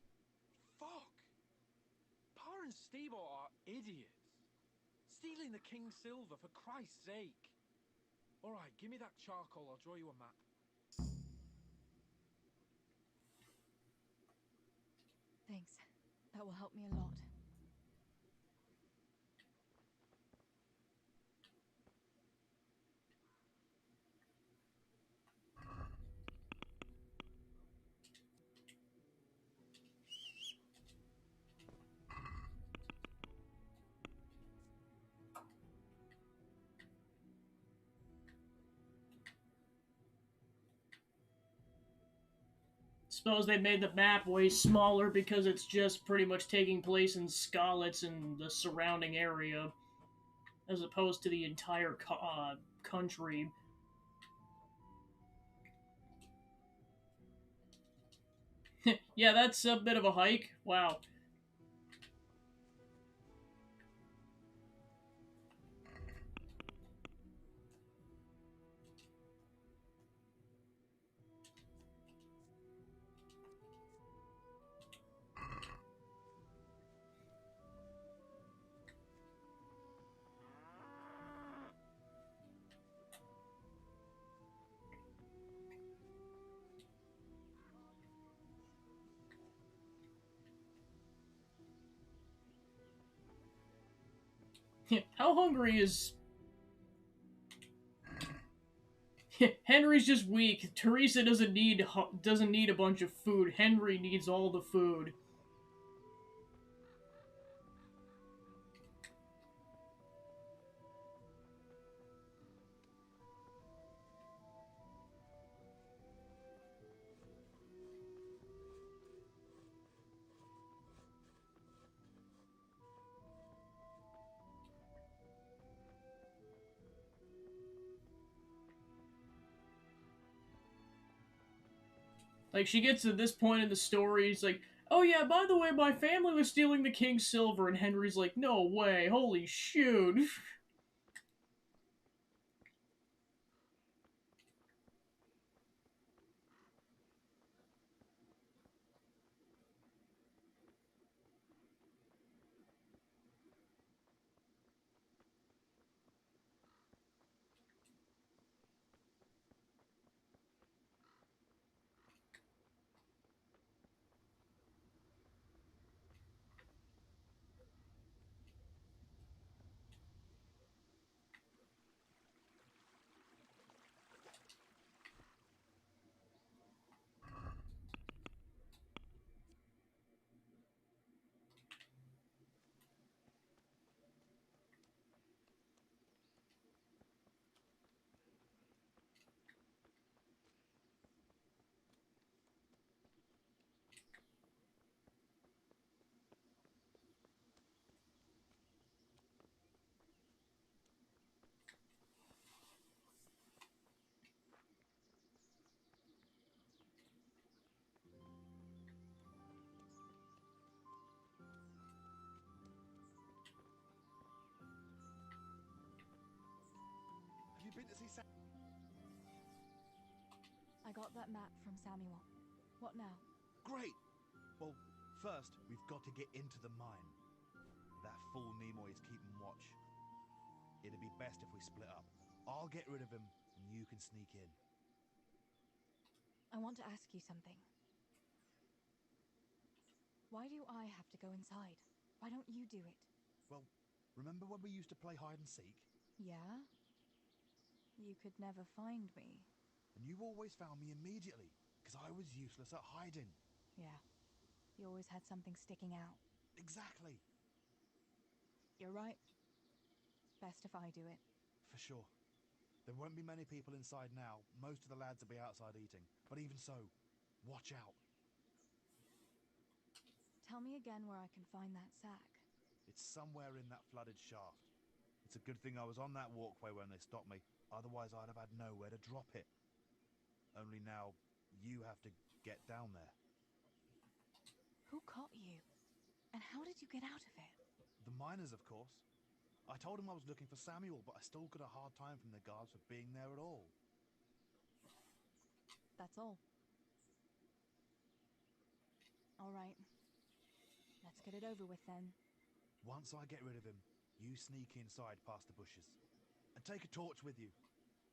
Fuck! Pa and Steve are idiots. Stealing the king's silver, for Christ's sake. Alright, give me that charcoal, I'll draw you a map. Thanks. That will help me a lot. Suppose they made the map way smaller because it's just pretty much taking place in Skalitz and the surrounding area, as opposed to the entire country. Yeah, that's a bit of a hike. Wow. How hungry is... Henry's just weak. Teresa doesn't need a bunch of food. Henry needs all the food. Like, she gets to this point in the story, it's like, oh yeah, by the way, my family was stealing the king's silver, and Henry's like, no way, holy shoot. Have you been to see Sam? I got that map from Samuel. What now? Great! Well, first, we've got to get into the mine. That fool Nimoy is keeping watch. It'd be best if we split up. I'll get rid of him, and you can sneak in. I want to ask you something. Why do I have to go inside? Why don't you do it? Well, remember when we used to play hide and seek? Yeah? You could never find me. And you always found me immediately, because I was useless at hiding. Yeah. You always had something sticking out. Exactly. You're right. Best if I do it. For sure. There won't be many people inside now. Most of the lads will be outside eating. But even so, watch out. Tell me again where I can find that sack. It's somewhere in that flooded shaft. It's a good thing I was on that walkway when they stopped me. Otherwise, I'd have had nowhere to drop it. Only now, you have to get down there. Who caught you? And how did you get out of it? The miners, of course. I told him I was looking for Samuel, but I still got a hard time from the guards for being there at all. That's all. All right. Let's get it over with then. Once I get rid of him, you sneak inside past the bushes. And take a torch with you.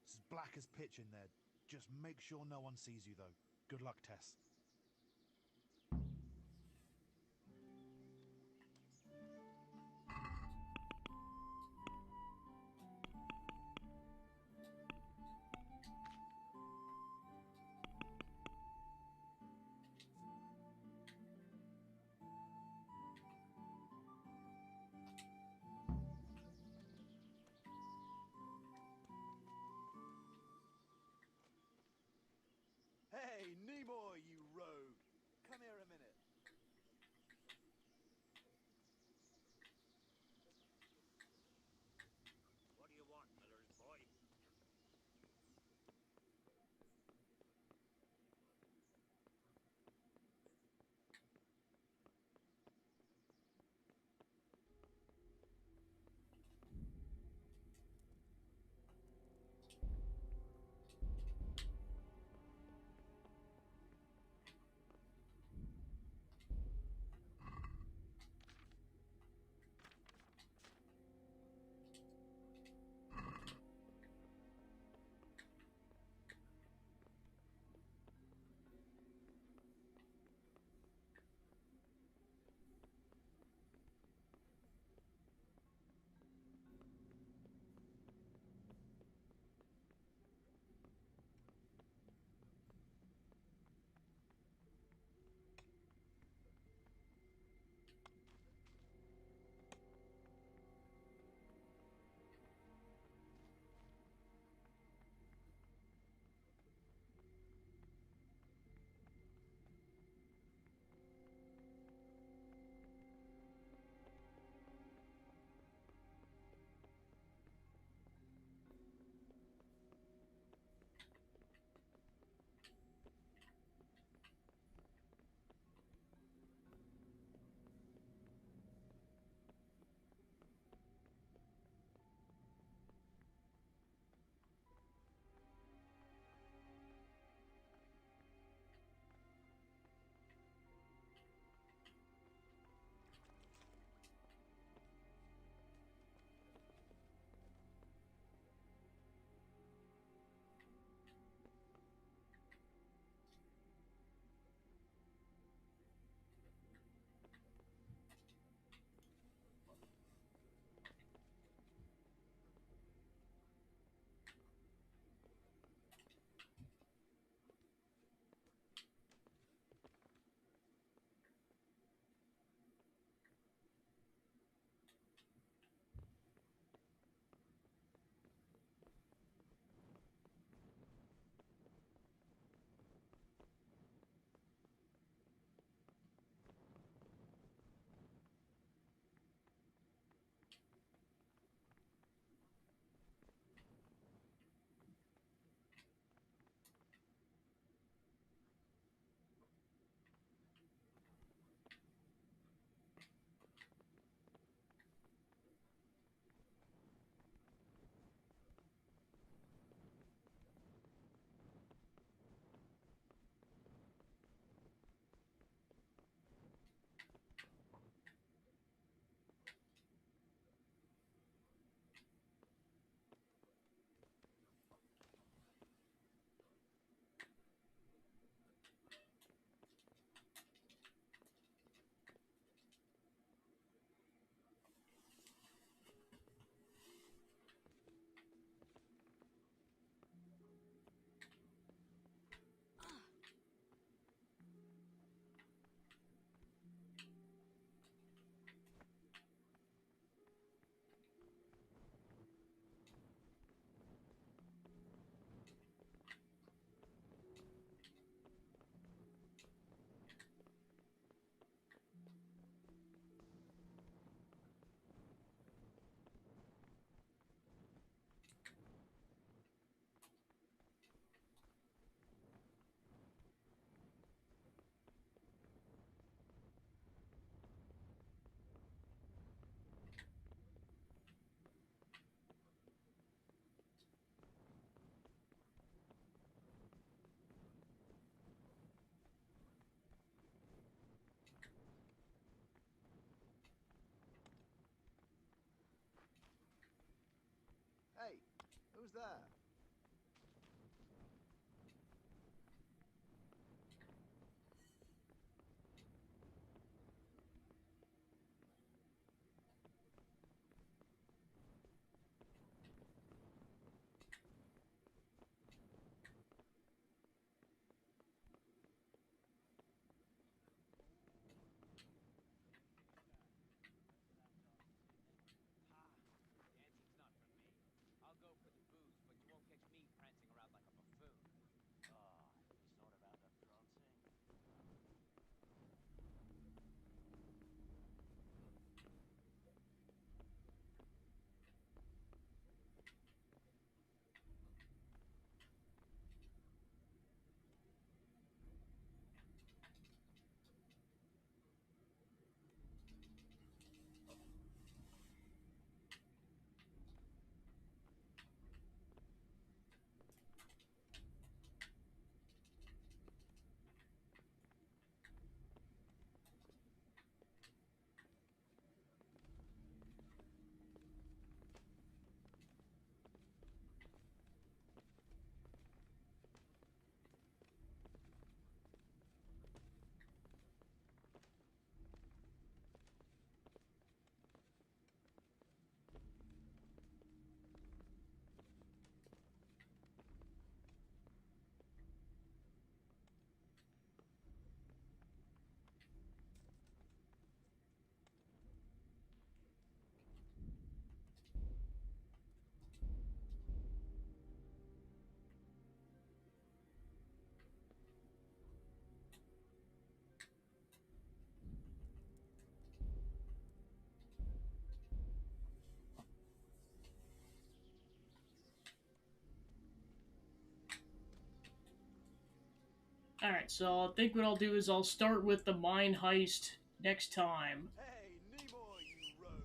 It's as black as pitch in there. Just make sure no one sees you, though. Good luck, Tess. Hey, Nimoy, you there? I'll go for the booze, but you won't catch me prancing around like a buffoon. Ah, you sort of out of prancing. Alright, so I think what I'll do is I'll start with the mine heist next time. Hey, Nimoy, you rogue!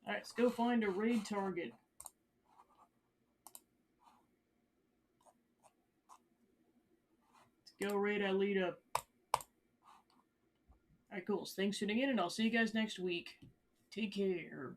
Alright, let's go find a raid target. Let's go raid Alita. Alright, cool. So thanks for tuning in, and I'll see you guys next week. Take care.